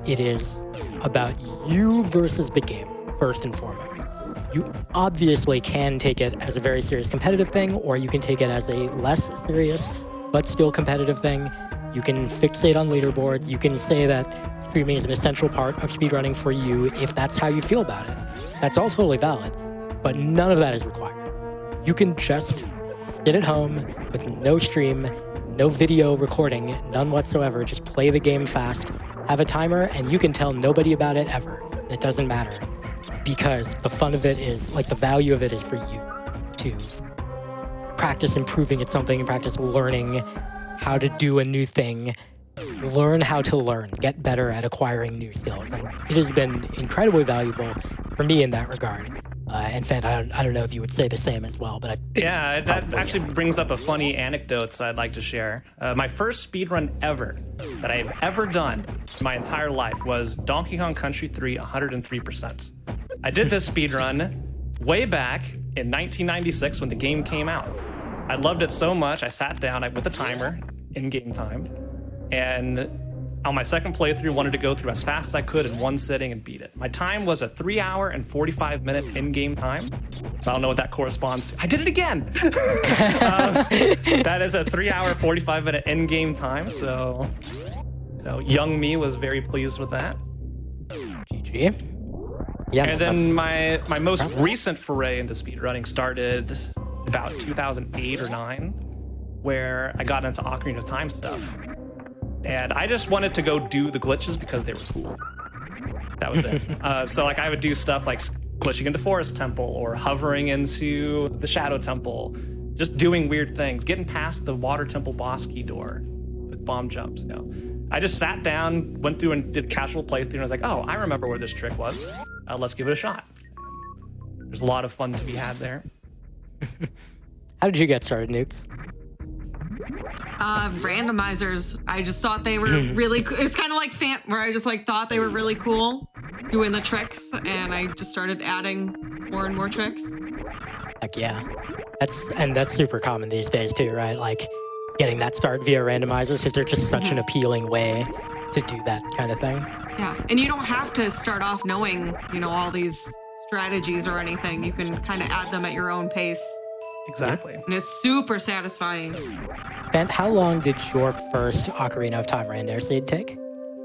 It is about you versus the game, first and foremost. You obviously can take it as a very serious competitive thing, or you can take it as a less serious but still competitive thing. You can fixate on leaderboards. You can say that streaming is an essential part of speedrunning for you if that's how you feel about it. That's all totally valid, but none of that is required. You can just sit at home with no stream, no video recording, none whatsoever. Just play the game fast, have a timer, and you can tell nobody about it ever. It doesn't matter, because the fun of it is, like, the value of it is for you to practice improving at something and practice learning how to do a new thing, learn how to learn, get better at acquiring new skills. And it has been incredibly valuable for me in that regard. And Fan, I don't know if you would say the same as well, but
that actually brings up a funny anecdote I'd like to share. My first speedrun ever that I've ever done in my entire life was Donkey Kong Country 3 103%. I did this speedrun way back in 1996 when the game came out. I loved it so much, I sat down with a timer, in-game time, and on my second playthrough, wanted to go through as fast as I could in one sitting and beat it. My time was a 3 hour and 45 minute in-game time. So I don't know what that corresponds to. I did it again. That is a 3 hour, 45 minute in-game time. So, young me was very pleased with that.
GG. Yeah,
And
that's-
then my most recent foray into speedrunning started about 2008 or 9, where I got into Ocarina of Time stuff. And I just wanted to go do the glitches because they were cool. That was it. So like I would do stuff like glitching into Forest Temple or hovering into the Shadow Temple, just doing weird things, getting past the Water Temple boss key door with bomb jumps. You know, I just sat down, went through and did casual playthrough, and I was like, oh, I remember where this trick was. Let's give it a shot. There's a lot of fun to be had there.
How did you get started, Nukes?
Randomizers. I just thought they were really cool. It's kind of like where I just like thought they were really cool doing the tricks, and I just started adding more and more tricks.
Like, yeah. That's super common these days too, right? Like getting that start via randomizers because they're just such an appealing way to do that kind of thing.
Yeah, and you don't have to start off knowing, all these strategies or anything. You can kind of add them at your own pace.
Exactly.
And it's super satisfying.
Ben, how long did your first Ocarina of Time random seed take?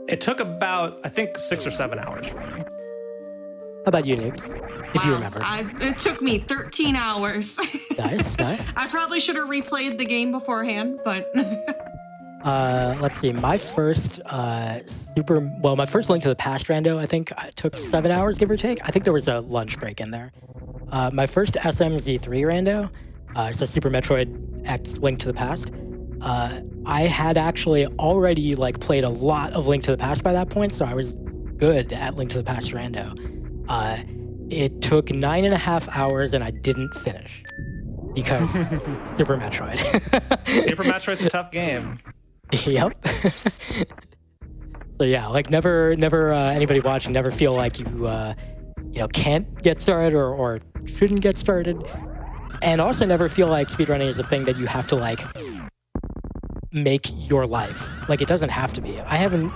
It took about, I think, 6 or 7 hours for me.
How about you, Nukes? If you remember.
It took me 13 hours.
Nice.
I probably should have replayed the game beforehand, but...
Let's see. My first my first Link to the Past rando, I think took 7 hours, give or take. I think there was a lunch break in there. My first SMZ3 rando, so Super Metroid X Link to the Past, I had actually already played a lot of Link to the Past by that point, so I was good at Link to the Past rando. It took 9.5 hours and I didn't finish because Super Metroid.
Super Metroid's a tough game.
Yep. So yeah, never anybody watching, never feel like you can't get started or shouldn't get started, and also never feel like speedrunning is a thing that you have to make your life. It doesn't have to be. I haven't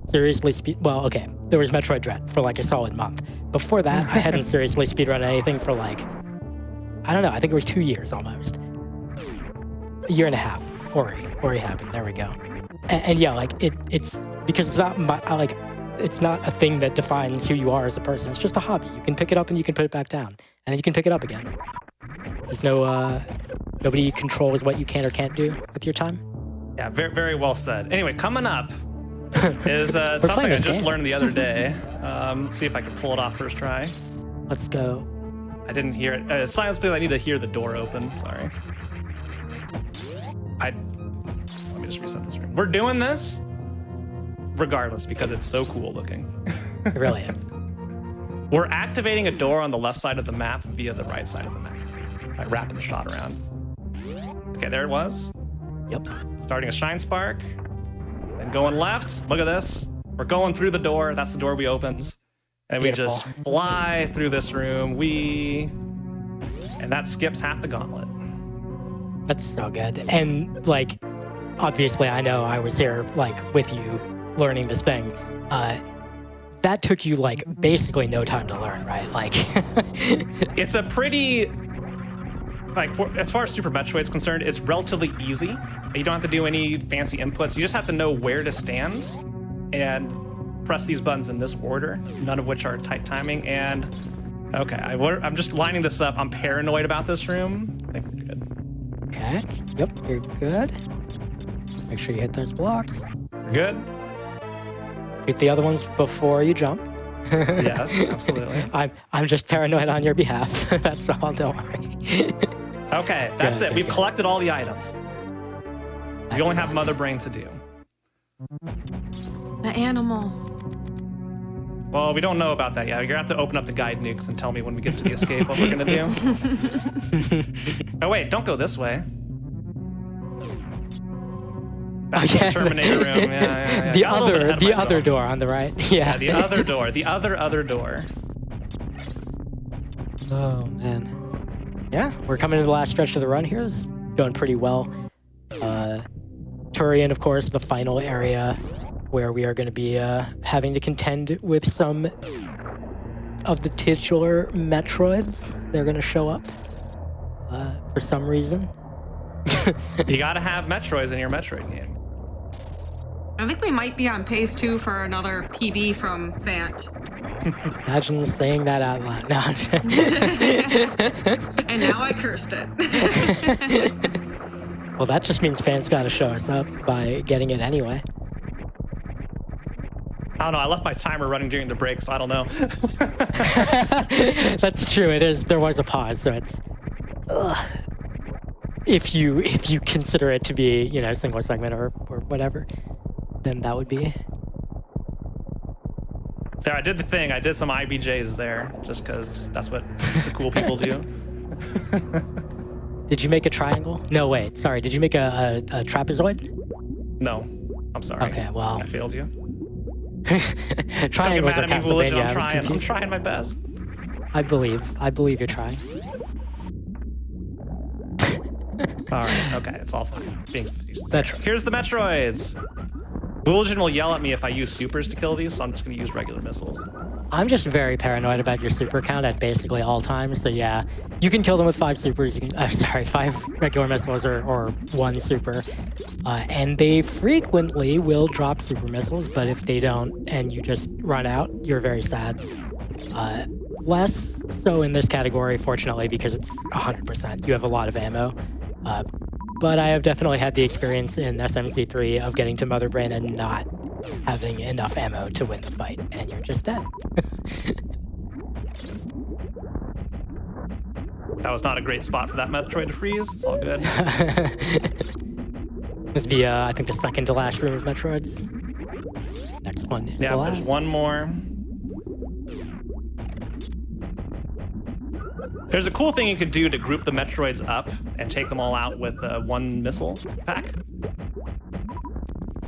seriously there was Metroid Dread for a solid month. Before that, I hadn't seriously speedrun anything for I don't know, I think it was 2 years almost. A year and a half. Ori happened. There we go. And yeah, it's because it's not it's not a thing that defines who you are as a person. It's just a hobby. You can pick it up and you can put it back down, and then you can pick it up again. There's nobody controls what you can or can't do with your time.
Yeah, very, very well said. Anyway, coming up is something I just learned the other day. Let's see if I can pull it off first try.
Let's go.
I didn't hear it. Silence, please. I need to hear the door open. Sorry. Let me just reset the stream. We're doing this regardless because it's so cool looking.
It really is.
We're activating a door on the left side of the map via the right side of the map by wrapping the shot around. Okay, there it was.
Yep.
Starting a Shine Spark. And going left. Look at this. We're going through the door. That's the door we opened. And we just fly through this room. And that skips half the gauntlet.
That's so good. And obviously I know I was here with you learning this thing. That took you basically no time to learn, right?
It's a pretty as far as Super Metroid's concerned, it's relatively easy. You don't have to do any fancy inputs. You just have to know where to stand and press these buttons in this order, none of which are tight timing. And okay, I'm just lining this up. I'm paranoid about this room. I think we're good.
Okay. Yep, you're good. Make sure you hit those blocks.
We're good.
Shoot the other ones before you jump.
Yes, absolutely.
I'm just paranoid on your behalf. That's all. Don't worry.
Okay, that's it. We've collected all the items. We only have
Excellent.
Mother Brain to do.
The animals.
Well, we don't know about that yet. You're gonna have to open up the guide, Nukes, and tell me when we get to the escape what we're gonna do. Oh wait, don't go this way. Back to the Terminator room. Yeah.
The other door on the right. Yeah.
The other door. The other door.
Oh man. Yeah, we're coming to the last stretch of the run here. It's going pretty well. Turian, of course, the final area where we are going to be having to contend with some of the titular Metroids. They're going to show up for some reason.
You gotta have Metroids in your Metroid game.
I think we might be on pace too for another PB from Fant.
Imagine saying that out loud. No,
And now I cursed it.
well, that just means fans got to show us up by getting it anyway.
I don't know. I left my timer running during the break, so I don't know.
That's true. It is. There was a pause, so it's. If you consider it to be, you know, single segment or whatever, then that would be.
There, I did the thing. I did some IBJs there, just because that's what the cool people do.
Did you make a triangle? No, wait. Sorry. Did you make a trapezoid?
No, I'm sorry.
Okay, well.
I failed you.
Triangles are
Don't get mad at me, Foolish.
Castlevania.
I'm trying my best.
I believe you're trying.
All right, okay, it's all fine.
Metroid.
Here's the Metroids. Woolgen will yell at me if I use supers to kill these, so I'm just going to use regular missiles.
I'm just very paranoid about your super count at basically all times. So yeah, you can kill them with 5 supers. You can, 5 regular missiles or 1 super, and they frequently will drop super missiles. But if they don't, and you just run out, you're very sad. Less so in this category, fortunately, because it's 100%. You have a lot of ammo. But I have definitely had the experience in SMC3 of getting to Mother Brain and not having enough ammo to win the fight, and you're just dead.
That was not a great spot for that Metroid to freeze. It's all good.
This be, I think, the second to last room of Metroids. Next one is the last.
There's one more. There's a cool thing you could do to group the Metroids up and take them all out with one missile pack.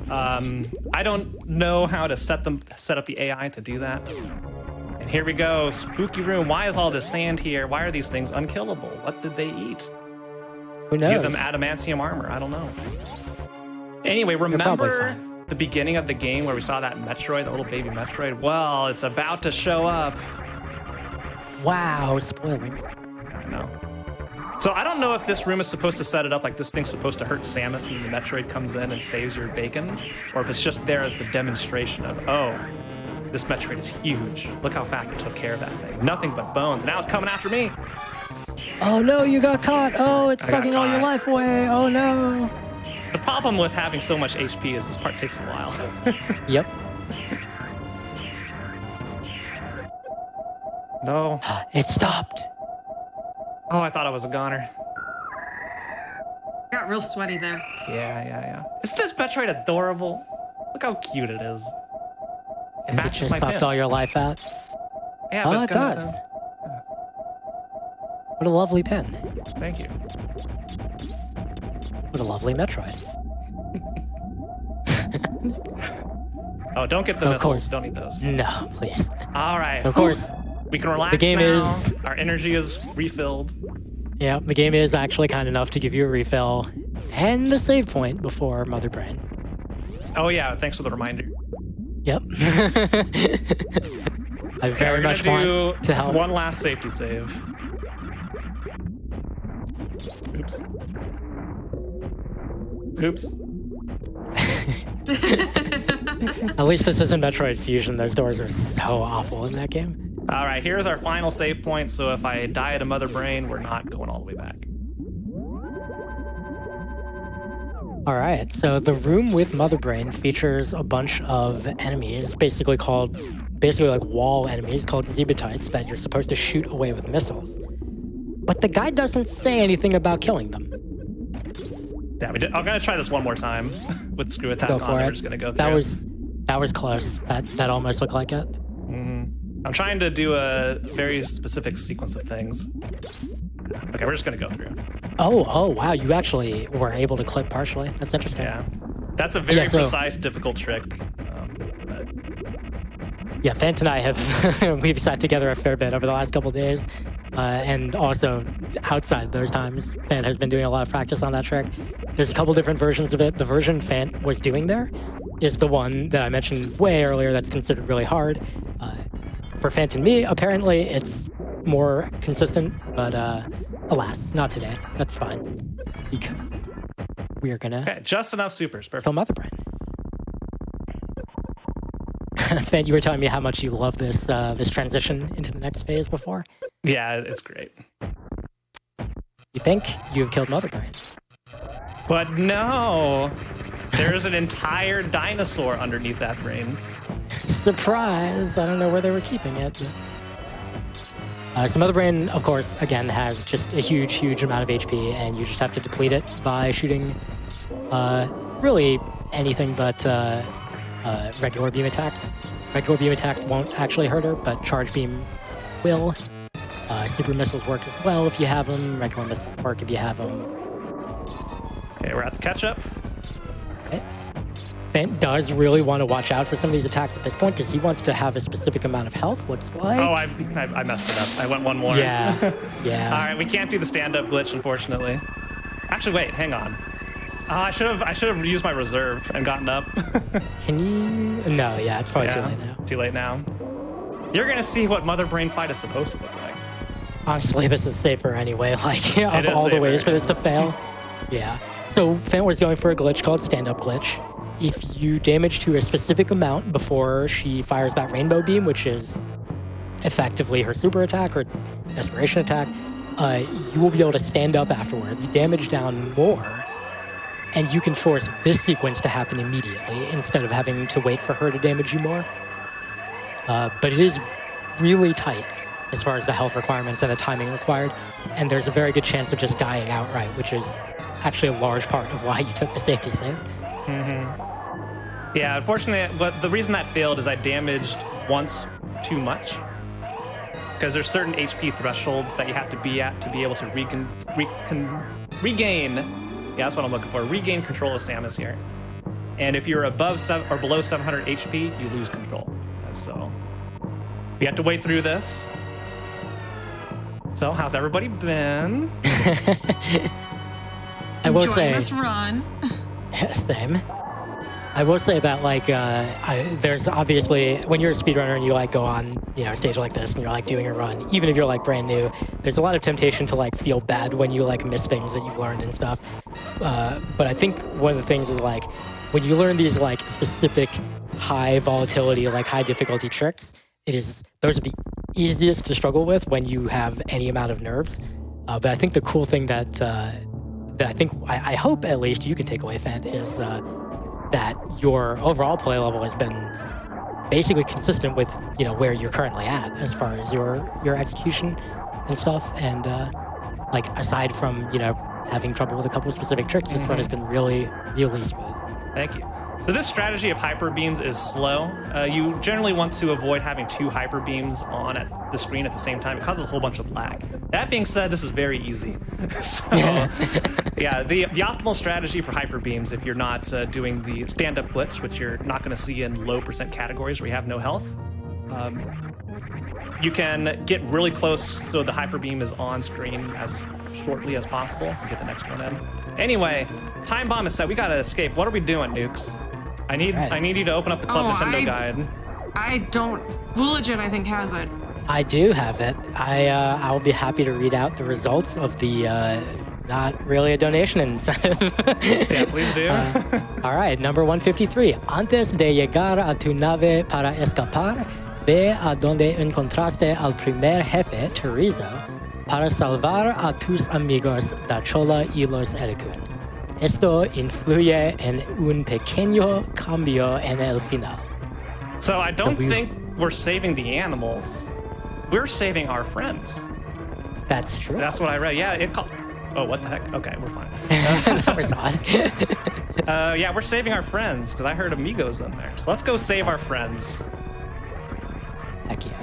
I don't know how to set up the AI to do that. And here we go, spooky room. Why is all this sand here? Why are these things unkillable? What did they eat?
Who knows?
Give them adamantium armor. I don't know. Anyway, remember the beginning of the game where we saw that Metroid, the little baby Metroid? Well, it's about to show up.
Wow, spoilers.
I know. So I don't know if this room is supposed to set it up like this thing's supposed to hurt Samus and the Metroid comes in and saves your bacon, or if it's just there as the demonstration of, oh, this Metroid is huge. Look how fast it took care of that thing. Nothing but bones. Now it's coming after me.
Oh no, you got caught. Oh, it's sucking all your life away. Oh no.
The problem with having so much HP is this part takes a while.
Yep.
No.
It stopped.
Oh, I thought I was a goner.
Got real sweaty there.
Yeah. Isn't this Metroid adorable? Look how cute it is. It
It
matches
just
my
sucked
pin.
all your life out.
Yeah,
Oh,
but
it
it's gonna,
does. What a lovely pen.
Thank you.
What a lovely Metroid.
Oh, don't get the
Of
missiles.
course.
Don't need those.
No, please.
All right.
Of course.
We can relax
The game
now.
is-
Our energy is refilled.
Yeah, the game is actually kind enough to give you a refill and a save point before Mother Brain.
Oh, yeah. Thanks for the reminder.
Yep. I
Okay,
very
we're
much
gonna do
want to help.
one last safety save. Oops.
At least this isn't Metroid Fusion. Those doors are so awful in that game.
All right, here's our final save point. So if I die at a Mother Brain, we're not going all the way back.
All right, so the room with Mother Brain features a bunch of enemies, basically like wall enemies called Zebatites that you're supposed to shoot away with missiles. But the guide doesn't say anything about killing them.
Yeah, I'm gonna try this one more time with Screw Attack
Go
on.
for
We're
it.
just gonna go through.
That was close. That almost looked like it.
I'm trying to do a very specific sequence of things. Okay, we're just gonna go through.
Oh, wow! You actually were able to clip partially. That's interesting.
Yeah, that's a very
Yeah, so-
precise, difficult trick.
Yeah, Fant and I have we've sat together a fair bit over the last couple of days, and also outside those times, Fant has been doing a lot of practice on that trick. There's a couple different versions of it. The version Fant was doing there is the one that I mentioned way earlier. That's considered really hard. For Fant and me, apparently it's more consistent, but alas, not today. That's fine because we are gonna
Okay, just enough supers. Perfect.
kill Mother Brain. Fan, you were telling me how much you love this this transition into the next phase before.
Yeah, it's great.
You think you've killed Mother Brain?
But no, there's an entire dinosaur underneath that brain.
Surprise! I don't know where they were keeping it. So Mother Brain, of course, again, has just a huge amount of HP, and you just have to deplete it by shooting really anything but regular beam attacks. Regular beam attacks won't actually hurt her, but charge beam will. Super missiles work as well if you have them. Regular missiles work if you have them.
Okay, we're at the catch-up.
Right. Fan does really want to watch out for some of these attacks at this point because he wants to have a specific amount of health, looks like.
Oh, I messed it up. I went one more.
Yeah, yeah.
All right, we can't do the stand-up glitch, unfortunately. Actually, wait, hang on. I should have used my reserve and gotten up.
Can you? No, yeah, it's probably too late now.
Too late now. You're gonna see what Mother Brain fight is supposed to look like.
Honestly, this is safer anyway. Like, of
is
all the
safer.
ways for this to fail. Yeah. So Fenwar's going for a glitch called stand-up glitch. If you damage to a specific amount before she fires that rainbow beam, which is effectively her super attack or desperation attack, you will be able to stand up afterwards, damage down more, and you can force this sequence to happen immediately instead of having to wait for her to damage you more. But it is really tight as far as the health requirements and the timing required, and there's a very good chance of just dying outright, which is actually a large part of why you took the safety save.
Mm-hmm. Yeah, unfortunately, but the reason that failed is I damaged once too much. Because there's certain HP thresholds that you have to be at to be able to regain. Yeah, that's what I'm looking for. Regain control of Samus here. And if you're above or below 700 HP, you lose control. And so we have to wait through this. So how's everybody been?
I will
Enjoying
say,
this run.
same. I will say that, like, there's obviously, when you're a speedrunner and you, like, go on, a stage like this and you're, like, doing a run, even if you're, like, brand new, there's a lot of temptation to, like, feel bad when you, like, miss things that you've learned and stuff. But I think one of the things is, like, when you learn these, like, specific high volatility, like, high difficulty tricks, those are the easiest to struggle with when you have any amount of nerves. But I think the cool thing that I hope at least you can take away, Fant, is that your overall play level has been basically consistent with where you're currently at as far as your execution and stuff. And like aside from having trouble with a couple of specific tricks, this run has been really smooth.
Thank you. So this strategy of hyper beams is slow. You generally want to avoid having two hyper beams on at the screen at the same time. It causes a whole bunch of lag. That being said, this is very easy. So, yeah, the optimal strategy for hyper beams, if you're not doing the stand-up glitch, which you're not going to see in low percent categories where you have no health, you can get really close so the hyper beam is on screen as shortly as possible and get the next one in. Anyway, time bomb is set. We gotta escape. What are we doing, Nukes? I need you to open up the Club Nintendo guide.
I don't. Woolagin, I think, has it.
I do have it. I'll be happy to read out the results of the not really a donation incentive.
Yeah, please do.
All right, number 153. Antes de llegar a tu nave para escapar, ve a donde encontraste al primer jefe, Chorizo, para salvar a tus amigos da Chola y los Ericuns. Esto influye en un pequeño cambio en el final.
So I don't think we're saving the animals. We're saving our friends.
That's true.
That's what I read. Yeah, oh, what the heck? Okay, we're fine.
That was odd.
Yeah, we're saving our friends because I heard amigos in there. So let's go save our friends.
Heck yeah.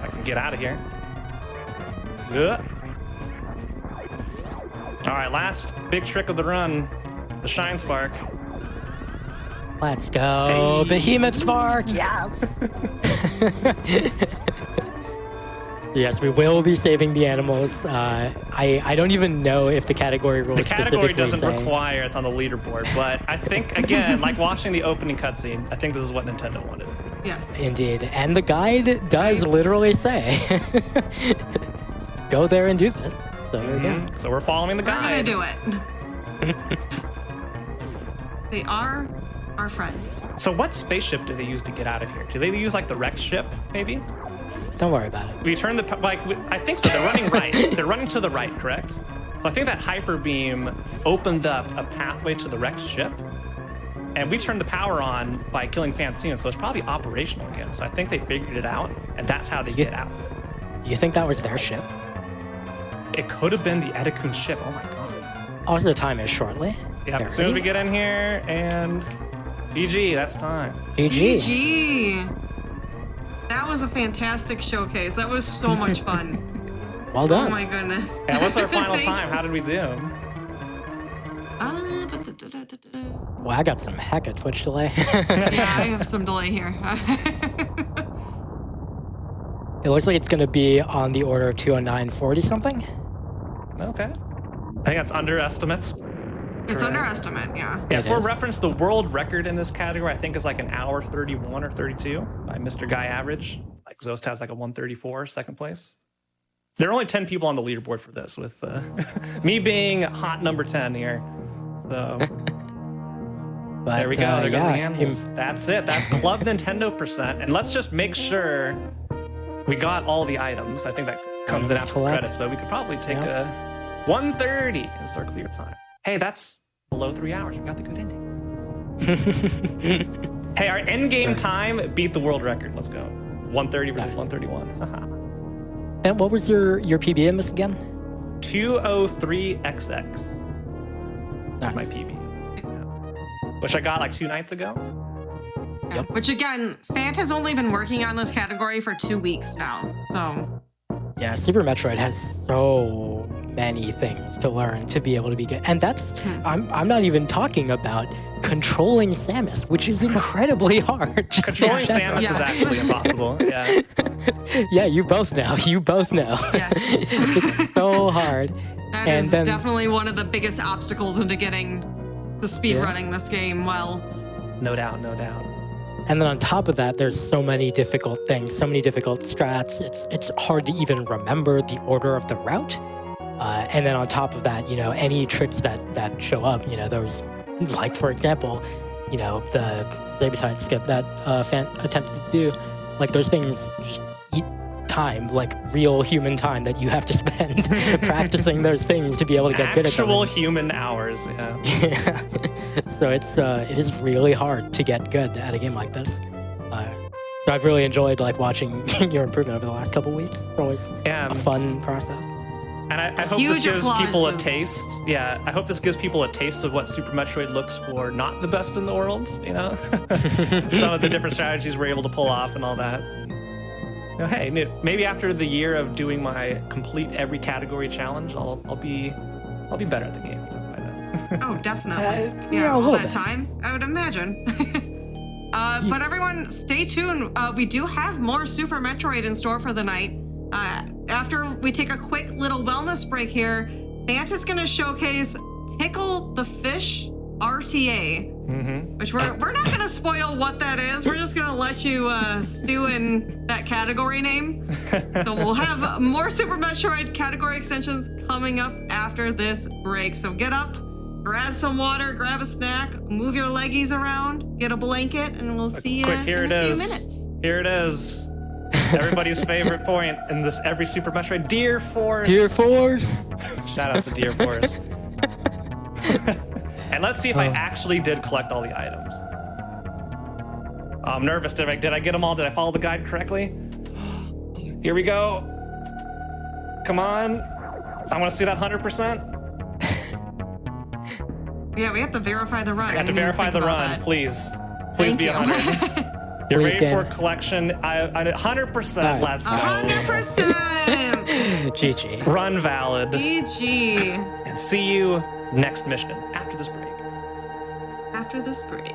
I can get out of here. Yeah. All right, last big trick of the run, the Shine Spark.
Let's go,
Hey.
Behemoth Spark, yes! Yes, we will be saving the animals. I don't even know if the category rules
The category
specifically
doesn't
say.
require it's on the leaderboard, but I think, again, like watching the opening cutscene, I think this is what Nintendo wanted.
Yes.
Indeed, and the guide does literally say, go there and do this. So there we go.
So we're following the
We're gonna
guide.
do it. They are our friends.
So what spaceship do they use to get out of here? Do they use like the Rex ship, maybe?
Don't worry about it.
We turn I think so. They're running right. They're running to the right, correct? So I think that hyper beam opened up a pathway to the Rex ship. And we turned the power on by killing Francine, so it's probably operational again. So I think they figured it out, and that's how they get out.
Do you think that was their ship?
It could have been the Edikun ship. Oh my god.
Also, the time is shortly.
Yeah, as soon as we get in here, and GG, that's time.
GG.
GG. That was a fantastic showcase. That was so much fun.
Well done.
Oh my goodness.
Yeah, what's our final time? How did we do?
Well, I got some hecka Twitch delay.
Yeah, I have some delay here.
It looks like it's going to be on the order of 209.40 something.
Okay. I think that's underestimates.
It's underestimate, yeah.
Yeah,
It
for
is.
reference, the world record in this category, I think, is like an hour 31 or 32 by Mr. Guy Average. Like Zost has like a 134 second place. There are only 10 people on the leaderboard for this, with me being hot number 10 here. So
But,
there we go. There goes the
yeah,
animals. That's it. That's Club Nintendo %. And let's just make sure we got all the items. I think that comes in
Items
after
collect.
credits, but we could probably take a 1:30 as our clear time. Hey, that's below 3 hours. We got the good ending. Hey, our end game time beat the world record. Let's go. 1:30 versus
Nice.
131.
And what was your PB in this again?
203XX. That's my
Nice.
PB. Which I got like 2 nights ago.
Yeah. Which again, Fant has only been working on this category for 2 weeks now. So
Yeah, Super Metroid has so many things to learn to be able to be good. And that's, I'm not even talking about controlling Samus, which is incredibly hard. Just
Controlling
in general.
Samus is
Yes.
actually impossible. Yeah.
Yeah, you both know. You both know.
yes,
It's so hard.
that
And
is
then-
definitely one of the biggest obstacles into getting to speedrunning this game well.
No doubt, no doubt.
And then on top of that, there's so many difficult things, so many difficult strats. It's hard to even remember the order of the route. And then on top of that, any tricks that show up, those, like for example, the Zabetide skip that Fan attempted to do, like those things just eat time, like real human time that you have to spend practicing those things to be able to get good at them.
Actual human hours, yeah.
Yeah. So it is really hard to get good at a game like this. So I've really enjoyed watching your improvement over the last couple weeks. It's always
Yeah.
a fun process.
And I hope
Huge
this gives
applause
people a
is-
taste. Yeah, I hope this gives people a taste of what Super Metroid looks for, not the best in the world, Some of the different strategies we're able to pull off and all that. Hey, maybe after the year of doing my complete every category challenge, I'll be better at the game by then.
Oh, definitely.
yeah, a
all
little
that
bit.
time, I would imagine. But everyone, stay tuned. We do have more Super Metroid in store for the night. After we take a quick little wellness break here, Fant is going to showcase Tickle the Fish RTA, which we're not going to spoil what that is. We're just going to let you stew in that category name. So we'll have more Super Metroid category extensions coming up after this break. So get up, grab some water, grab a snack, move your leggies around, get a blanket, and we'll see you
Quick, here
in
it
a few
is.
minutes.
Here it is. Everybody's favorite point in this every Super Metroid, Deer Force.
Dear Force!
Shout out to Deer Force. And let's see if I actually did collect all the items. I'm nervous. Did I get them all? Did I follow the guide correctly? Here we go. Come on. I want to see that 100%.
Yeah, we have to verify the run.
I have to
didn't even
verify
think
the
about
run.
that.
Please
Thank
be
you.
100. You're
Please,
ready for
game.
collection. I 100%.
All right.
Let's go.
100%.
GG.
Run valid.
GG.
And see you next mission after this break.
After this break.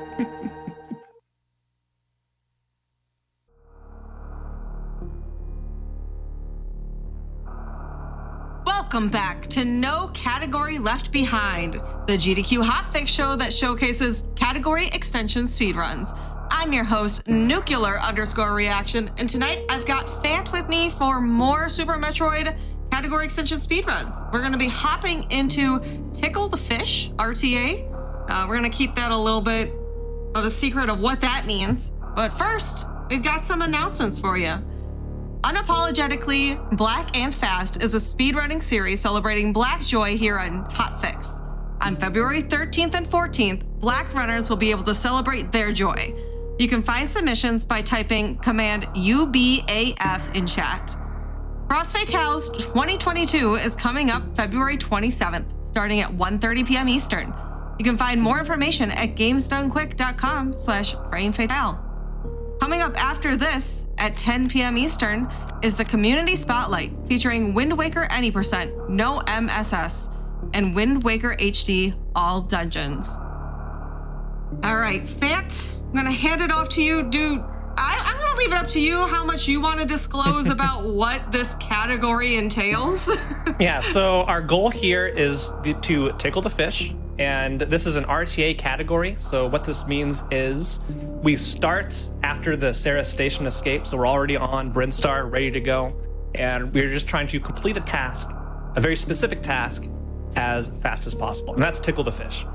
Welcome back to No Category Left Behind, the GDQ hotfix show that showcases category extension speedruns. I'm your host, Nuclear_Reaction, and tonight I've got Fant with me for more Super Metroid category extension speedruns. We're going to be hopping into Tickle the Fish RTA. We're going to keep that a little bit of a secret of what that means. But first, we've got some announcements for you. Unapologetically Black and Fast is a speedrunning series celebrating Black joy here on Hotfix. On February 13th and 14th, Black runners will be able to celebrate their joy. You can find submissions by typing command UBAF in chat. Cross Fatales 2022 is coming up February 27th, starting at 1:30 p.m. Eastern. You can find more information at gamesdonequick.com/framefatale. Coming up after this, at 10 p.m. Eastern, is the Community Spotlight featuring Wind Waker Any Percent, no MSS, and Wind Waker HD All Dungeons. All right, Fat, I'm gonna hand it off to you. Dude, I'm gonna leave it up to you how much you want to disclose about what this category entails.
Yeah, so our goal here is to tickle the fish, and this is an RTA category. So what this means is we start after the Sarah Station escape, so we're already on Brinstar, ready to go, and we're just trying to complete a task, a very specific task, as fast as possible, and that's tickle the fish.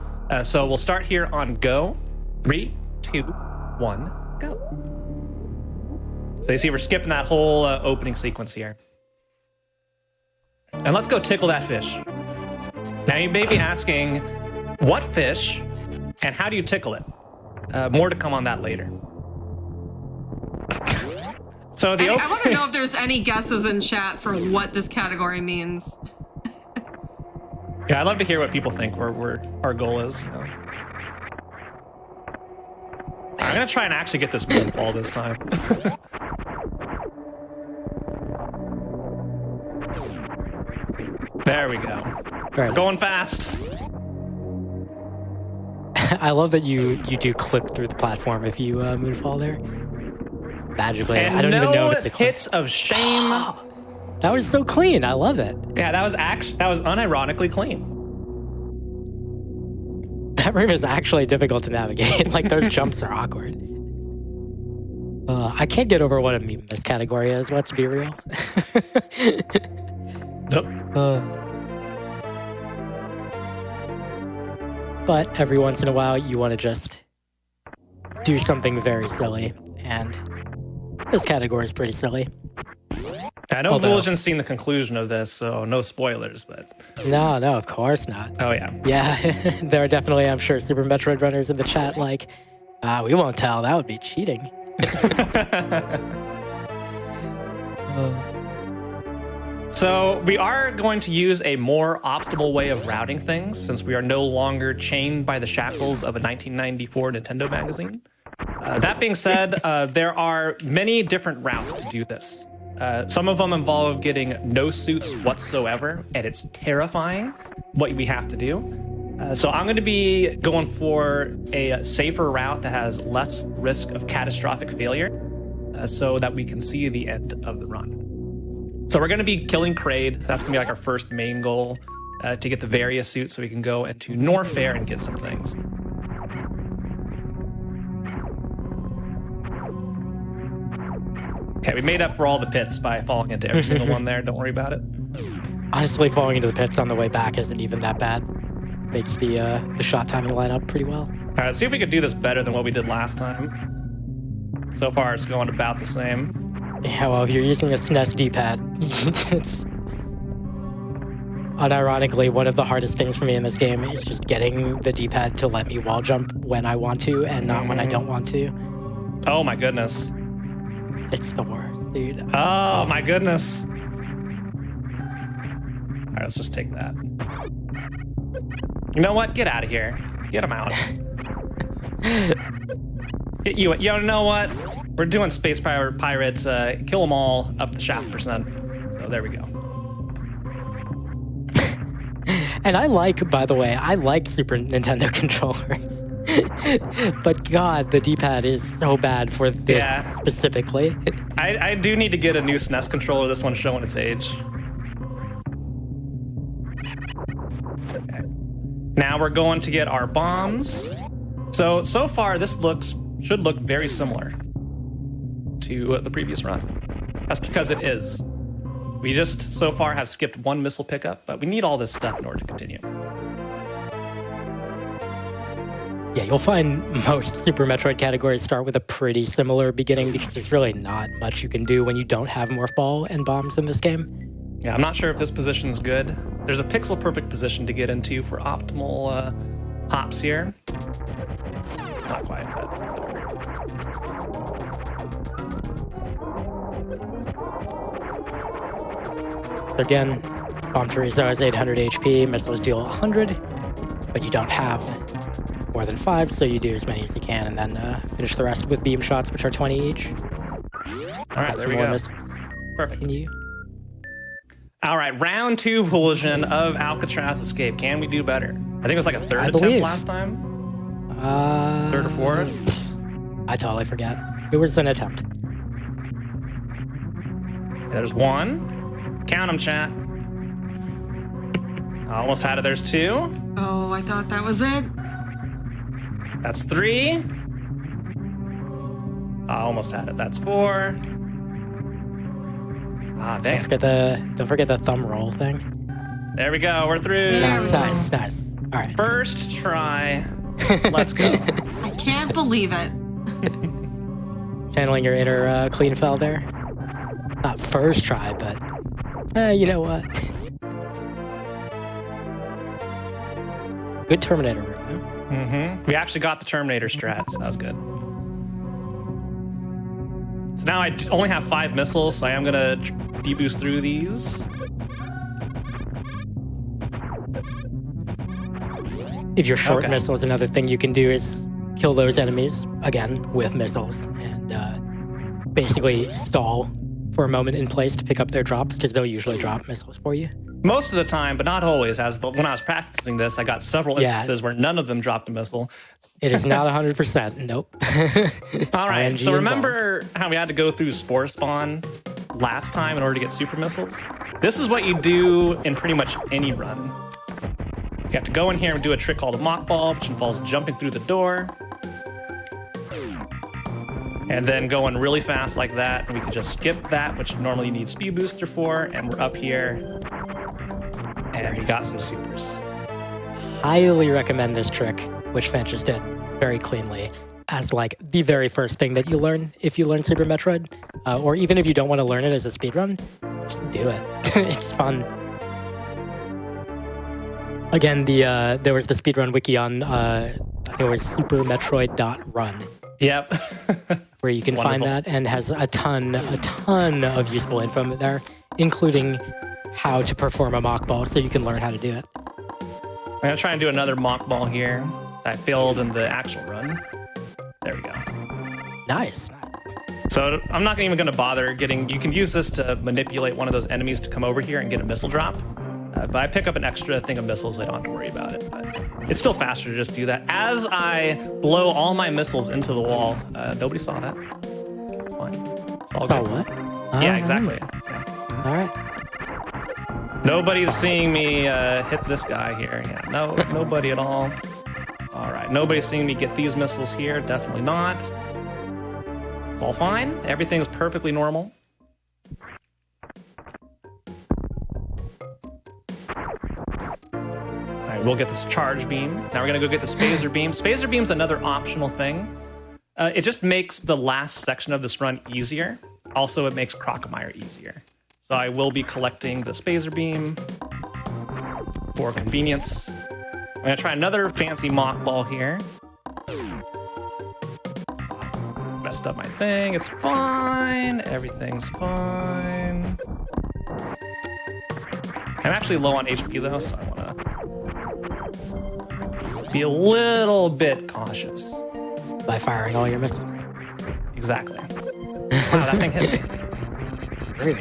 So we'll start here on go. 3, 2, 1, go. So you see we're skipping that whole opening sequence here. And let's go tickle that fish. Now you may be asking, what fish and how do you tickle it? More to come on that later. So the
I want to know if there's any guesses in chat for what this category means.
Yeah, I'd love to hear what people think our goal is. You know. I'm gonna try and actually get this moonfall this time. There we go.
Right.
Going fast.
I love that you do clip through the platform if you moonfall there. Magically.
And
I don't even know if it's a clip.
hits of shame.
That was so clean. I love it.
Yeah, that was unironically clean.
That room is actually difficult to navigate. Like, those jumps are awkward. I can't get over what a meme this category is. Let's be real.
Nope.
But every once in a while, you want to just do something very silly, and this category is pretty silly.
I know Vulsion's seen the conclusion of this, so no spoilers, but...
No, of course not.
Oh, yeah.
Yeah, there are definitely, I'm sure, Super Metroid runners in the chat like, we won't tell, that would be cheating.
So we are going to use a more optimal way of routing things since we are no longer chained by the shackles of a 1994 Nintendo magazine. That being said, there are many different routes to do this. Some of them involve getting no suits whatsoever, and it's terrifying what we have to do. So I'm going to be going for a safer route that has less risk of catastrophic failure so that we can see the end of the run. So we're going to be killing Kraid. That's going to be like our first main goal to get the various suits so we can go into Norfair and get some things. Okay, we made up for all the pits by falling into every single one there. Don't worry about it.
Honestly, falling into the pits on the way back isn't even that bad. Makes the shot timing line up pretty well.
All right, let's see if we could do this better than what we did last time. So far, it's going about the same.
Yeah, well, if you're using a SNES D-pad, it's... Unironically, one of the hardest things for me in this game is just getting the D-pad to let me wall jump when I want to and not when I don't want to.
Oh my goodness.
It's the worst, dude.
Oh my goodness. All right, let's just take that. You know what? Get out of here. Get him out. Get you know what? We're doing Space Pirates. Kill them all up the shaft percent. So there we go.
And I like, by the way, I like Super Nintendo controllers. But God, the D-pad is so bad for this specifically.
I do need to get a new SNES controller. This one's showing its age. Okay. Now we're going to get our bombs. So far, this should look very similar to the previous run. That's because it is. We just, so far, have skipped one missile pickup, but we need all this stuff in order to continue.
Yeah, you'll find most Super Metroid categories start with a pretty similar beginning because there's really not much you can do when you don't have Morph Ball and bombs in this game.
Yeah, I'm not sure if this position is good. There's a pixel perfect position to get into for optimal hops here. Not quite, but
again, Bomb Chorizo has 800 HP, missiles deal 100, but you don't have more than 5, so you do as many as you can, and then finish the rest with beam shots, which are 20 each.
all right, there we go.
Missiles.
Perfect.
Continue.
All right, round 2 version of Alcatraz Escape. Can we do better? I think it was like a third
I
attempt
believe.
last time. Third or fourth?
I totally forget. It was an attempt.
There's 1. Count them, chat. Almost had it. There's 2.
Oh, I thought that was it.
That's 3. Almost had it. That's 4. Ah,
Don't
damn.
forget the thumb roll thing.
There we go. We're through.
Yeah.
Nice. All right.
First try. Let's go.
I can't believe it.
Channeling your inner clean fell there. Not first try, but you know what? Good Terminator room, though.
We actually got the Terminator strat, so that was good. So now I only have 5 missiles, so I am gonna deboost through these.
If you're short
Okay.
missiles, another thing you can do is kill those enemies, again, with missiles, and basically stall for a moment in place to pick up their drops, because they'll usually drop missiles for you.
Most of the time, but not always. When I was practicing this, I got several
Yeah.
instances where none of them dropped a missile.
It is not 100%. Nope.
All right,
ING
so remember how we had to go through Spore Spawn last time in order to get super missiles? This is what you do in pretty much any run. You have to go in here and do a trick called a mock ball, which involves jumping through the door. And then going really fast like that, and we can just skip that, which normally you need speed booster for, and we're up here. And we got some supers.
Highly recommend this trick, which Fan just did very cleanly, as like the very first thing that you learn if you learn Super Metroid, or even if you don't want to learn it as a speedrun, just do it. It's fun. Again, there was the speedrun wiki on I think it was supermetroid.run,
Yep.
where you can find
Wonderful.
that, and has a ton of useful info there, including how to perform a mock ball, so you can learn how to do it.
I'm gonna try and do another mock ball here. I failed in the actual run. There we go.
Nice.
So I'm not even gonna bother getting, you can use this to manipulate one of those enemies to come over here and get a missile drop. But I pick up an extra thing of missiles, so I don't have to worry about it. But it's still faster to just do that. As I blow all my missiles into the wall, nobody saw that. It's fine. It's all
So
good.
what?
Yeah, exactly. Yeah.
All right.
Nobody's seeing me hit this guy here. Yeah, no, nobody at all. All right, nobody's seeing me get these missiles here. Definitely not. It's all fine. Everything's perfectly normal. All right, we'll get this charge beam. Now we're gonna go get the Spazer beam. Spazer beam's another optional thing. It just makes the last section of this run easier. Also, it makes Crocomire easier. So I will be collecting the Spazer beam for convenience. I'm gonna try another fancy mock ball here. Messed up my thing. It's fine. Everything's fine. I'm actually low on HP though, so I wanna be a little bit cautious.
By firing all your missiles.
Exactly. Wow, that thing hit me.
Rude.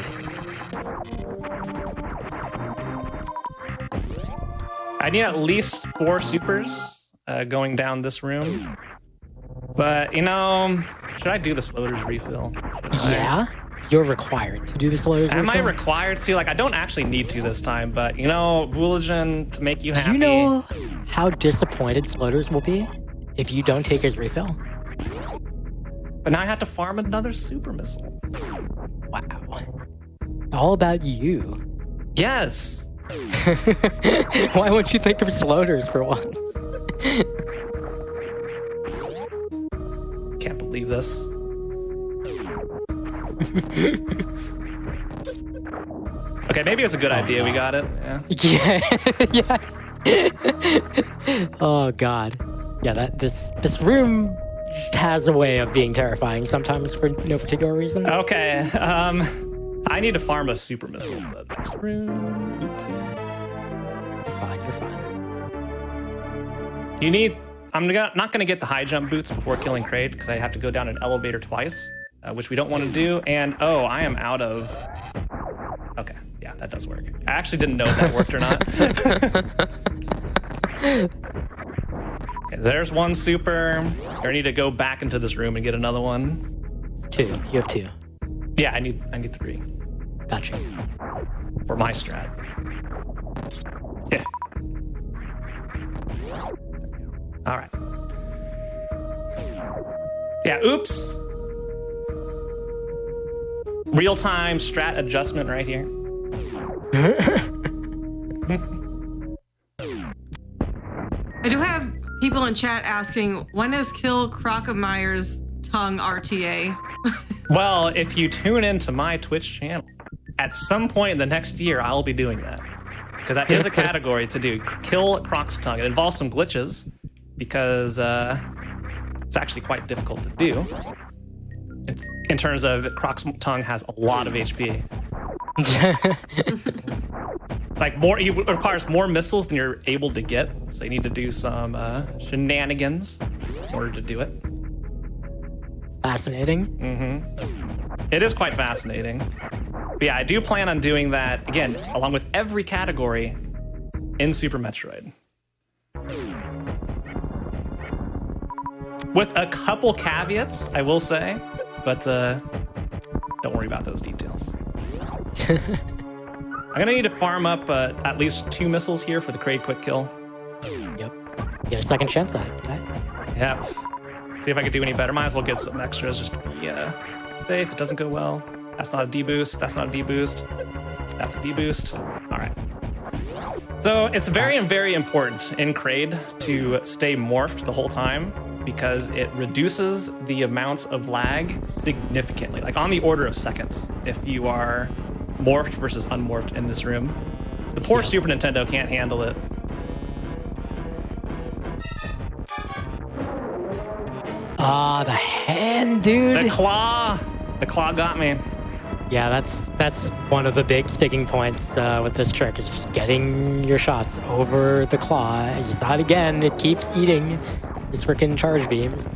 I need at least 4 supers going down this room. But, you know, should I do the Sloater's refill? Should I?
Yeah? You're required to do the slows.
Am I required to? Like, I don't actually need to this time, but, you know, Wooligan, to make you
Do
happy.
you know how disappointed Sloaters will be if you don't take his refill?
But now I have to farm another super missile.
Wow. All about you.
Yes.
Why won't you think of Sloaters for once?
leave this. Okay, maybe it's a good idea.
no.
We got it. Yeah.
Yeah. Yes. Oh God. Yeah. This room has a way of being terrifying sometimes for no particular reason.
Okay. I need to farm a super missile in the next room. Oopsie.
You're fine. You're fine.
I'm not gonna get the high jump boots before killing Kraid because I have to go down an elevator twice, which we don't want to do. And I am out of. Okay, yeah, that does work. I actually didn't know if that worked or not. Okay, there's one super. I need to go back into this room and get another one.
It's 2. You have 2.
Yeah, I need 3
Gotcha.
for my strat. Yeah. All right. Yeah, oops. Real-time strat adjustment right here.
I do have people in chat asking, when is Kill Crocomeyer's tongue RTA?
Well, if you tune into my Twitch channel, at some point in the next year, I'll be doing that. Because that is a category to do. Kill Croc's tongue. It involves some glitches because it's actually quite difficult to do. In terms of Croc's tongue has a lot of HP. Like it requires more missiles than you're able to get. So you need to do some shenanigans in order to do it.
Fascinating.
Mm-hmm. It is quite fascinating. But yeah, I do plan on doing that again, along with every category in Super Metroid. With a couple caveats, I will say, but don't worry about those details. I'm gonna need to farm up at least 2 missiles here for the Kraid quick kill.
Yep. Get a second chance at it tonight.
Yeah. See if I can do any better. Might as well get some extras just to be safe. It doesn't go well. That's not a deboost. That's not a deboost. That's a deboost. All right. So it's very, very important in Kraid to stay morphed the whole time because it reduces the amounts of lag significantly, like on the order of seconds, if you are morphed versus unmorphed in this room. The poor Super Nintendo can't handle it.
Ah, the hand, dude.
The claw got me.
Yeah, that's one of the big sticking points with this trick is just getting your shots over the claw. And you saw it again. It keeps eating his freaking charge beams.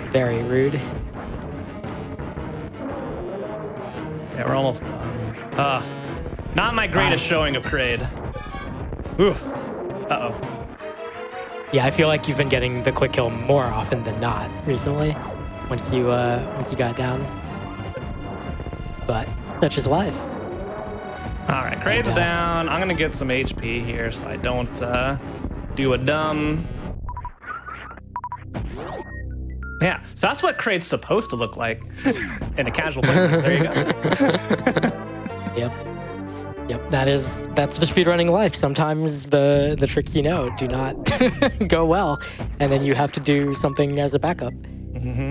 Very rude.
Yeah, we're almost done. Not my greatest showing of Kraid. Ooh. Uh-oh.
Yeah, I feel like you've been getting the quick kill more often than not recently. Once you got down. But such is life.
All right, Kraid's down. I'm gonna get some HP here so I don't do a dumb. Yeah, so that's what Kraid's supposed to look like in a casual play. There you go.
Yep. That's the speedrunning life. Sometimes the tricks do not go well, and then you have to do something as a backup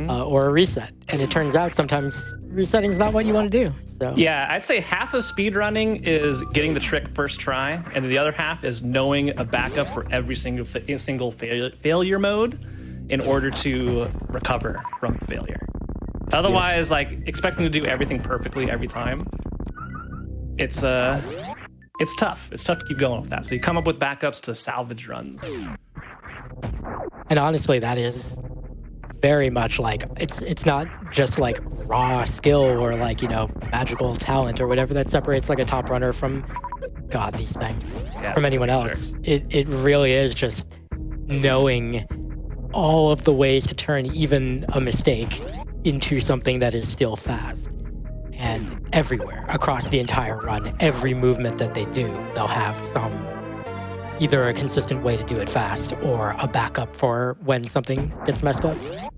or a reset. And it turns out sometimes resetting is not what you want to do. So
yeah, I'd say half of speedrunning is getting the trick first try, and the other half is knowing a backup for every single failure mode in order to recover from failure. Otherwise, like expecting to do everything perfectly every time, it's tough. It's tough to keep going with that. So you come up with backups to salvage runs.
And honestly, that is very much like it's not just like raw skill or like magical talent or whatever that separates like a top runner from these things from anyone else.
Sure.
It really is just knowing all of the ways to turn even a mistake into something that is still fast. And everywhere across the entire run, every movement that they do, they'll have either a consistent way to do it fast or a backup for when something gets messed up.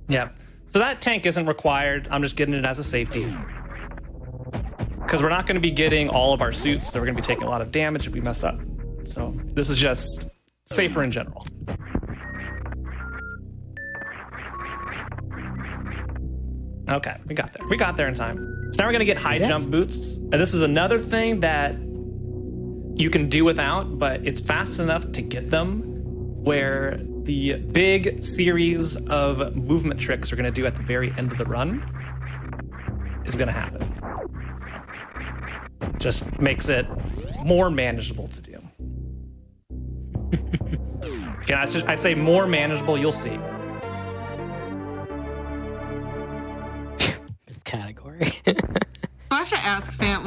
Yeah. So that tank isn't required. I'm just getting it as a safety. Because we're not going to be getting all of our suits, so we're going to be taking a lot of damage if we mess up. So this is just safer in general. Okay, we got there. We got there in time. So now we're gonna get high jump boots. And this is another thing that you can do without, but it's fast enough to get them, where the big series of movement tricks we're gonna do at the very end of the run is gonna happen. Just makes it more manageable to do. Again, I say more manageable, you'll see.
This category.
I have to ask, Fant,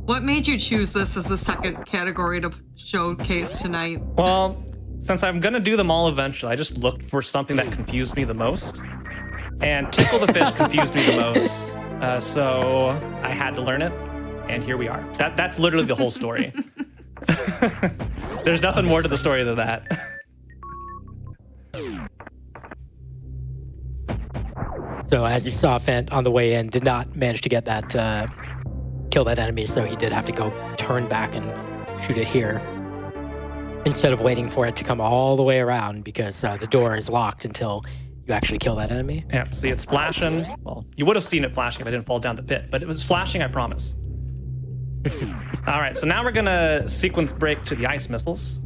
what made you choose this as the second category to showcase tonight?
Well, since I'm gonna do them all eventually, I just looked for something that confused me the most. And Tickle the Fish confused me the most. So I had to learn it, and here we are. That's literally the whole story. There's nothing more to the story than that.
So as you saw, Fent on the way in did not manage to get that, kill that enemy, so he did have to go turn back and shoot it here, instead of waiting for it to come all the way around, because the door is locked until you actually kill that enemy.
Yeah, see, it's flashing. Well, you would have seen it flashing if I didn't fall down the pit, but it was flashing, I promise. All right, so now we're gonna sequence break to the ice missiles.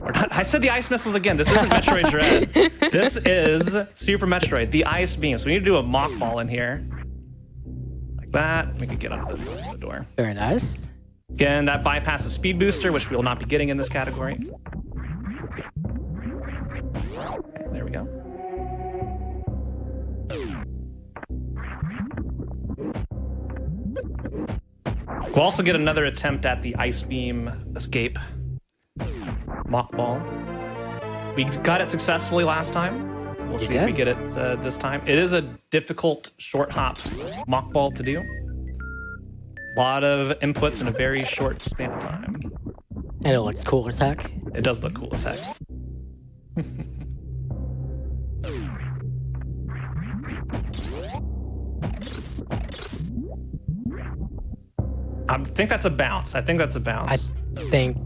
Or not, I said the ice missiles again. This isn't Metroid Dread. This is Super Metroid, the ice beam. So we need to do a mock ball in here. Like that. We can get under the door.
Very nice.
Again, that bypasses speed booster, which we will not be getting in this category. Okay, there we go. We'll also get another attempt at the ice beam escape. Mock ball. We got it successfully last time. We'll see if we get it this time. It is a difficult short hop mock ball to do. A lot of inputs in a very short span of time.
And it looks cool as heck.
It does look cool as heck. I think that's a bounce. I think that's a bounce.
I think.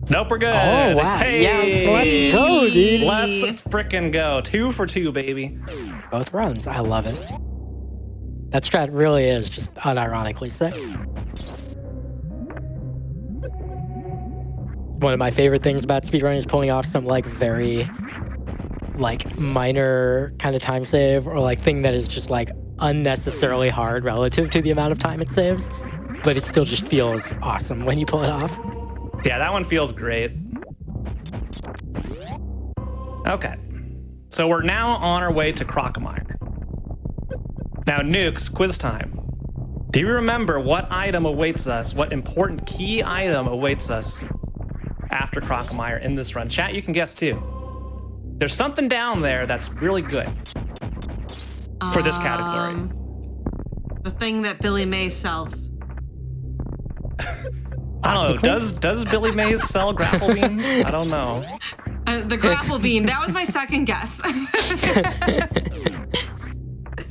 Nope, we're good.
Oh, wow.
Hey,
Yes, let's go, dude.
Let's frickin' go. 2 for 2, baby.
Both runs. I love it. That strat really is just unironically sick. One of my favorite things about speedrunning is pulling off some like very like minor kind of time save, or like thing that is just like unnecessarily hard relative to the amount of time it saves, but it still just feels awesome when you pull it off.
Yeah, that one feels great. Okay. So we're now on our way to Crocomire. Now, Nukes, quiz time. Do you remember what item awaits us, what important key item awaits us after Crocomire in this run? Chat, you can guess too. There's something down there that's really good for this category.
The thing that Billy May sells.
I don't know. Does Billy Mays sell grapple beams? I don't know.
The grapple beam. That was my second guess.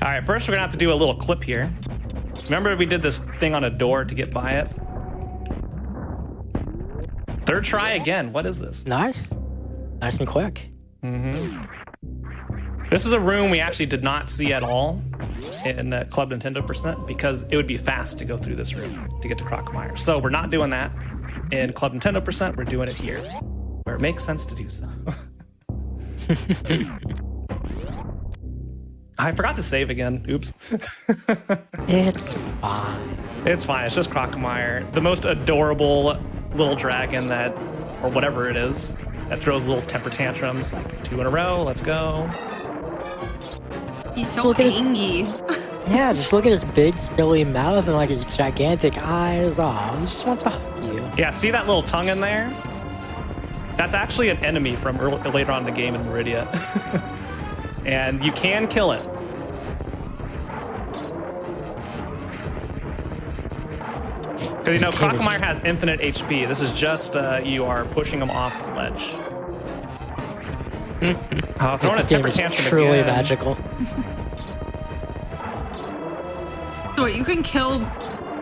All right, first we're gonna have to do a little clip here. Remember we did this thing on a door to get by it? Third try again. What is this?
Nice. Nice and quick.
This is a room we actually did not see at all in Club Nintendo Percent, because it would be fast to go through this room to get to Crocomire. So we're not doing that in Club Nintendo Percent. We're doing it here, where it makes sense to do so. I forgot to save again. Oops.
It's fine.
It's fine. It's just Crocomire, the most adorable little dragon that, or whatever it is, that throws little temper tantrums, like 2 in a row. Let's go.
He's so
Look at his-
angy.
Yeah, just look at his big silly mouth and like his gigantic eyes. Aw, he just wants to hug you.
Yeah, see that little tongue in there? That's actually an enemy from later on in the game in Meridia. And you can kill it. Because, you know, Crocomire has infinite HP. This is just you are pushing him off the ledge. Throwing a
This game
temper
is
tantrum
truly
again.
magical.
So you can kill.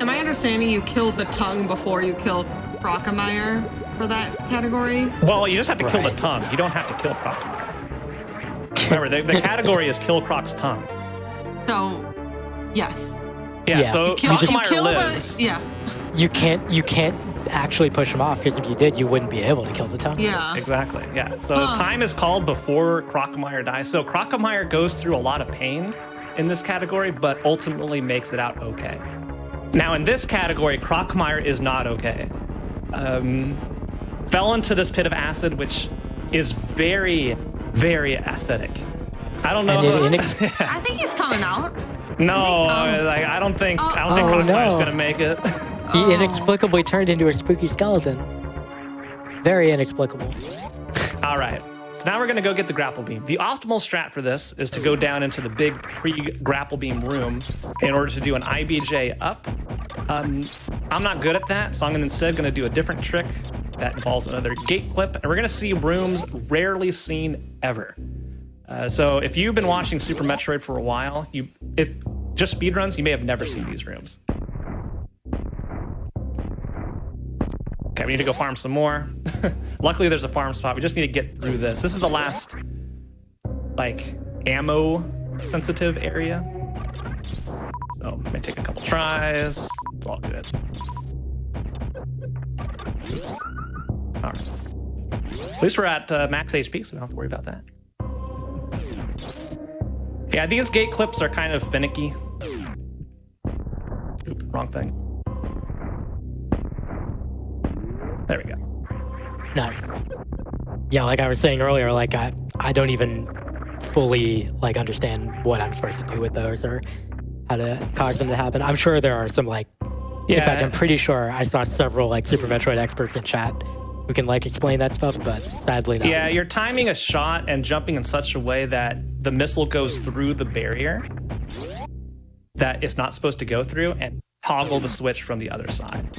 Am I understanding you killed the tongue before you killed Crocomire for that category?
Well, you just have to kill the
Right.
tongue. You don't have to kill Crocomire. Remember, the category is kill Croc's tongue.
So Yes.
Yeah.
So
You
Crocomire
kill
lives.
Yeah.
You can't actually push him off, because if you did, you wouldn't be able to kill the tongue.
Yeah.
Exactly. Yeah. So time is called before Crocomire dies. So Crocomire goes through a lot of pain in this category, but ultimately makes it out okay. Now, in this category, Crocomire is not okay. Fell into this pit of acid, which is very, very acidic. I don't know.
And
I think he's coming out.
No, I don't think Crocodile's
no.
gonna make it.
he inexplicably turned into a spooky skeleton. Very inexplicable.
All right. So now we're gonna go get the grapple beam. The optimal strat for this is to go down into the big pre-grapple beam room in order to do an IBJ up. I'm not good at that, so I'm instead gonna do a different trick that involves another gate clip, and we're gonna see rooms rarely seen ever. So if you've been watching Super Metroid for a while, just speedruns, you may have never seen these rooms. Okay, we need to go farm some more. Luckily, there's a farm spot. We just need to get through this. This is the last, ammo-sensitive area. So, may take a couple tries. It's all good. Oops. All right. At least we're at max HP, so we don't have to worry about that. Yeah, these gate clips are kind of finicky. Oop, wrong thing. There we go.
Nice. Yeah, like I was saying earlier, I don't even fully understand what I'm supposed to do with those or how to cause them to happen. I'm sure there are some in fact, I'm pretty sure I saw several Super Metroid experts in chat who can explain that stuff, but sadly not.
Yeah, you're timing a shot and jumping in such a way that the missile goes through the barrier that it's not supposed to go through and toggle the switch from the other side.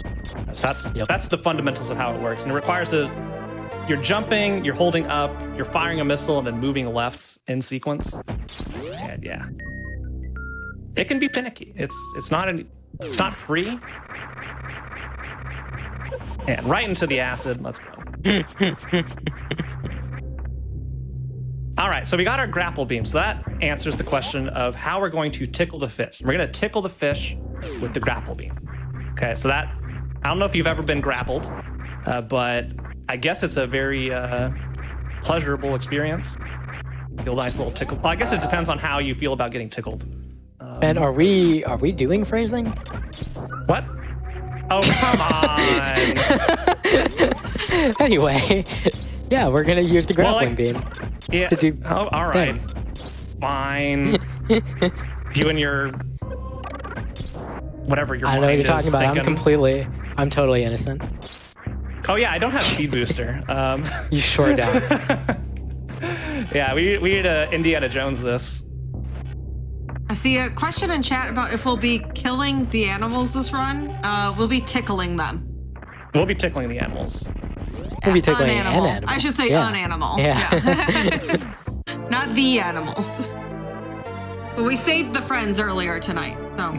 So that's the fundamentals of how it works. And it requires you're jumping, you're holding up, you're firing a missile, and then moving left in sequence. And yeah, it can be finicky. It's not free. And right into the acid. Let's go. All right, so we got our grapple beam. So that answers the question of how we're going to tickle the fish. We're going to tickle the fish with the grapple beam. Okay, so I don't know if you've ever been grappled, but I guess it's a very pleasurable experience. Feel a nice little tickle. Well, I guess it depends on how you feel about getting tickled.
And are we doing phrasing?
What? Oh, come on.
Anyway, yeah, we're gonna use the grappling beam.
Yeah.
To do
all right.
things.
Fine. You and your whatever your
I know what
mind
you're talking
is
about.
thinking.
I'm totally innocent.
Oh yeah, I don't have speed booster.
You sure don't.
Yeah, we need to Indiana Jones this.
I see a question in chat about if we'll be killing the animals this run. We'll be tickling them.
We'll be tickling the animals.
We'll be tickling
An
an
animal.
animal.
I should say
Yeah.
an animal.
Yeah.
Not the animals. But we saved the friends earlier tonight, so.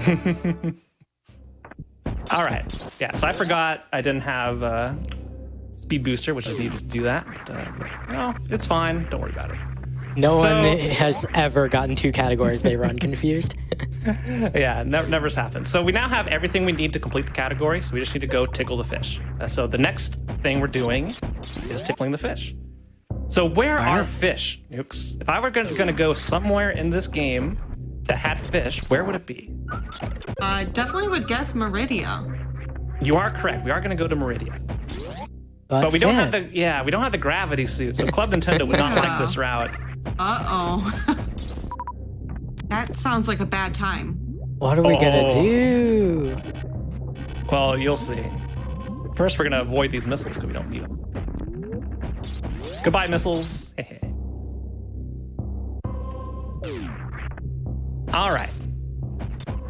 All right. Yeah, so I forgot I didn't have speed booster, which is needed to do that. But, no, it's fine. Don't worry about it.
No one has ever gotten two categories they run confused.
Yeah, never's happened. So we now have everything we need to complete the category, so we just need to go tickle the fish. So the next thing we're doing is tickling the fish. So where are fish, Nukes? If I were going to go somewhere in this game that had fish, where would it be?
I definitely would guess Meridia.
You are correct. We are going to go to Meridia. But we don't have the gravity suit, so Club Nintendo would not like this route.
Uh-oh. That sounds like a bad time.
What are we gonna do?
Well, you'll see. First, we're gonna avoid these missiles because we don't need them. Goodbye, missiles. All right.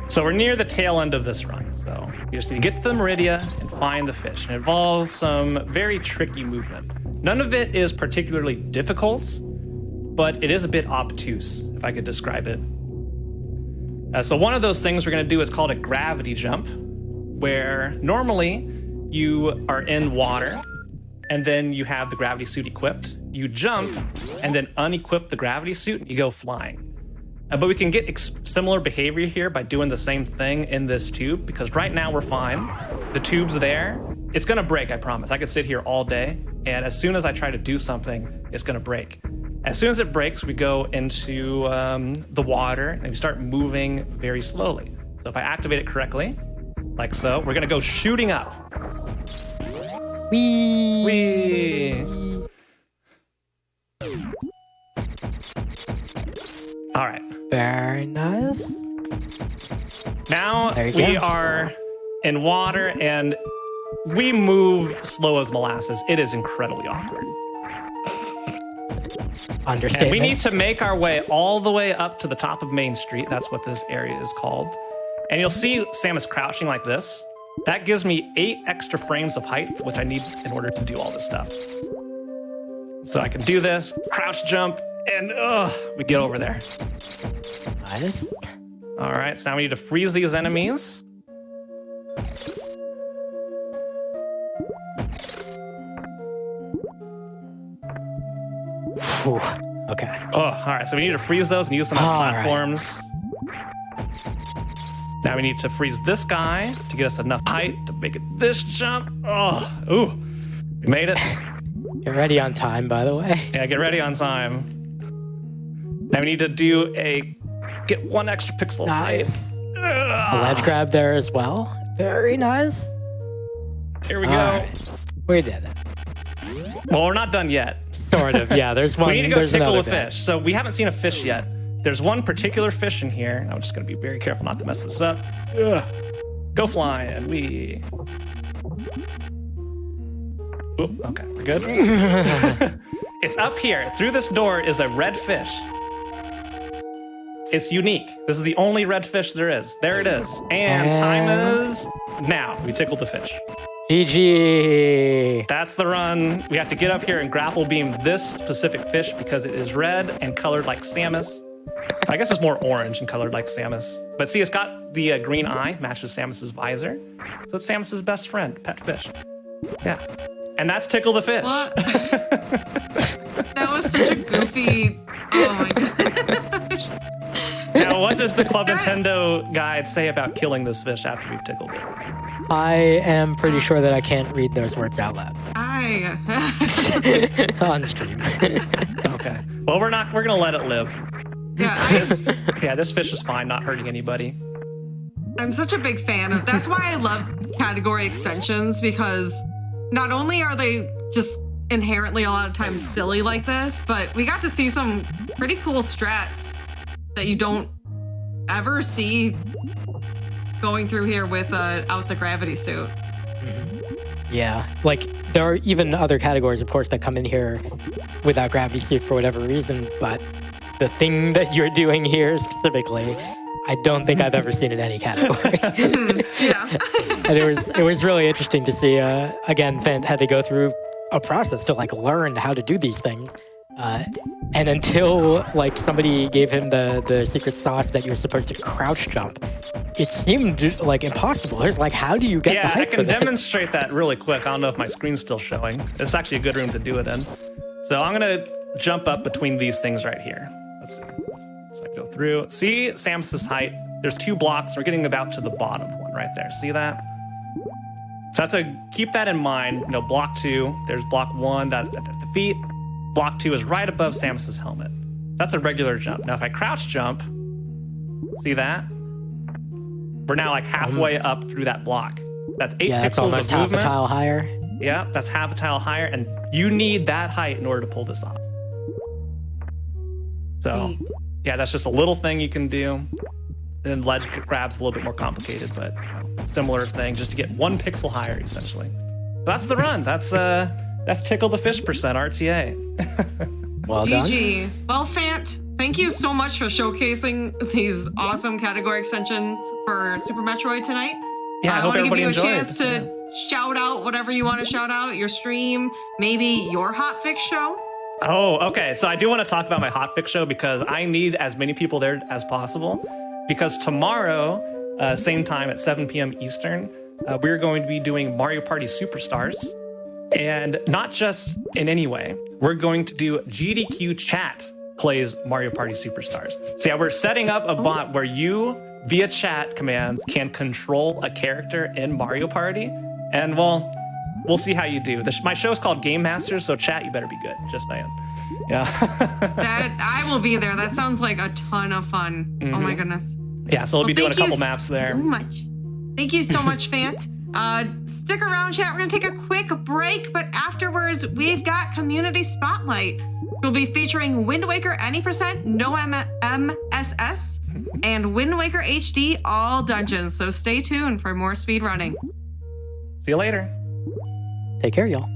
So we're near the tail end of this run. So you just need to get to the Meridia and find the fish. And it involves some very tricky movement. None of it is particularly difficult, but it is a bit obtuse, if I could describe it. So one of those things we're going to do is called a gravity jump, where normally you are in water and then you have the gravity suit equipped. You jump and then unequip the gravity suit and you go flying. But we can get similar behavior here by doing the same thing in this tube, because right now we're fine. The tube's there. It's gonna break, I promise. I could sit here all day, and as soon as I try to do something, it's gonna break. As soon as it breaks, we go into the water and we start moving very slowly. So if I activate it correctly, like so, we're gonna go shooting up.
Whee!
Whee! All right.
Very nice.
Now
There you
we
go.
are in water and we move slow as molasses. It is incredibly awkward.
Understatement.
And we need to make our way all the way up to the top of Main Street. That's what this area is called. And you'll see Samus crouching like this. That gives me 8 extra frames of height, which I need in order to do all this stuff. So I can do this, crouch jump, and we get over there.
Nice.
All right, so now we need to freeze these enemies.
Whew. Okay.
Oh, all right, so we need to freeze those and use them as
All right.
platforms. Now we need to freeze this guy to get us enough height to make it this jump. Oh, ooh, we made it.
Get ready on time, by the way.
Yeah, get ready on time. Now we need to do get 1 extra pixel of height.
Nice. A ledge grab there as well. Very nice.
Here we go.
All right. We did it.
Well, we're not done yet.
Sort of. Yeah, there's one.
We need to go
there's
tickle
another
a
bit.
fish. So we haven't seen a fish yet. There's one particular fish in here. I'm just going to be very careful not to mess this up. Ugh. Go flying. We. Oop, okay, we're good. It's up here. Through this door is a red fish. It's unique. This is the only red fish there is. There it is. And time is now. We tickled the fish.
GG.
That's the run. We have to get up here and grapple beam this specific fish because it is red and colored like Samus. I guess it's more orange and colored like Samus. But see, it's got the green eye, matches Samus's visor. So it's Samus's best friend, pet fish. Yeah. And that's Tickle the Fish.
What? That was such a goofy. Oh my gosh.
Now, what does the Club Nintendo guide say about killing this fish after we've tickled it?
I am pretty sure that I can't read those words out loud on stream.
Okay. Well, we're gonna let it live. This fish is fine, not hurting anybody.
I'm such a big fan of. That's why I love category extensions, because not only are they just inherently a lot of times silly like this, but we got to see some pretty cool strats that you don't ever see going through here without the gravity suit.
Yeah, like there are even other categories, of course, that come in here without gravity suit for whatever reason, but the thing that you're doing here specifically, I don't think I've ever seen in any category.
Yeah.
And it was really interesting to see. Again, Fant had to go through a process to like learn how to do these things. And until like somebody gave him the secret sauce that you're supposed to crouch jump, it seemed like impossible. It's like, how do you get the
Yeah, I
height
can
for this?
demonstrate that really quick. I don't know if my screen's still showing. It's actually a good room to do it in. So I'm gonna jump up between these things right here. Let's see. So I go through. See Samus's height. There's 2 blocks. We're getting about to the bottom one right there. See that? So keep that in mind. Block 2. There's block 1 at the feet. Block 2 is right above Samus's helmet. That's a regular jump. Now, if I crouch jump, see that? We're now like halfway up through that block. That's 8
Yeah, it's
pixels
almost
of
half
movement.
a tile higher.
Yeah, that's half a tile higher, and you need that height in order to pull this off. So, yeah, that's just a little thing you can do. And ledge grab's a little bit more complicated, but similar thing, just to get 1 pixel higher, essentially. That's the run. That's Tickle the Fish percent RTA.
Well done.
GG. Well, Fant, thank you so much for showcasing these awesome category extensions for Super Metroid tonight.
Yeah, I hope
want to give
everybody
you a
enjoyed.
chance to shout out whatever you want to shout out, your stream, maybe your hotfix show.
Oh, okay. So I do want to talk about my hotfix show because I need as many people there as possible. Because tomorrow, same time at 7 p.m. Eastern, we're going to be doing Mario Party Superstars. And not just in any way, we're going to do GDQ chat plays Mario Party Superstars. So yeah, we're setting up a bot where you, via chat commands, can control a character in Mario Party. And well, we'll see how you do. My show's called Game Masters, so chat, you better be good. Just saying. Yeah.
That I will be there. That sounds like a ton of fun. Oh my goodness.
Yeah, so we'll be doing a
thank
couple
you
maps there.
So much. Thank you so much, Fant. Stick around, chat. We're gonna take a quick break, but afterwards, we've got Community Spotlight. We'll be featuring Wind Waker any %, no MSS, and Wind Waker HD all dungeons. So stay tuned for more speedrunning.
See you later.
Take care, y'all.